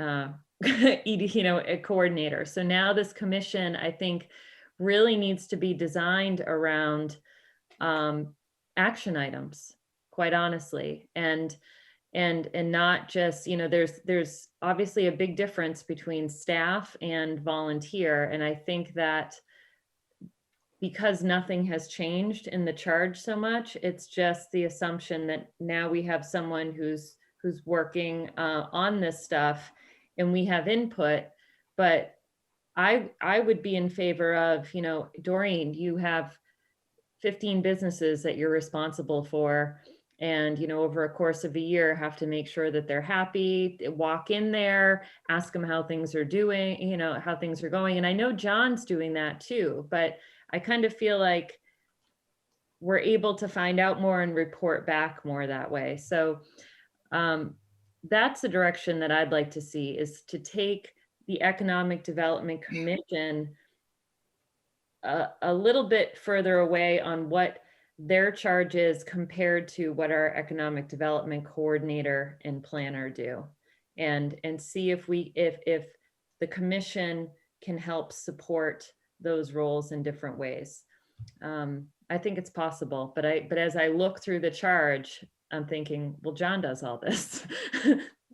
a coordinator. So now this commission, I think, really needs to be designed around action items, quite honestly, and not just, there's obviously a big difference between staff and volunteer. And I think that because nothing has changed in the charge so much, it's just the assumption that now we have someone who's working on this stuff and we have input. But I would be in favor of, Doreen, you have 15 businesses that you're responsible for, and over a course of a year have to make sure that they're happy, walk in there, ask them how things are doing, how things are going. And I know John's doing that too, but I kind of feel like we're able to find out more and report back more that way. So that's the direction that I'd like to see, is to take the Economic Development Commission a little bit further away on what their charge is compared to what our Economic Development Coordinator and planner do, and see if the commission can help support those roles in different ways. I think it's possible, but as I look through the charge, I'm thinking, well, John does all this.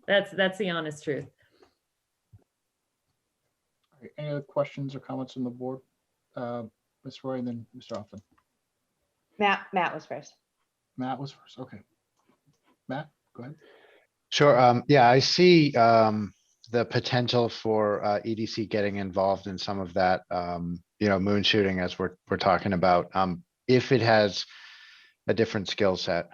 That's the honest truth. All right, any other questions or comments from the board? Ms. Roy and then Mr. Hoffman. Matt was first. Matt was first. Okay. Matt, go ahead. Sure. Yeah, I see the potential for EDC getting involved in some of that, moon shooting, as we're talking about, if it has a different skill set.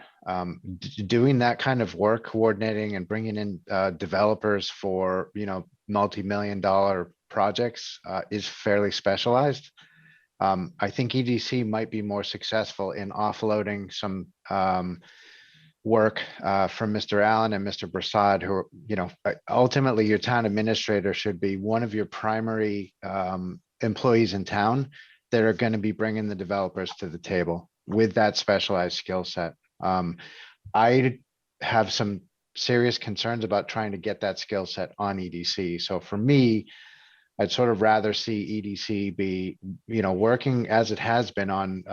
Doing that kind of work, coordinating and bringing in developers for, multi-million-dollar projects is fairly specialized. I think EDC might be more successful in offloading some work from Mr. Allen and Mr. Prasad, who, ultimately your town administrator should be one of your primary employees in town that are going to be bringing the developers to the table with that specialized skill set. I have some serious concerns about trying to get that skill set on EDC. So for me, I'd sort of rather see EDC be, working as it has been on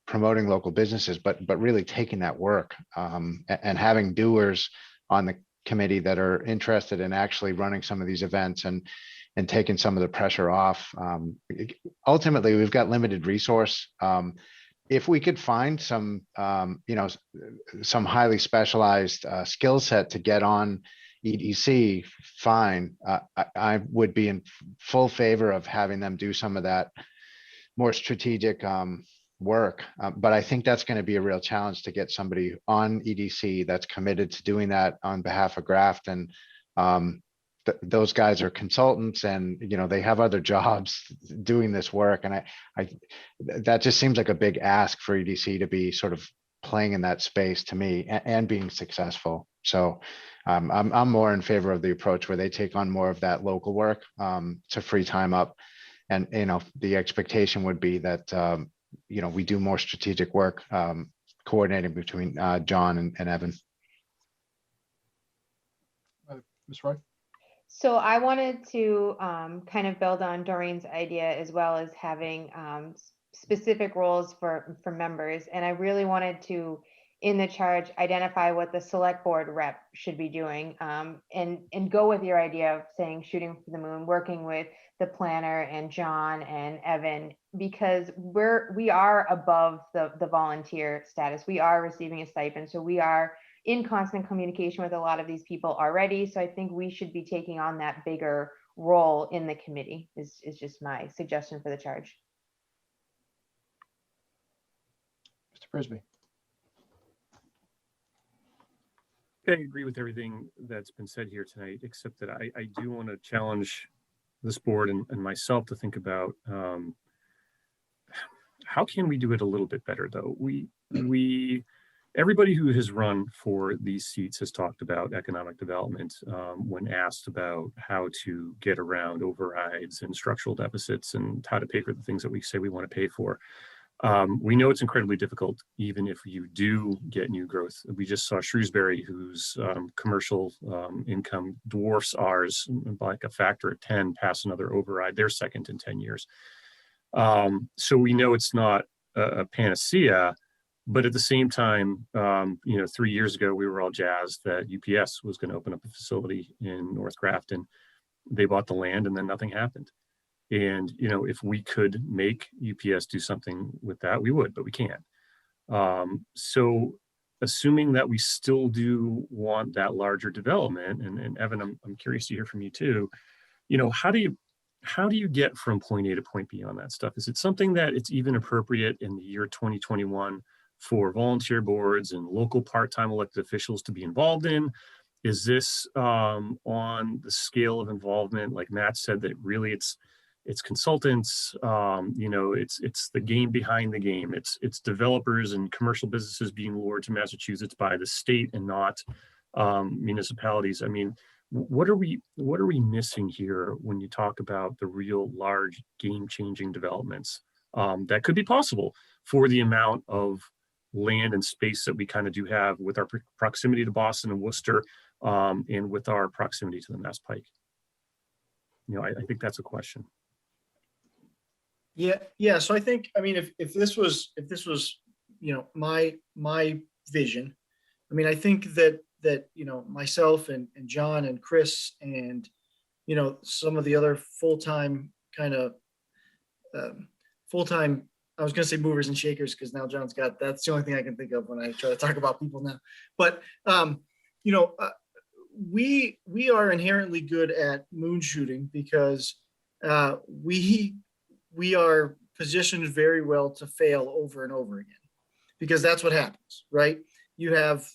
promoting local businesses, but really taking that work and having doers on the committee that are interested in actually running some of these events and taking some of the pressure off. Ultimately, we've got limited resource. If we could find some, some highly specialized skill set to get on EDC, fine. I would be in full favor of having them do some of that more strategic work. But I think that's going to be a real challenge to get somebody on EDC that's committed to doing that on behalf of Graft. And those guys are consultants, and they have other jobs doing this work. And that just seems like a big ask for EDC to be sort of playing in that space to me and being successful. So I'm more in favor of the approach where they take on more of that local work to free time up. And, the expectation would be that, we do more strategic work coordinating between John and Evan. Ms. Roy? So I wanted to kind of build on Doreen's idea, as well as having specific roles for members. And I really wanted to, in the charge, identify what the select board rep should be doing, and go with your idea of saying shooting for the moon, working with the planner and John and Evan, because we are above the volunteer status. We are receiving a stipend, so we are in constant communication with a lot of these people already. So I think we should be taking on that bigger role in the committee is just my suggestion for the charge. Mr. Frisbee. I agree with everything that's been said here tonight, except that I do want to challenge this board and myself to think about how can we do it a little bit better, though. Everybody who has run for these seats has talked about economic development when asked about how to get around overrides and structural deficits and how to pay for the things that we say we want to pay for. We know it's incredibly difficult, even if you do get new growth. We just saw Shrewsbury, whose commercial income dwarfs ours by like a factor of 10, pass another override. They're second in 10 years. So we know it's not a panacea, but at the same time, 3 years ago, we were all jazzed that UPS was going to open up a facility in North Grafton. They bought the land and then nothing happened. And, if we could make UPS do something with that, we would, but we can't. So assuming that we still do want that larger development, and Evan, I'm curious to hear from you too, how do you get from point A to point B on that stuff? Is it something that it's even appropriate in the year 2021 for volunteer boards and local part-time elected officials to be involved in? Is this on the scale of involvement, like Matt said, that really it's consultants, it's the game behind the game. It's developers and commercial businesses being lured to Massachusetts by the state and not municipalities. I mean, what are we missing here when you talk about the real large game-changing developments that could be possible for the amount of land and space that we kind of do have with our proximity to Boston and Worcester, and with our proximity to the Mass Pike? I think that's a question. Yeah. So I think, if this was, my vision, I think that myself and John and Chris and, some of the other full-time, I was going to say movers and shakers, because now John's that's the only thing I can think of when I try to talk about people now. But, we are inherently good at moon shooting because we are positioned very well to fail over and over again, because that's what happens, right? You have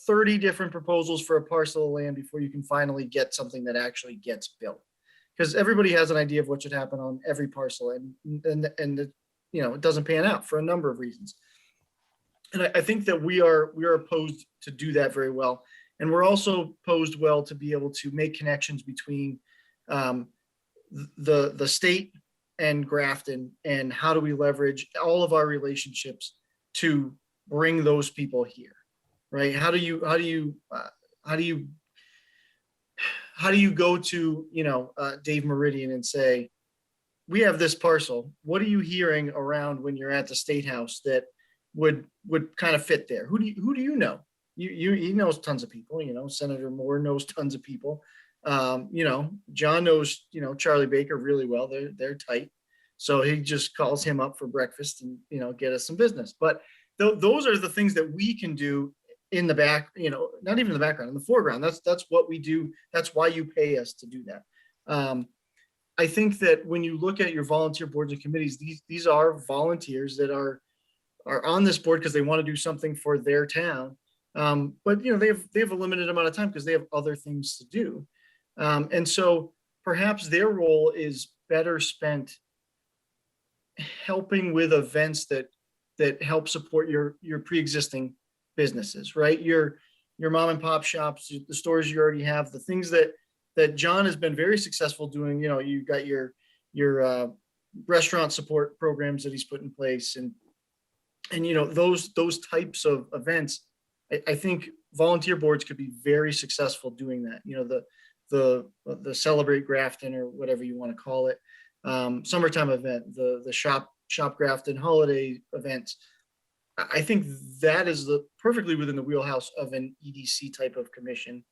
30 different proposals for a parcel of land before you can finally get something that actually gets built, because everybody has an idea of what should happen on every parcel, and it doesn't pan out for a number of reasons. And I think that we are posed to do that very well. And we're also posed well to be able to make connections between the state and Grafton, and how do we leverage all of our relationships to bring those people here, right? How do you go to Dave Meridian and say, we have this parcel, what are you hearing around when you're at the State House that would kind of fit there? Who do you know? He knows tons of people. Senator Moore knows tons of people. John knows Charlie Baker really well. They're tight, so he just calls him up for breakfast and get us some business. But those are the things that we can do in the back. Not even in the background, in the foreground. That's what we do. That's why you pay us to do that. I think that when you look at your volunteer boards and committees, these are volunteers that are on this board because they want to do something for their town. But they have a limited amount of time because they have other things to do. And so perhaps their role is better spent helping with events that help support your pre-existing businesses, right? Your mom and pop shops, the stores you already have, the things that John has been very successful doing. You got your restaurant support programs that he's put in place, and those types of events. I think volunteer boards could be very successful doing that. The Celebrate Grafton, or whatever you want to call it, summertime event, the shop Grafton holiday events. I think that is perfectly within the wheelhouse of an EDC type of commission.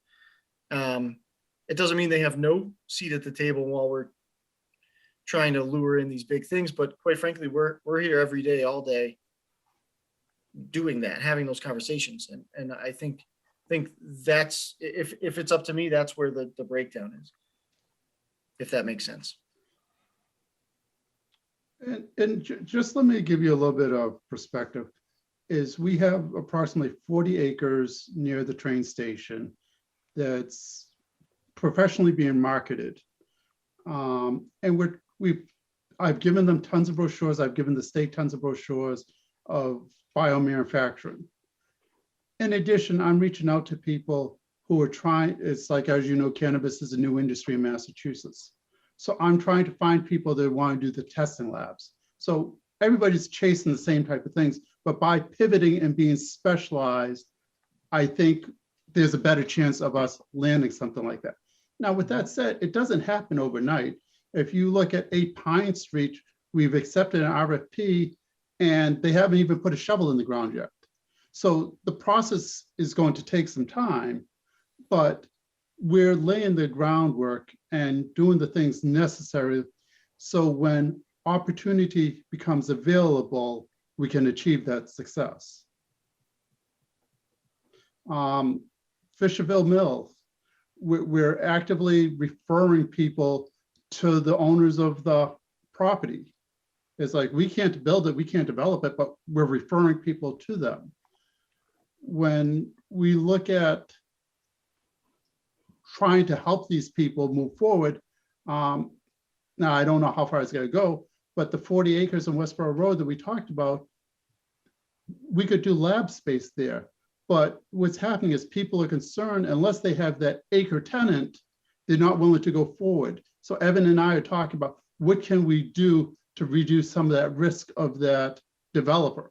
It doesn't mean they have no seat at the table while we're trying to lure in these big things, but quite frankly, we're here every day, all day, doing that, having those conversations. And I think that's, if it's up to me, that's where the breakdown is, if that makes sense. And just let me give you a little bit of perspective. Is we have approximately 40 acres near the train station that's professionally being marketed. And I've given them tons of brochures. I've given the state tons of brochures of biomanufacturing. In addition, I'm reaching out to people who are trying, it's like, as you know, cannabis is a new industry in Massachusetts. So I'm trying to find people that want to do the testing labs. So everybody's chasing the same type of things, but by pivoting and being specialized, I think there's a better chance of us landing something like that. Now, with that said, it doesn't happen overnight. If you look at 8 Pine Street, we've accepted an RFP and they haven't even put a shovel in the ground yet. So the process is going to take some time, but we're laying the groundwork and doing the things necessary. So when opportunity becomes available, we can achieve that success. Fisherville Mills, we're actively referring people to the owners of the property. It's like, we can't build it, we can't develop it, but we're referring people to them. When we look at trying to help these people move forward, now I don't know how far it's gonna go, but the 40 acres on Westboro Road that we talked about, we could do lab space there. But what's happening is people are concerned, unless they have that acre tenant, they're not willing to go forward. So Evan and I are talking about what can we do to reduce some of that risk of that developer,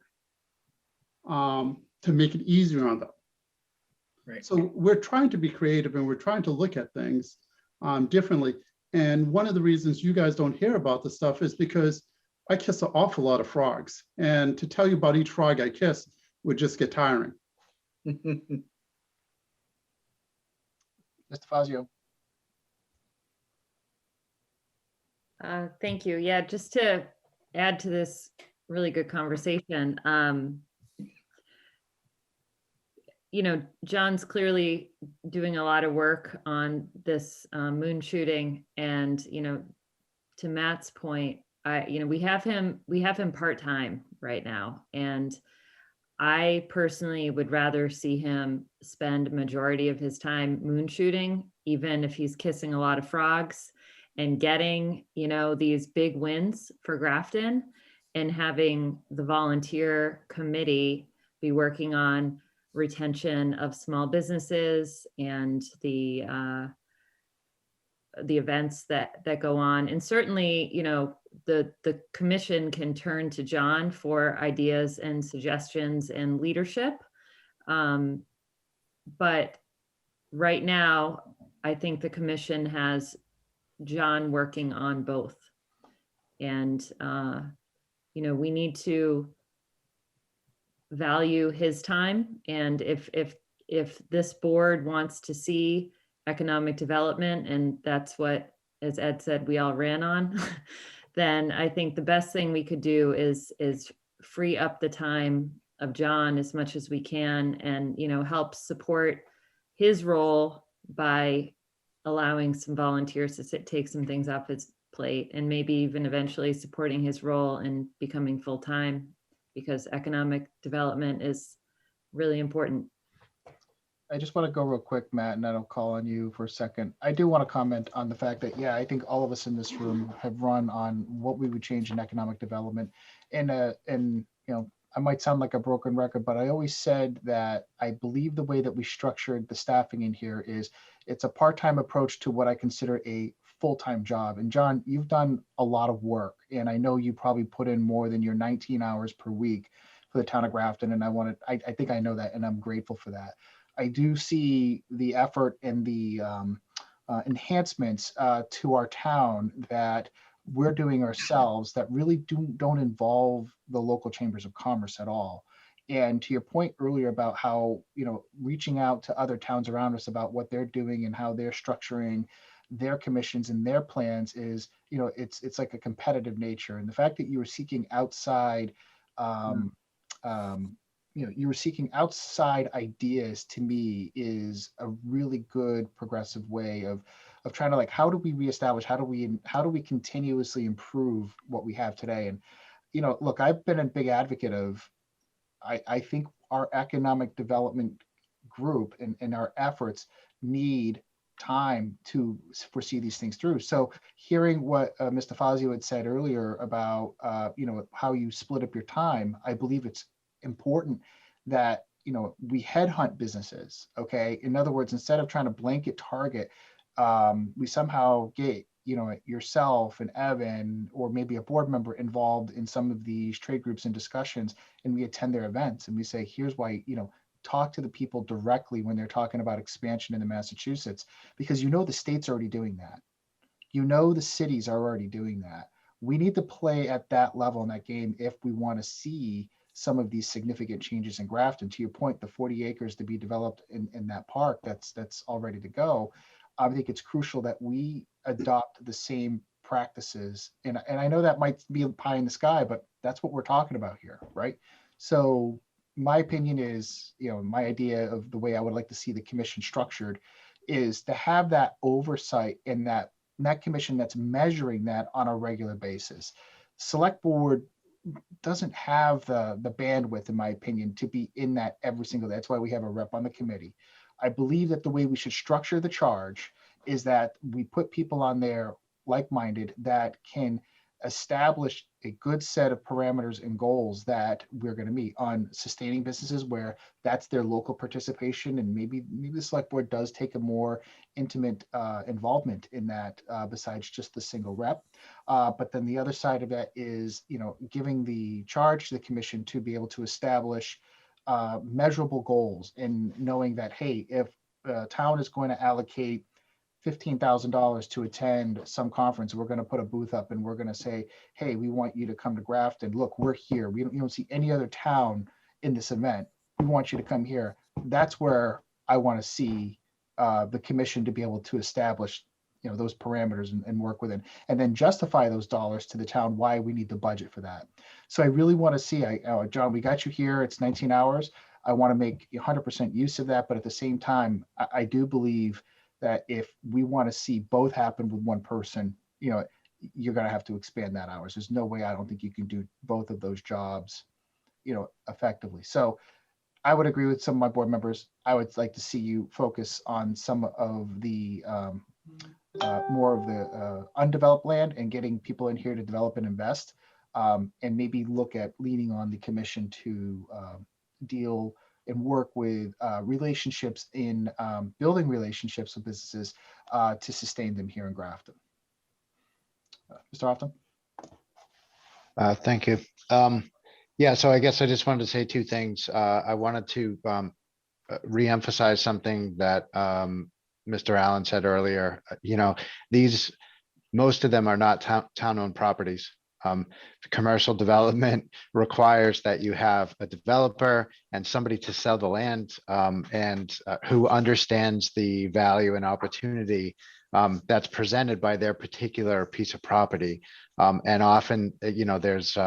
to make it easier on them. Right. So we're trying to be creative and we're trying to look at things differently. And one of the reasons you guys don't hear about this stuff is because I kiss an awful lot of frogs. And to tell you about each frog I kiss would just get tiring. Mr. Fazio. Thank you. Yeah, just to add to this really good conversation, you know, John's clearly doing a lot of work on this moon shooting, and you know, to Matt's point, we have him part-time right now, and I personally would rather see him spend majority of his time moon shooting, even if he's kissing a lot of frogs, and getting, you know, these big wins for Grafton, and having the volunteer committee be working on retention of small businesses and the events that go on. And certainly, you know, the commission can turn to John for ideas and suggestions and leadership. But right now, I think the commission has John working on both. And, you know, we need to value his time. And if this board wants to see economic development, and that's what, as Ed said, we all ran on, then I think the best thing we could do is free up the time of John as much as we can, and, you know, help support his role by allowing some volunteers to take some things off his plate, and maybe even eventually supporting his role and becoming full-time, because economic development is really important. I just want to go real quick, Matt, and then I'll call on you for a second. I do want to comment on the fact that, yeah, I think all of us in this room have run on what we would change in economic development. And you know, I might sound like a broken record, but I always said that I believe the way that we structured the staffing in here is it's a part-time approach to what I consider a full-time job. And John, you've done a lot of work, and I know you probably put in more than your 19 hours per week for the town of Grafton. And I think I know that, and I'm grateful for that. I do see the effort and the enhancements to our town that we're doing ourselves that really don't involve the local chambers of commerce at all. And to your point earlier about how, you know, reaching out to other towns around us about what they're doing and how they're structuring their commissions and their plans is, you know, it's like a competitive nature. And the fact that you were seeking outside, you know, you were seeking outside ideas, to me, is a really good progressive way of trying to, like, how do we reestablish, how do we continuously improve what we have today? And, you know, look, I've been a big advocate of, I think our economic development group and our efforts need time to foresee these things through. So hearing what Mr. Fazio had said earlier about, you know, how you split up your time, I believe it's important that, you know, we headhunt businesses. Okay. In other words, instead of trying to blanket target, we somehow get yourself and Evan, or maybe a board member involved in some of these trade groups and discussions, and we attend their events and we say, here's why, talk to the people directly when they're talking about expansion into Massachusetts, because the state's already doing that. The cities are already doing that. We need to play at that level in that game if we want to see some of these significant changes in Grafton. To your point, the 40 acres to be developed in that park, that's all ready to go. I think it's crucial that we adopt the same practices. And I know that might be pie in the sky, but that's what we're talking about here, right? So my opinion is, my idea of the way I would like to see the commission structured is to have that oversight in that commission that's measuring that on a regular basis. Select board doesn't have the bandwidth, in my opinion, to be in that every single day. That's why we have a rep on the committee. I believe that the way we should structure the charge is that we put people on there like-minded that can establish a good set of parameters and goals that we're going to meet on sustaining businesses where that's their local participation, and maybe the select board does take a more intimate involvement in that besides just the single rep. But then the other side of it is, giving the charge to the commission to be able to establish measurable goals, and knowing that, hey, if a town is going to allocate $15,000 to attend some conference, we're going to put a booth up and we're going to say, hey, we want you to come to Grafton. Look, we're here. You don't see any other town in this event. We want you to come here. That's where I want to see the commission to be able to establish, those parameters and work within, and then justify those dollars to the town why we need the budget for that. So I really want to see, John, we got you here. It's 19 hours. I want to make 100% use of that. But at the same time, I do believe that if we want to see both happen with one person, you're going to have to expand that hours. There's no way, I don't think you can do both of those jobs, effectively. So I would agree with some of my board members. I would like to see you focus on some of the more of the undeveloped land and getting people in here to develop and invest, and maybe look at leaning on the commission to deal and work with relationships in building relationships with businesses to sustain them here in Grafton. Mr. Hoffman? Thank you. Yeah, so I guess I just wanted to say two things. I wanted to reemphasize something that Mr. Allen said earlier. Most of them are not town-owned properties. Commercial development requires that you have a developer and somebody to sell the land, and who understands the value and opportunity that's presented by their particular piece of property. And often, there's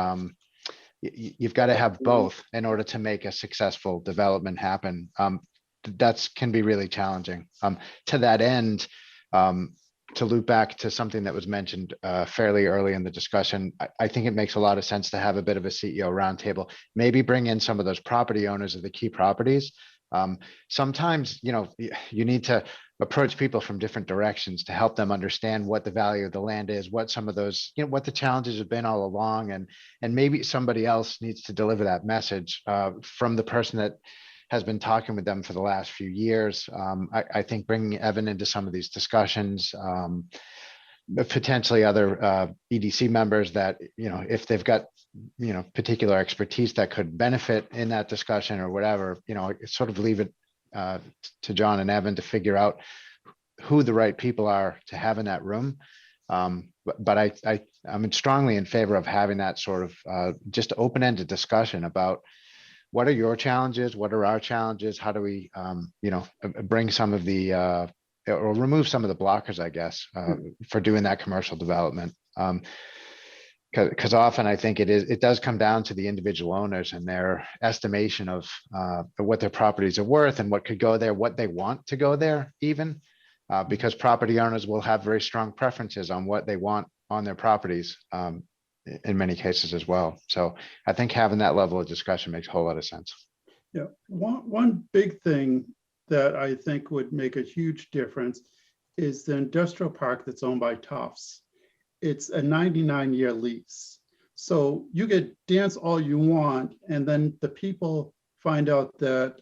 you've got to have both in order to make a successful development happen. That can be really challenging. To that end, to loop back to something that was mentioned fairly early in the discussion, I think it makes a lot of sense to have a bit of a CEO roundtable, maybe bring in some of those property owners of the key properties. Sometimes, you need to approach people from different directions to help them understand what the value of the land is, what some of those, what the challenges have been all along, and maybe somebody else needs to deliver that message from the person that has been talking with them for the last few years. I think bringing Evan into some of these discussions, potentially other EDC members that, if they've got, particular expertise that could benefit in that discussion or whatever, sort of leave it to John and Evan to figure out who the right people are to have in that room. But I'm strongly in favor of having that sort of just open-ended discussion about what are your challenges, what are our challenges, how do we, bring some of the, or remove some of the blockers, I guess, for doing that commercial development. Because often I think it does come down to the individual owners and their estimation of what their properties are worth and what could go there, what they want to go there even, because property owners will have very strong preferences on what they want on their properties in many cases as well. So I think having that level of discussion makes a whole lot of sense. Yeah, one big thing that I think would make a huge difference is the industrial park that's owned by Tufts. It's a 99-year lease. So you get dance all you want, and then the people find out that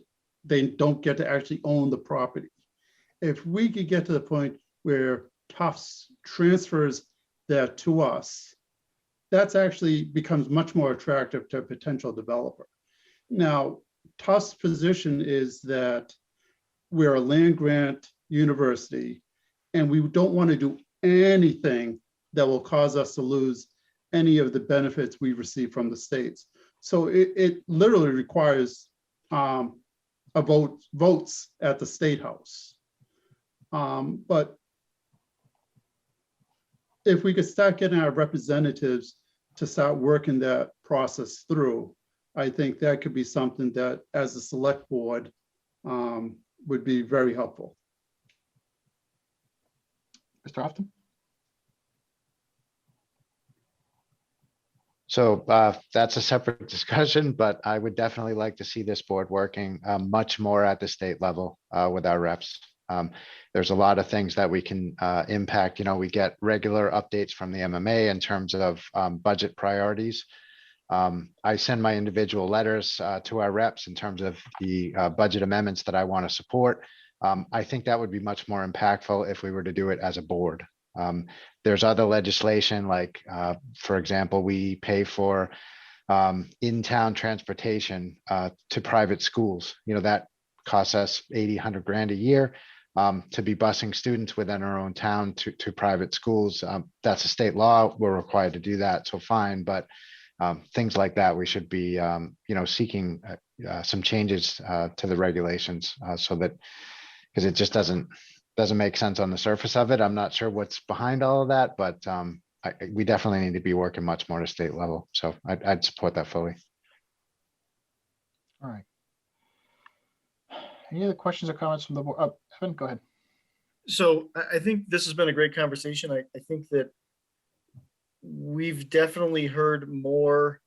they don't get to actually own the property. If we could get to the point where Tufts transfers that to us, that's actually becomes much more attractive to a potential developer. Now, Tufts' position is that we're a land grant university and we don't want to do anything that will cause us to lose any of the benefits we receive from the states. So it literally requires votes at the State House. But if we could start getting our representatives to start working that process through, I think that could be something that, as a select board, would be very helpful. Mr. Houghton? So that's a separate discussion, but I would definitely like to see this board working much more at the state level with our reps. There's a lot of things that we can impact. You know, we get regular updates from the MMA in terms of budget priorities. I send my individual letters to our reps in terms of the budget amendments that I want to support. I think that would be much more impactful if we were to do it as a board. There's other legislation, like, for example, we pay for in-town transportation to private schools. You know, that costs us 80, 100 grand a year to be busing students within our own town to private schools. That's a state law. We're required to do that, so fine. But things like that, we should be, you know, seeking some changes to the regulations so that, because it just doesn't make sense on the surface of it. I'm not sure what's behind all of that, but we definitely need to be working much more at a state level. So I'd support that fully. All right. Any other questions or comments from the board? Oh, Evan, go ahead. So I think this has been a great conversation. I think that we've definitely heard more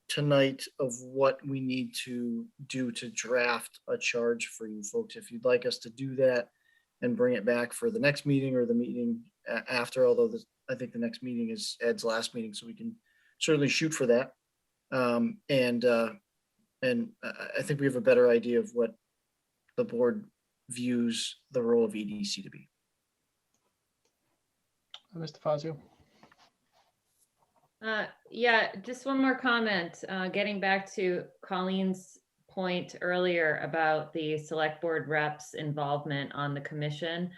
tonight of what we need to do to draft a charge for you folks. If you'd like us to do that and bring it back for the next meeting or the meeting after, although I think the next meeting is Ed's last meeting, so we can certainly shoot for that. And I think we have a better idea of what the board views the role of EDC to be. Mr. Fazio? Yeah, just one more comment, getting back to Colleen's point earlier about the select board reps' involvement on the commission.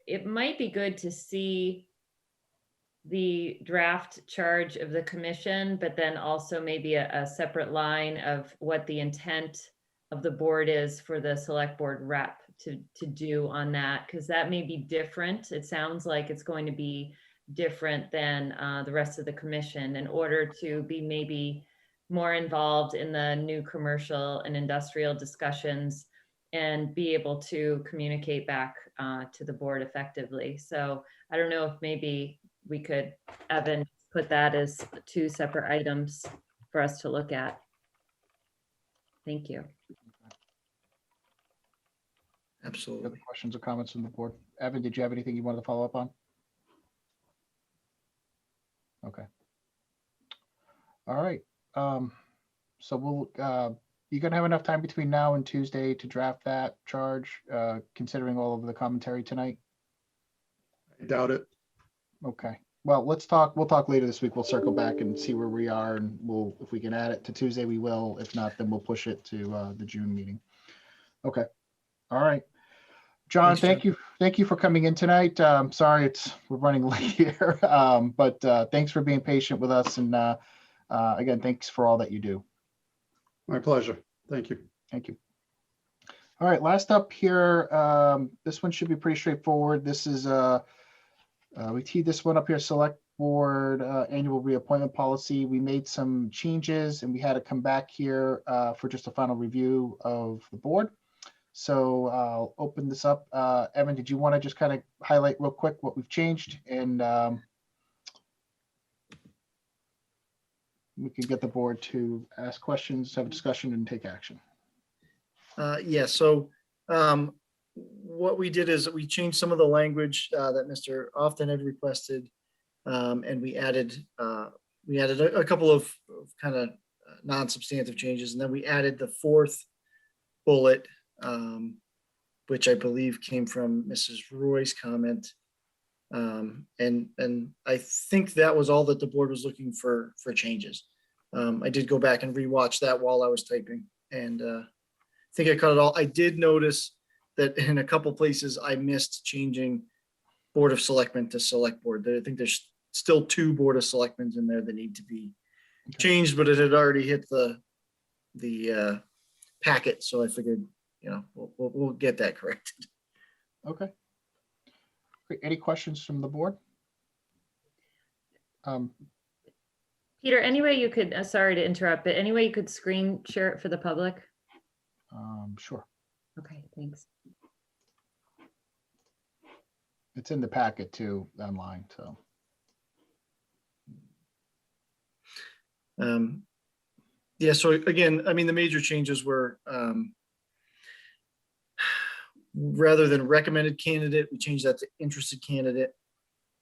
It might be good to see the draft charge of the commission, but then also maybe a separate line of what the intent of the board is for the select board rep to do on that, because that may be different. It sounds like it's going to be different than the rest of the commission, in order to be maybe more involved in the new commercial and industrial discussions and be able to communicate back to the board effectively. So I don't know if maybe we could, Evan, put that as 2 separate items for us to look at. Thank you. Absolutely. Other questions or comments from the board? Evan, did you have anything you wanted to follow up on? Okay. All right. So we'll, you're gonna have enough time between now and Tuesday to draft that charge, considering all of the commentary tonight? I doubt it. Okay. Well, we'll talk later this week. We'll circle back and see where we are, and if we can add it to Tuesday, we will. If not, then we'll push it to the June meeting. Okay. All right. John, Thanks, thank you for coming in tonight. Sorry, we're running late here, but thanks for being patient with us, and again, thanks for all that you do. My pleasure. Thank you. Thank you. All right, last up here, this one should be pretty straightforward. This is we teed this one up here, select board annual reappointment policy. We made some changes and we had to come back here for just a final review of the board. So I'll open this up. Evan, did you want to just kind of highlight real quick what we've changed, and we can get the board to ask questions, have a discussion, and take action. Yeah, so what we did is we changed some of the language that Mr. Often had requested, and we added a couple of kind of non-substantive changes, and then we added the 4th bullet, which I believe came from Mrs. Roy's comment, And I think that was all that the board was looking for changes. I did go back and rewatch that while I was typing, and I think I caught it all. I did notice that in a couple places I missed changing Board of Selectmen to Select Board. I think there's still 2 Board of Selectmen in there that need to be changed, but it had already hit the packet, so I figured, you know, we'll get that corrected. Okay. Great. Any questions from the board? Peter, any way you could, sorry to interrupt, but any way you could screen share it for the public? Sure. Okay, thanks. It's in the packet too, online, so. Yeah, so again, I mean, the major changes were rather than recommended candidate, we changed that to interested candidate.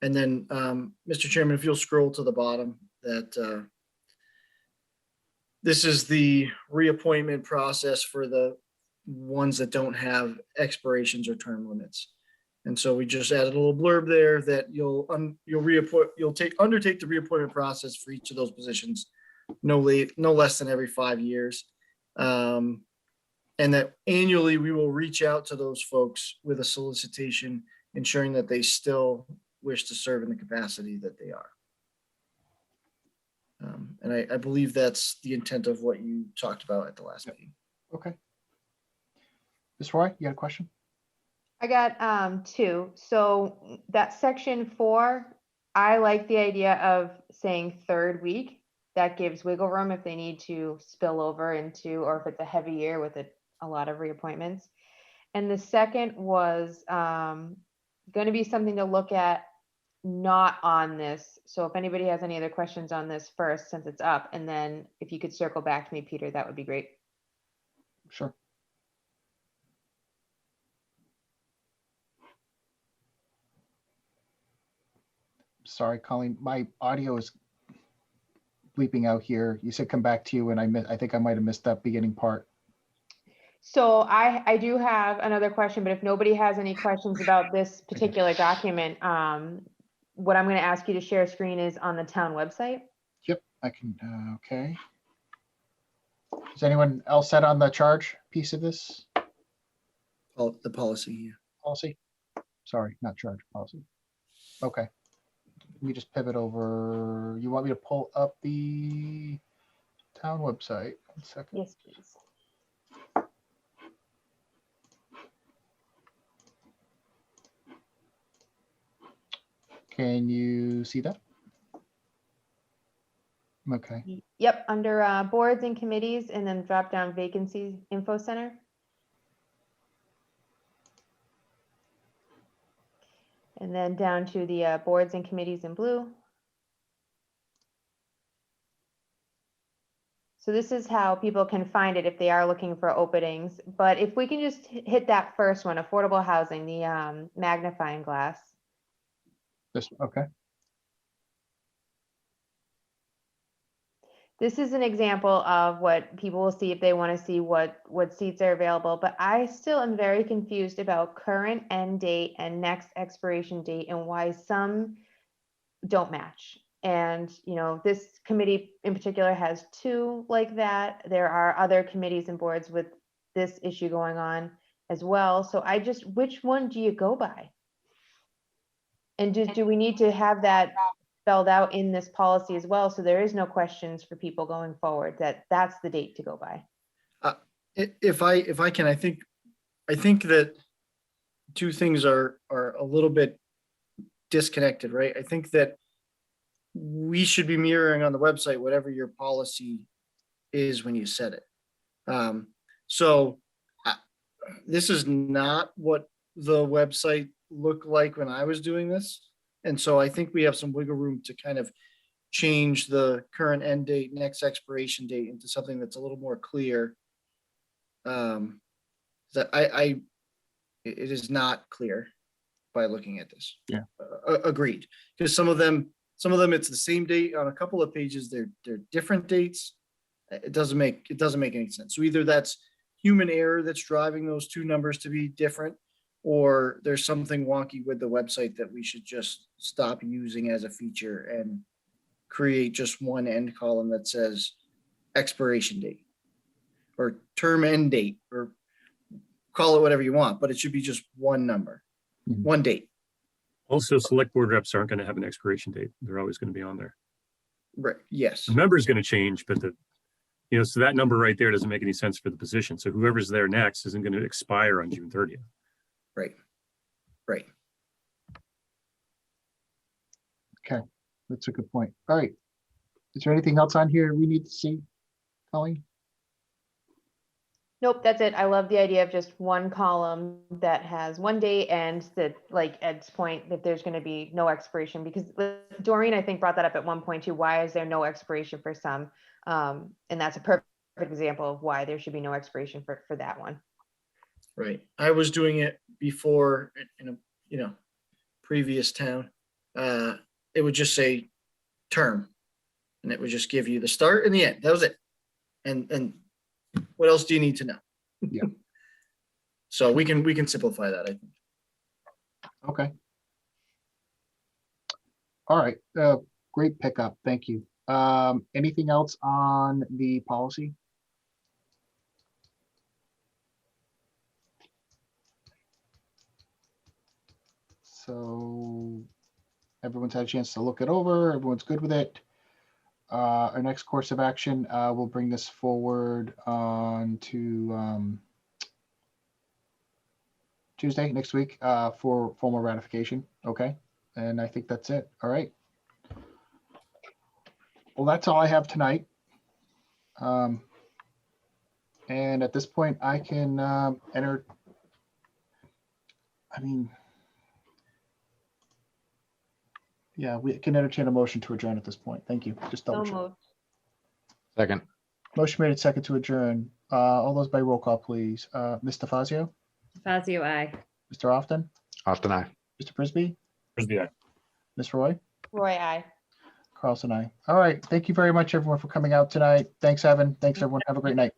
And then, Mr. Chairman, if you'll scroll to the bottom, that this is the reappointment process for the ones that don't have expirations or term limits. And so we just added a little blurb there that you'll undertake the reappointment process for each of those positions no less than every 5 years. And that annually we will reach out to those folks with a solicitation, ensuring that they still wish to serve in the capacity that they are. And I believe that's the intent of what you talked about at the last meeting. Okay. Ms. Roy, you got a question? I got 2. So that section 4, I like the idea of saying 3rd week. That gives wiggle room if they need to spill over into, or if it's a heavy year with a lot of reappointments. And the second was going to be something to look at, not on this. So if anybody has any other questions on this first, since it's up, and then if you could circle back to me, Peter, that would be great. Sure. Sorry, Colleen, my audio is bleeping out here. You said come back to you, and I think I might have missed that beginning part. So I do have another question, but if nobody has any questions about this particular document, what I'm going to ask you to share screen is on the town website. Yep, I can, okay. Is anyone else set on the charge piece of this The policy, yeah. policy? Sorry, not charge, policy. Okay. Let me just pivot over. You want me to pull up the town website? 1 second. Yes, please. Can you see that? Okay. Yep, under boards and committees, and then drop down vacancies info center. And then down to the boards and committees in blue. So this is how people can find it if they are looking for openings. But if we can just hit that first one, affordable housing, the magnifying glass. This, okay. This is an example of what people will see if they want to see what seats are available, but I still am very confused about current end date and next expiration date and why some don't match. And, you know, this committee in particular has 2 like that. There are other committees and boards with this issue going on as well. So which one do you go by? And do we need to have that spelled out in this policy as well, so there is no questions for people going forward, that's the date to go by? If I can, I think that 2 things are a little bit disconnected, right? I think that we should be mirroring on the website whatever your policy is when you set it. So this is not what the website looked like when I was doing this. And so I think we have some wiggle room to kind of change the current end date, next expiration date into something that's a little more clear. That it is not clear by looking at this. Yeah. Agreed. Because some of them it's the same date on a couple of pages. They're different dates. It doesn't make any sense. So either that's human error that's driving those 2 numbers to be different, or there's something wonky with the website that we should just stop using as a feature and create just one end column that says expiration date or term end date, or call it whatever you want, but it should be just one number, Mhm. one date. Also, select board reps aren't going to have an expiration date. They're always going to be on there. Right, yes, The number is going to change, but so that number right there doesn't make any sense for the position. So whoever's there next isn't going to expire on June 30th. right, right. That's a good point. All right. Is there anything else on here we need to see, Colleen? Nope, that's it. I love the idea of just one column that has one date and that, like Ed's point, that there's going to be no expiration, because Doreen, I think, brought that up at one point too. Why is there no expiration for some? And that's a perfect example of why there should be no expiration for that one. Right. I was doing it before in a, previous town. It would just say term, and it would just give you the start and the end. That was it. And what else do you need to know? Yeah. So we can simplify that, I think. Okay. All right, great pickup. Thank you. Anything else on the policy? So everyone's had a chance to look it over. Everyone's good with it. Our next course of action, we'll bring this forward on to Tuesday next week for formal ratification. Okay. And I think that's it. All right. Well, that's all I have tonight. And at this point, I can we can entertain a motion to adjourn at this point. Thank you. Just So double check. moved. Second, Motion made and second to adjourn. All those by roll call, please. Mr. Fazio, Fazio, aye. Mr. Often, often I. Mr. Frisbee, Frisbee, aye. Ms. Roy, Roy, aye. Carlson, I. All right. Thank you very much, everyone, for coming out tonight. Thanks, Evan. Thanks, everyone. Have a great night.